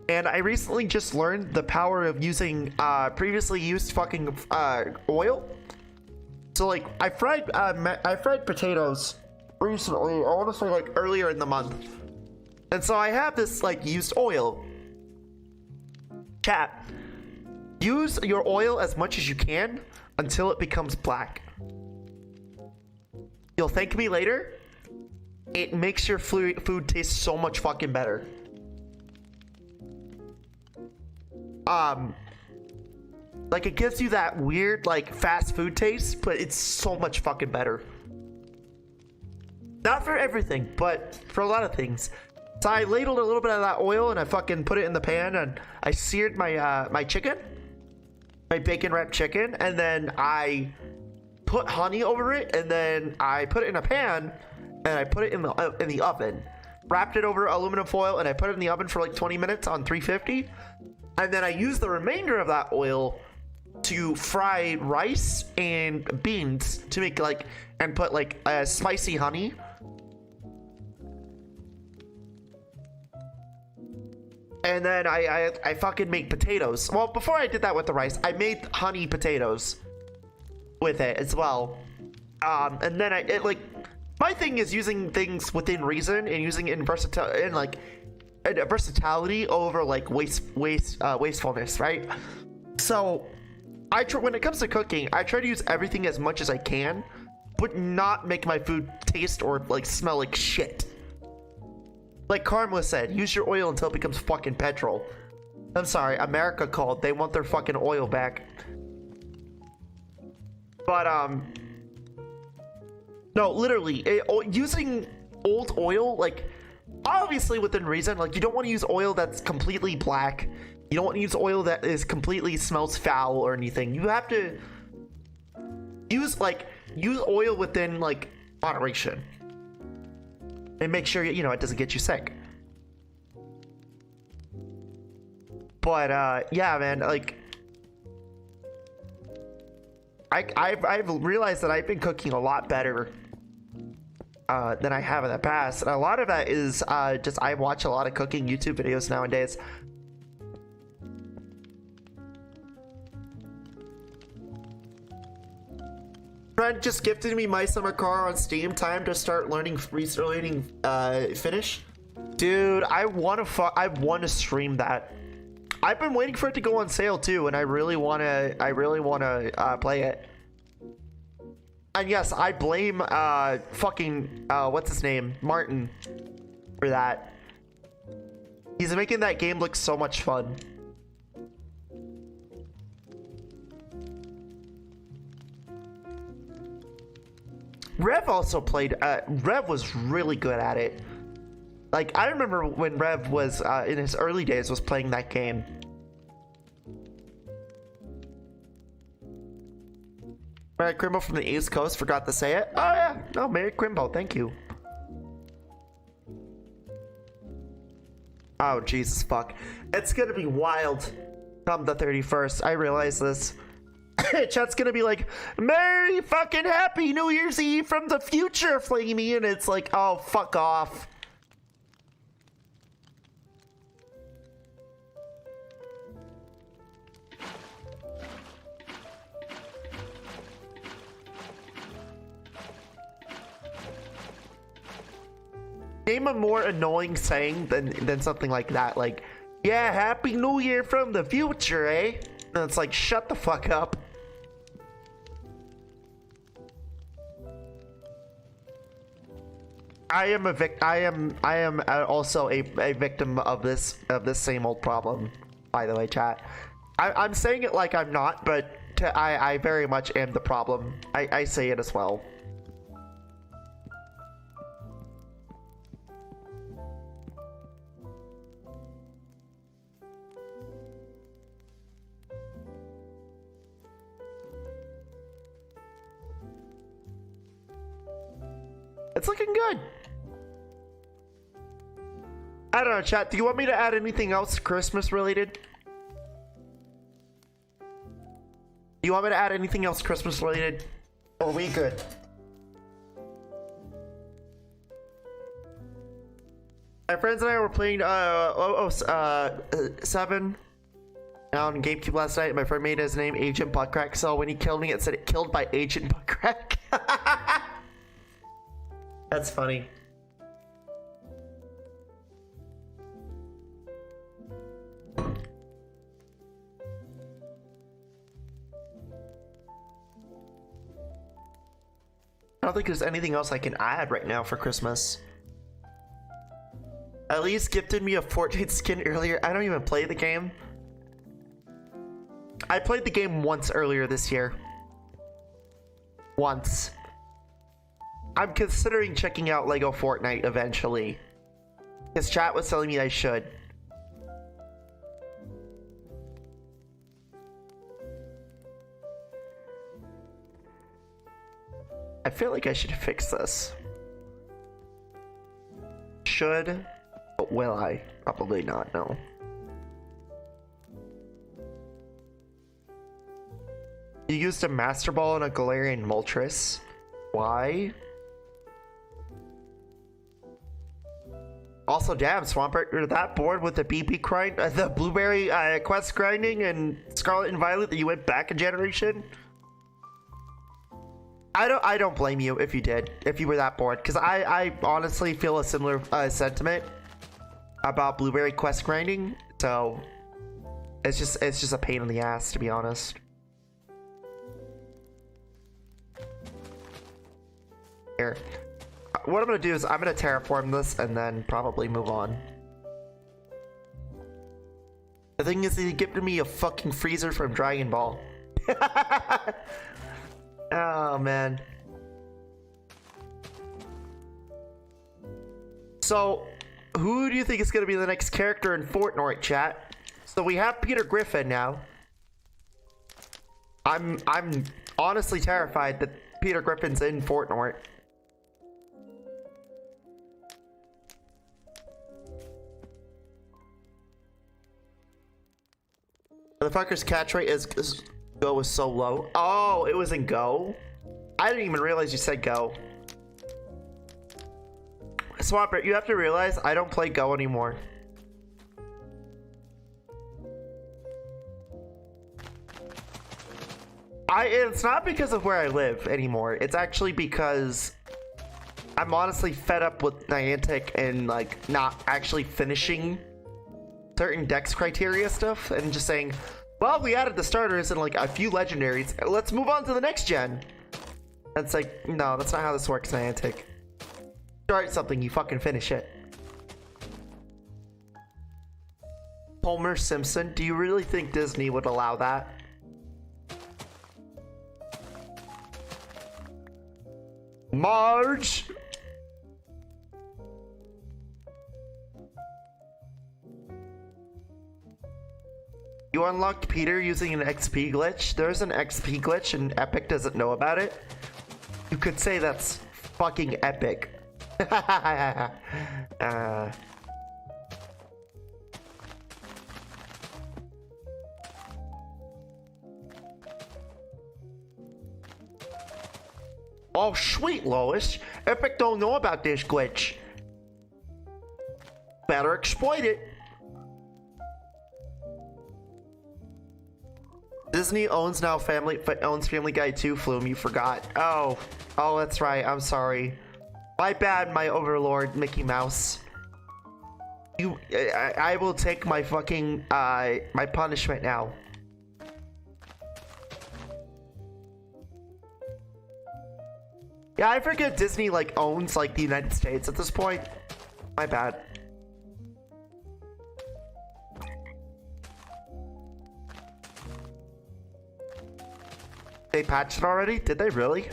And I recently just learned the power of using previously used fucking oil. So like I fried potatoes recently, I want to say like earlier in the month, and so I have this like used oil. Chat, use your oil as much as you can until it becomes black. You'll thank me later. It makes your food taste so much fucking better. Like it gives you that weird like fast food taste, but it's so much fucking better. Not for everything, but for a lot of things. So I ladled a little bit of that oil and I fucking put it in the pan and I seared my my chicken, my bacon wrapped chicken, and then I put honey over it, and then I put it in a pan and I put it in the oven. Wrapped it over aluminum foil and I put it in the oven for like 20 minutes on 350. And then I used the remainder of that oil to fry rice and beans to make like, and put like spicy honey. And then I fucking make potatoes. Well, before I did that with the rice, I made honey potatoes with it as well. And then my thing is using things within reason and using it in versatility over like wastefulness, right? So when it comes to cooking, I try to use everything as much as I can, but not make my food taste or like smell like shit. Like Karma said, use your oil until it becomes fucking petrol. I'm sorry, America called. They want their fucking oil back. But no, literally, using old oil, like obviously within reason. Like you don't want to use oil that's completely black. You don't want to use oil that is completely smells foul or anything. You have to use oil within like moderation. And make sure you know it doesn't get you sick. But yeah, man, like I've realized that I've been cooking a lot better than I have in the past, and a lot of that is just I watch a lot of cooking YouTube videos nowadays. Friend just gifted me My Summer Car on Steam. Time to start learning Finnish. Dude, I want to stream that. I've been waiting for it to go on sale too, and I really want to play it. And yes, I blame fucking what's his name, Martin, for that. He's making that game look so much fun. Rev also played, Rev was really good at it. Like, I remember when Rev was, in his early days, was playing that game. Merry Chrimbo from the East Coast, forgot to say it. Oh yeah, no, Merry Chrimbo, thank you. Oh, Jesus fuck. It's gonna be wild come the 31st, I realize this. Chat's gonna be like, Merry fucking Happy New Year's Eve from the future, Flamie, and it's like, oh, fuck off. Name a more annoying saying than something like that, like, yeah, Happy New Year from the future, eh? And it's like, shut the fuck up. I am also a victim of this same old problem, by the way, chat. I'm saying it like I'm not, but I very much am the problem. I say it as well. It's looking good. I don't know, chat. Do you want me to add anything else Christmas related? Do you want me to add anything else Christmas related? Or are we good? My friends and I were playing 7 on GameCube last night. My friend made his name Agent Buttcrack, so when he killed me, it said it killed by Agent Buttcrack. That's funny. I don't think there's anything else I can add right now for Christmas. At least gifted me a Fortnite skin earlier. I don't even play the game. I played the game once earlier this year. Once. I'm considering checking out Lego Fortnite eventually. His chat was telling me I should. I feel like I should fix this. Should, but will I? Probably not, no. You used a Master Ball and a Galarian Moltres. Why? Also, damn, Swampert, you're that bored with the BB grind, the Blueberry quest grinding and Scarlet and Violet that you went back a generation? I don't blame you if you did, if you were that bored, because I honestly feel a similar sentiment about Blueberry quest grinding. So it's just a pain in the ass, to be honest. Here, what I'm gonna do is I'm gonna terraform this and then probably move on. The thing is, he gifted me a fucking freezer from Dragon Ball. Oh man. So, who do you think is gonna be the next character in Fortnite, chat? So we have Peter Griffin now. I'm honestly terrified that Peter Griffin's in Fortnite. The fucker's catch rate is Go was so low. Oh, it was in Go? I didn't even realize you said Go. Swampert, you have to realize I don't play Go anymore. It's not because of where I live anymore. It's actually because I'm honestly fed up with Niantic and like not actually finishing certain dex criteria stuff and just saying, well, we added the starters and like a few legendaries. Let's move on to the next gen. It's like, no, that's not how this works, Niantic. Start something, you fucking finish it. Homer Simpson, do you really think Disney would allow that? Marge! You unlocked Peter using an XP glitch? There's an XP glitch and Epic doesn't know about it? You could say that's fucking epic. Oh, sweet, Lois. Epic don't know about this glitch. Better exploit it. Disney owns Family Guy too, Flume. You forgot. Oh, that's right. I'm sorry. My bad, my overlord, Mickey Mouse. I will take my fucking my punishment now. Yeah, I forget Disney like owns like the United States at this point. My bad. They patched it already? Did they really?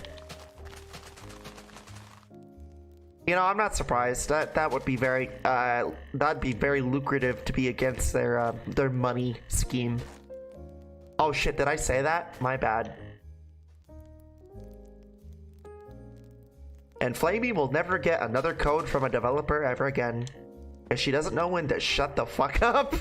You know, I'm not surprised. That would be very that'd be very lucrative to be against their money scheme. Oh shit, did I say that? My bad. And Flamie will never get another code from a developer ever again. If she doesn't know when to shut the fuck up.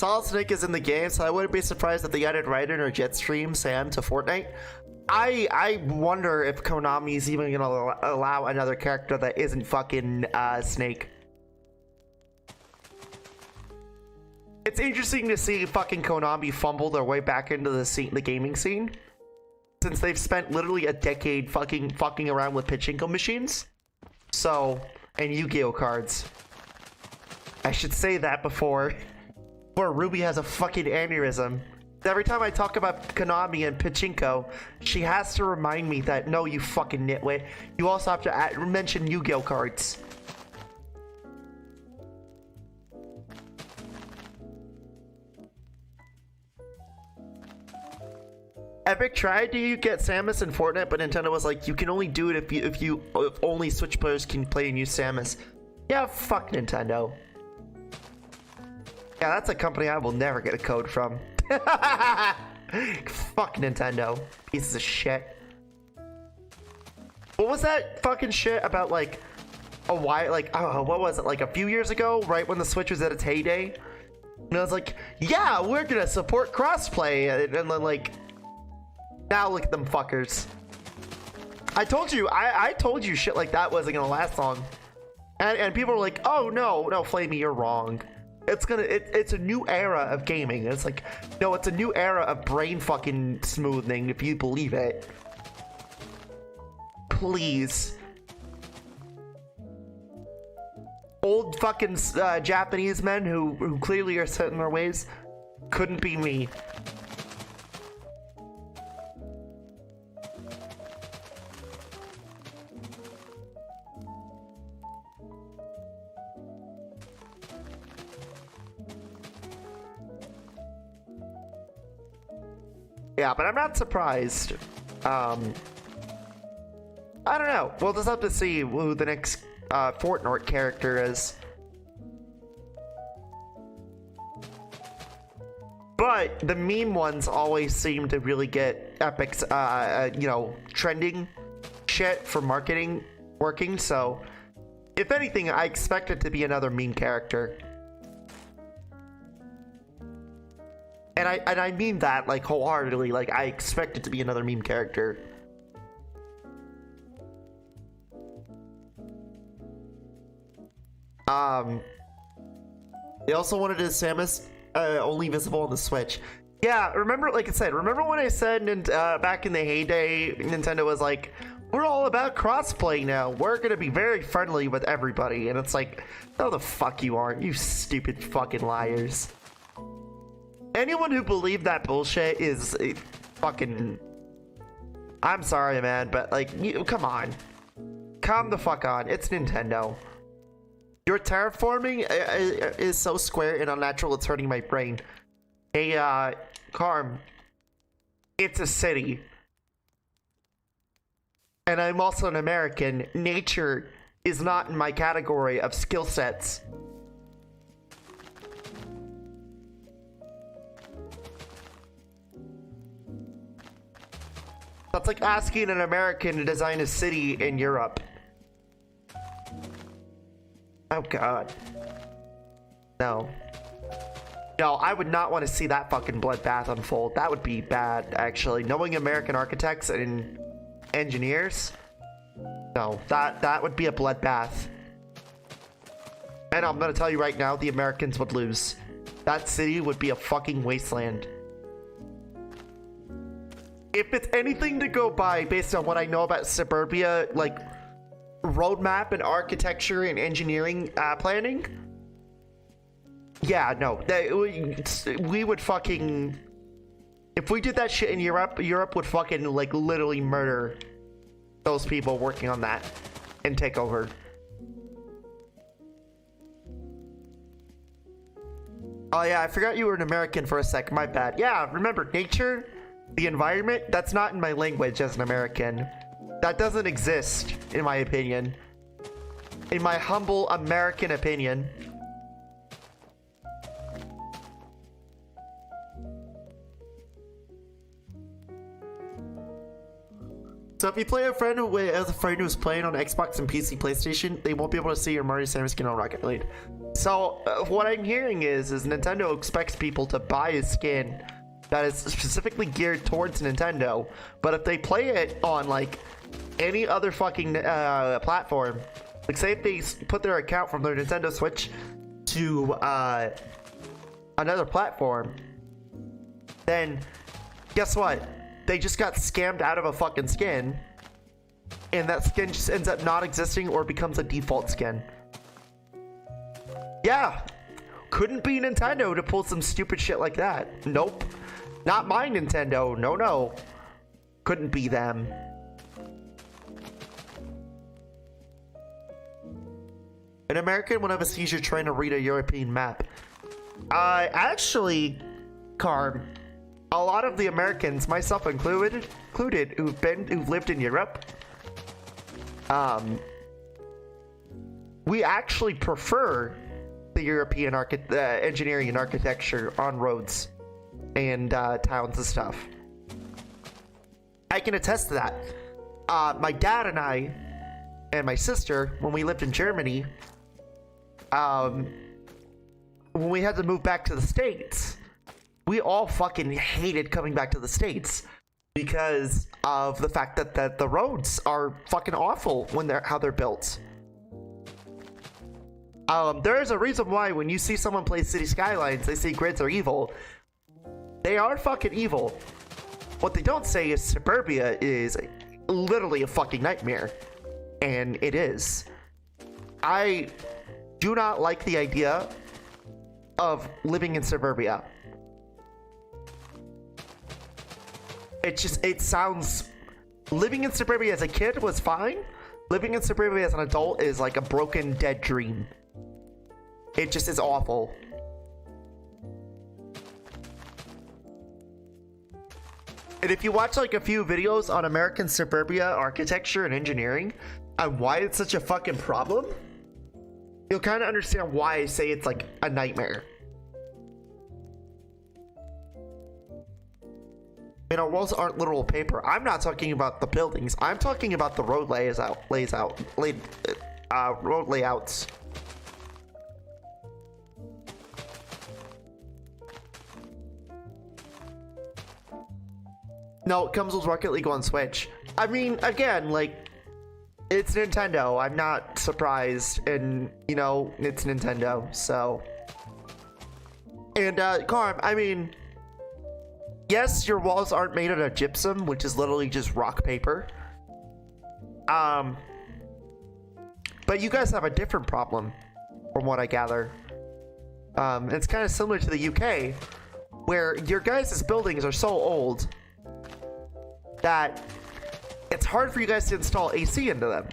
Solid Snake is in the game, so I wouldn't be surprised if they added Raiden or Jetstream Sam to Fortnite. I wonder if Konami's even gonna allow another character that isn't fucking Snake. It's interesting to see fucking Konami fumble their way back into the gaming scene, since they've spent literally a decade fucking around with pachinko machines, and Yu-Gi-Oh cards. I should say that before Ruby has a fucking aneurysm. Every time I talk about Konami and pachinko, she has to remind me that, no, you fucking nitwit, you also have to mention Yu-Gi-Oh cards. Epic tried to get Samus in Fortnite, but Nintendo was like, you can only do it if only Switch players can play and use Samus. Yeah, fuck Nintendo. Yeah, that's a company I will never get a code from. Fuck Nintendo. Pieces of shit. What was that fucking shit about, like, what was it, like a few years ago, right when the Switch was at its heyday? And I was like, yeah, we're gonna support crossplay, and then, like, now look at them fuckers. I told you shit like that wasn't gonna last long. And people were like, oh no, Flamie, you're wrong. It's a new era of gaming. It's like, no, it's a new era of brain fucking smoothing, if you believe it. Please. Old fucking Japanese men who clearly are set in their ways couldn't be me. Yeah, but I'm not surprised. I don't know. We'll just have to see who the next Fortnite character is. But the meme ones always seem to really get Epic's, trending shit for marketing working. So, if anything, I expect it to be another meme character. And I mean that, like, wholeheartedly. Like, I expect it to be another meme character. They also wanted his Samus only visible on the Switch. Yeah, remember, like I said, remember when I said back in the heyday, Nintendo was like, we're all about crossplay now. We're gonna be very friendly with everybody. And it's like, no the fuck you aren't, you stupid fucking liars. Anyone who believed that bullshit is fucking... I'm sorry, man, but, like, come on. Calm the fuck on. It's Nintendo. Your terraforming is so square and unnatural, it's hurting my brain. Hey, Carm. It's a city. And I'm also an American. Nature is not in my category of skill sets. That's like asking an American to design a city in Europe. Oh god. No. No, I would not want to see that fucking bloodbath unfold. That would be bad, actually. Knowing American architects and engineers, no, that would be a bloodbath. And I'm gonna tell you right now, the Americans would lose. That city would be a fucking wasteland. If it's anything to go by based on what I know about suburbia, like roadmap and architecture and engineering planning, yeah, no, we would fucking, if we did that shit in Europe would fucking like literally murder those people working on that and take over. Oh yeah, I forgot you were an American for a sec, my bad. Yeah, remember, nature, the environment, that's not in my language as an American. That doesn't exist, in my opinion. In my humble American opinion. So if you play a friend as a friend who's playing on Xbox and PC, PlayStation, they won't be able to see your Mario Samus skin on Rocket League. So what I'm hearing is Nintendo expects people to buy a skin that is specifically geared towards Nintendo, but if they play it on like any other fucking platform, like say if they put their account from their Nintendo Switch to another platform, then guess what? They just got scammed out of a fucking skin, and that skin just ends up not existing or becomes a default skin. Yeah, couldn't be Nintendo to pull some stupid shit like that. Nope, not my Nintendo. No, couldn't be them. An American would have a seizure trying to read a European map. Actually, Carm, a lot of the Americans, myself included, who've lived in Europe, we actually prefer the European engineering and architecture on roads and towns and stuff. I can attest to that. My dad and I and my sister, when we lived in Germany, when we had to move back to the States, we all fucking hated coming back to the States because of the fact that the roads are fucking awful when how they're built. There is a reason why when you see someone play City Skylines, they say grids are evil. They are fucking evil. What they don't say is suburbia is literally a fucking nightmare. And it is. I do not like the idea of living in suburbia. It sounds... Living in suburbia as a kid was fine. Living in suburbia as an adult is like a broken, dead dream. It just is awful. And if you watch like a few videos on American suburbia architecture and engineering and why it's such a fucking problem, you'll kind of understand why I say it's like a nightmare. And our walls aren't literal paper. I'm not talking about the buildings. I'm talking about the road road layouts. No, it comes with Rocket League on Switch. I mean, again, like, it's Nintendo. I'm not surprised, and you know, it's Nintendo. So, and Carm, I mean, yes, your walls aren't made out of gypsum, which is literally just rock paper. But you guys have a different problem, from what I gather. It's kind of similar to the UK, where your guys' buildings are so old that it's hard for you guys to install AC into them.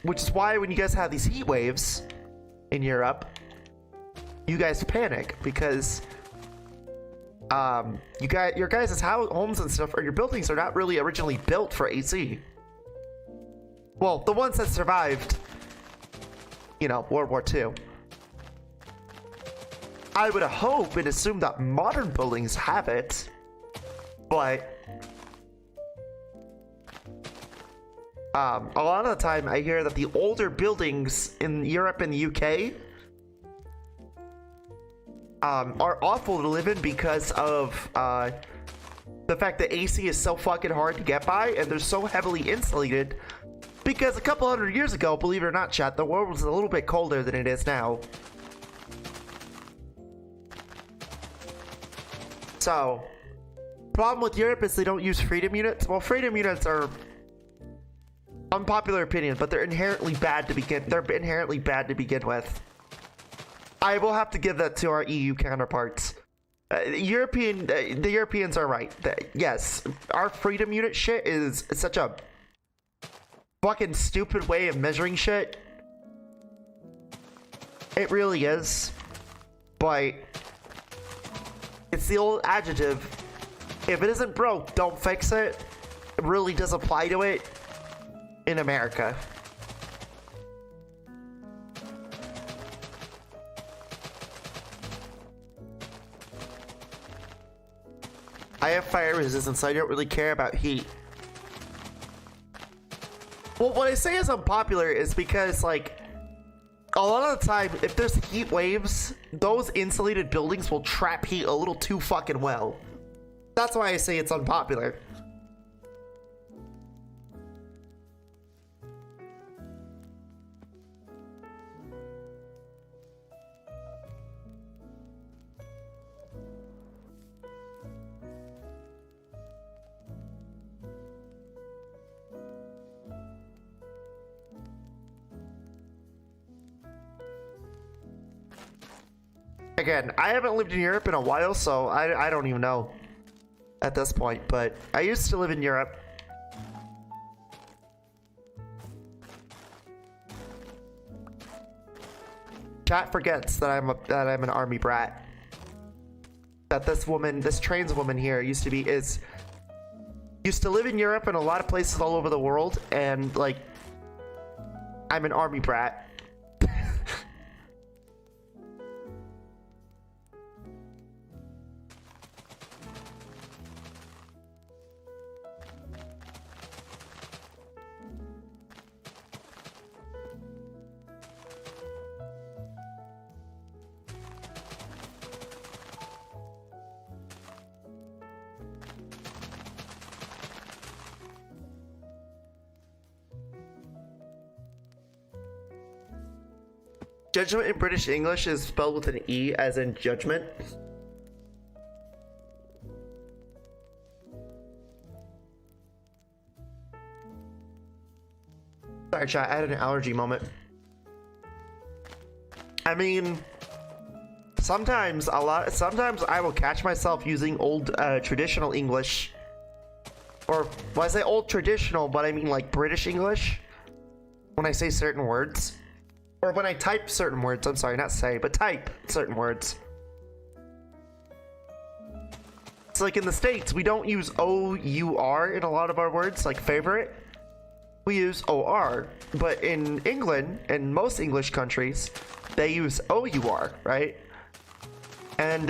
Which is why when you guys have these heat waves in Europe, you guys panic because your guys' homes and stuff, or your buildings, are not really originally built for AC. Well, the ones that survived, you know, World War II. I would hope and assume that modern buildings have it, but a lot of the time I hear that the older buildings in Europe and the UK are awful to live in because of the fact that AC is so fucking hard to get by, and they're so heavily insulated because a couple hundred years ago, believe it or not, chat, the world was a little bit colder than it is now. So, problem with Europe is they don't use freedom units. Well, freedom units are unpopular opinion, but they're inherently bad to begin. They're inherently bad to begin with. I will have to give that to our EU counterparts. The Europeans are right. Yes, our freedom unit shit is such a fucking stupid way of measuring shit. It really is. But it's the old adjective, if it isn't broke, don't fix it. It really does apply to it in America. I have fire resistance, so I don't really care about heat. Well, what I say is unpopular is because, like, a lot of the time, if there's heat waves, those insulated buildings will trap heat a little too fucking well. That's why I say it's unpopular. Again, I haven't lived in Europe in a while, so I don't even know at this point, but I used to live in Europe. Chat forgets that I'm an army brat. That this woman, this trans woman here used to live in Europe and a lot of places all over the world, and like I'm an army brat. Judgment in British English is spelled with an E, as in judgment. Sorry, chat, I had an allergy moment. I mean, sometimes I will catch myself using old traditional English. Or, well, I say old traditional, but I mean like British English when I say certain words. Or when I type certain words, I'm sorry, not say, but type certain words. It's like in the States, we don't use O-U-R in a lot of our words, like favorite. We use O-R. But in England, and most English countries, they use O-U-R, right? And,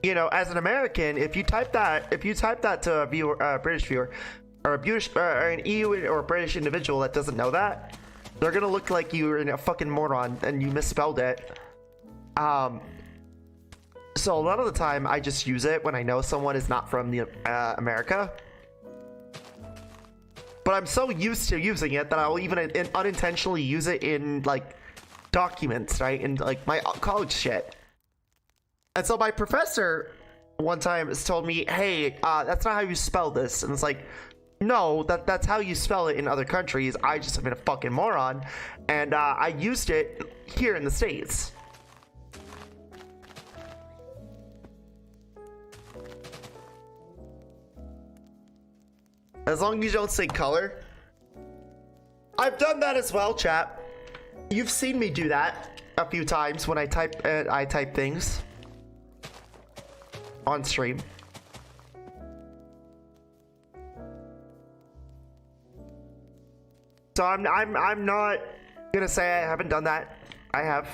you know, as an American, if you type that to a viewer, British viewer, or an EU or a British individual that doesn't know that, they're gonna look like you're a fucking moron and you misspelled it. So a lot of the time I just use it when I know someone is not from the America. But I'm so used to using it that I'll even unintentionally use it in like documents, right? In like my college shit. And so my professor one time has told me, hey, that's not how you spell this. And it's like, no, that's how you spell it in other countries. I just have been a fucking moron, and I used it here in the States. As long as you don't say color. I've done that as well, chat. You've seen me do that a few times when I type things on stream. So I'm not gonna say I haven't done that. I have.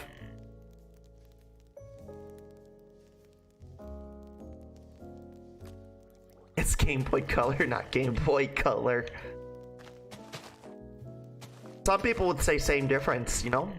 It's Game Boy Color, not Game Boy Color. Some people would say same difference, you know?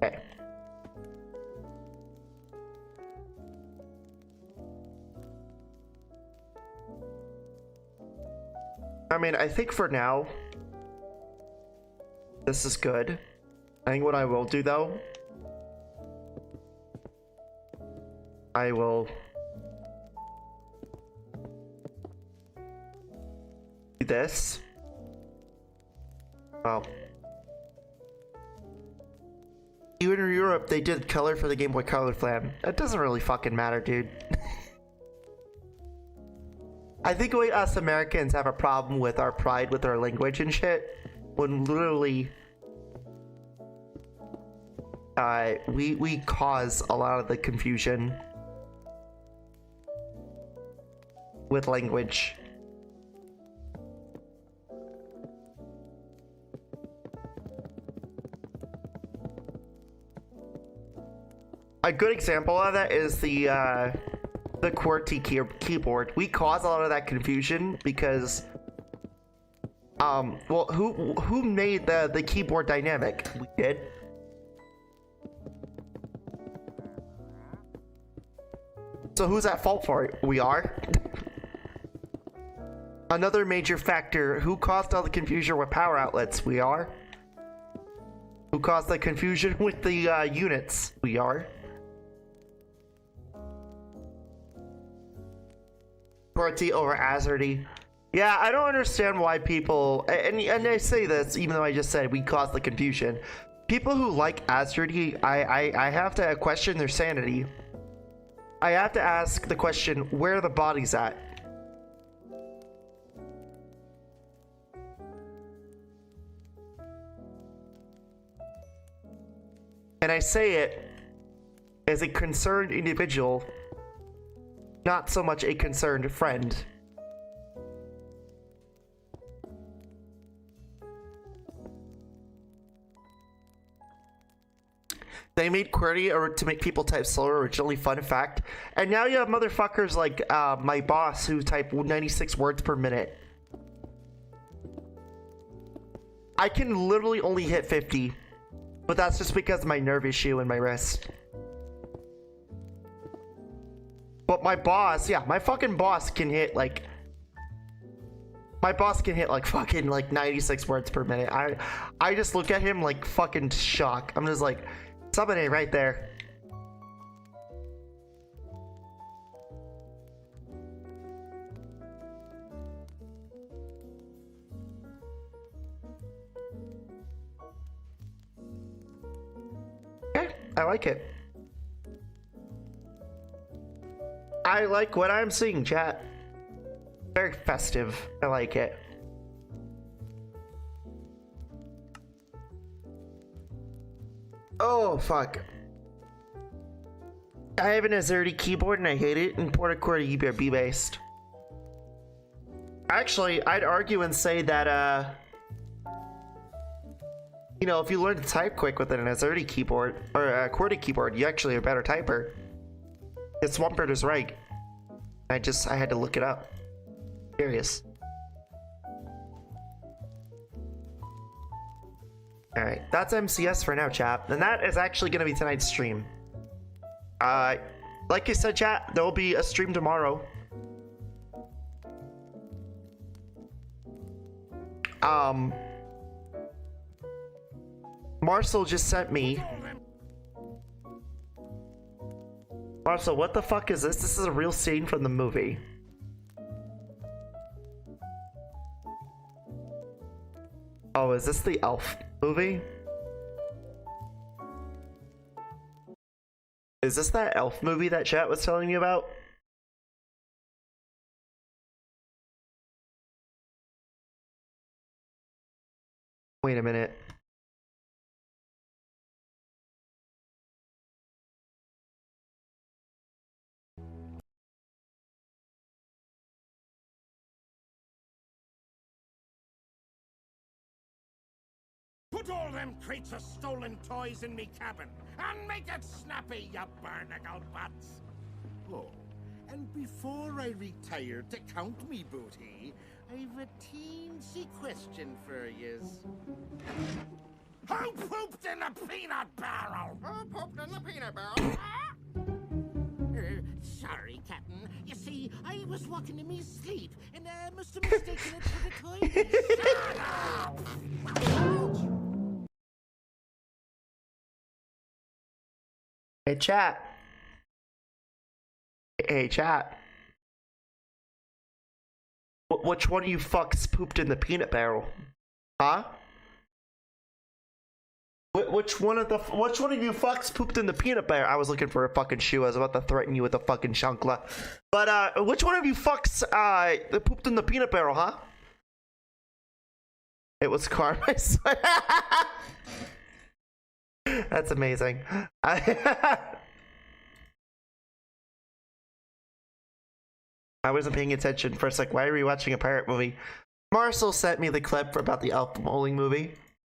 Okay. I mean, I think for now, this is good. I think what I will do though, I will do this. Oh. Even in Europe, they did color for the Game Boy Color Flam. That doesn't really fucking matter, dude. I think we us Americans have a problem with our pride with our language and shit. When literally, we cause a lot of the confusion with language. A good example of that is the QWERTY keyboard. We cause a lot of that confusion because well, who made the keyboard dynamic? We did. So who's at fault for it? We are. Another major factor, who caused all the confusion with power outlets? We are. Who caused the confusion with the units? We are. QWERTY over AZERTY. Yeah, I don't understand why people, and I say this even though I just said we caused the confusion. People who like AZERTY, I have to question their sanity. I have to ask the question, where are the bodies at? And I say it as a concerned individual, not so much a concerned friend. They made QWERTY to make people type slower originally, fun fact. And now you have motherfuckers like my boss who type 96 words per minute. I can literally only hit 50. But that's just because of my nerve issue in my wrist. But my boss, yeah, my fucking boss can hit like... My boss can hit like fucking like 96 words per minute. I just look at him like fucking shock. I'm just like, somebody right there. Okay, I like it. I like what I'm seeing, chat. Very festive. I like it. Oh, fuck. I have an AZERTY keyboard and I hate it. Imported QWERTY USB based. Actually, I'd argue and say that, you know, if you learn to type quick with an AZERTY keyboard, or a QWERTY keyboard, you actually are a better typer. Swampert is right. I had to look it up. Curious. Alright, that's MCS for now, chat. And that is actually going to be tonight's stream. Like I said, chat, there will be a stream tomorrow. Marcel just sent me. Marcel, what the fuck is this? This is a real scene from the movie. Oh, is this the Elf movie? Is this that Elf movie that chat was telling you about? Wait a minute. Put all them crates of stolen toys in me cabin, and make it snappy, you barnacle butts! Oh, and before I retire to count me booty, I've a teensy question for yous. Who pooped in the peanut barrel? Who pooped in the peanut barrel? Sorry, Captain. You see, I was walking in me sleep, and I must have mistaken it for the toilet. Shut up! Hey, chat. Hey, chat. Which one of you fucks pooped in the peanut barrel? Huh? Which one of you fucks pooped in the peanut barrel? I was looking for a fucking shoe. I was about to threaten you with a fucking chancla. But which one of you fucks pooped in the peanut barrel, huh? It was Carmen. That's amazing. I wasn't paying attention for a sec. Why are we watching a pirate movie? Marcel sent me the clip about the elf bowling movie.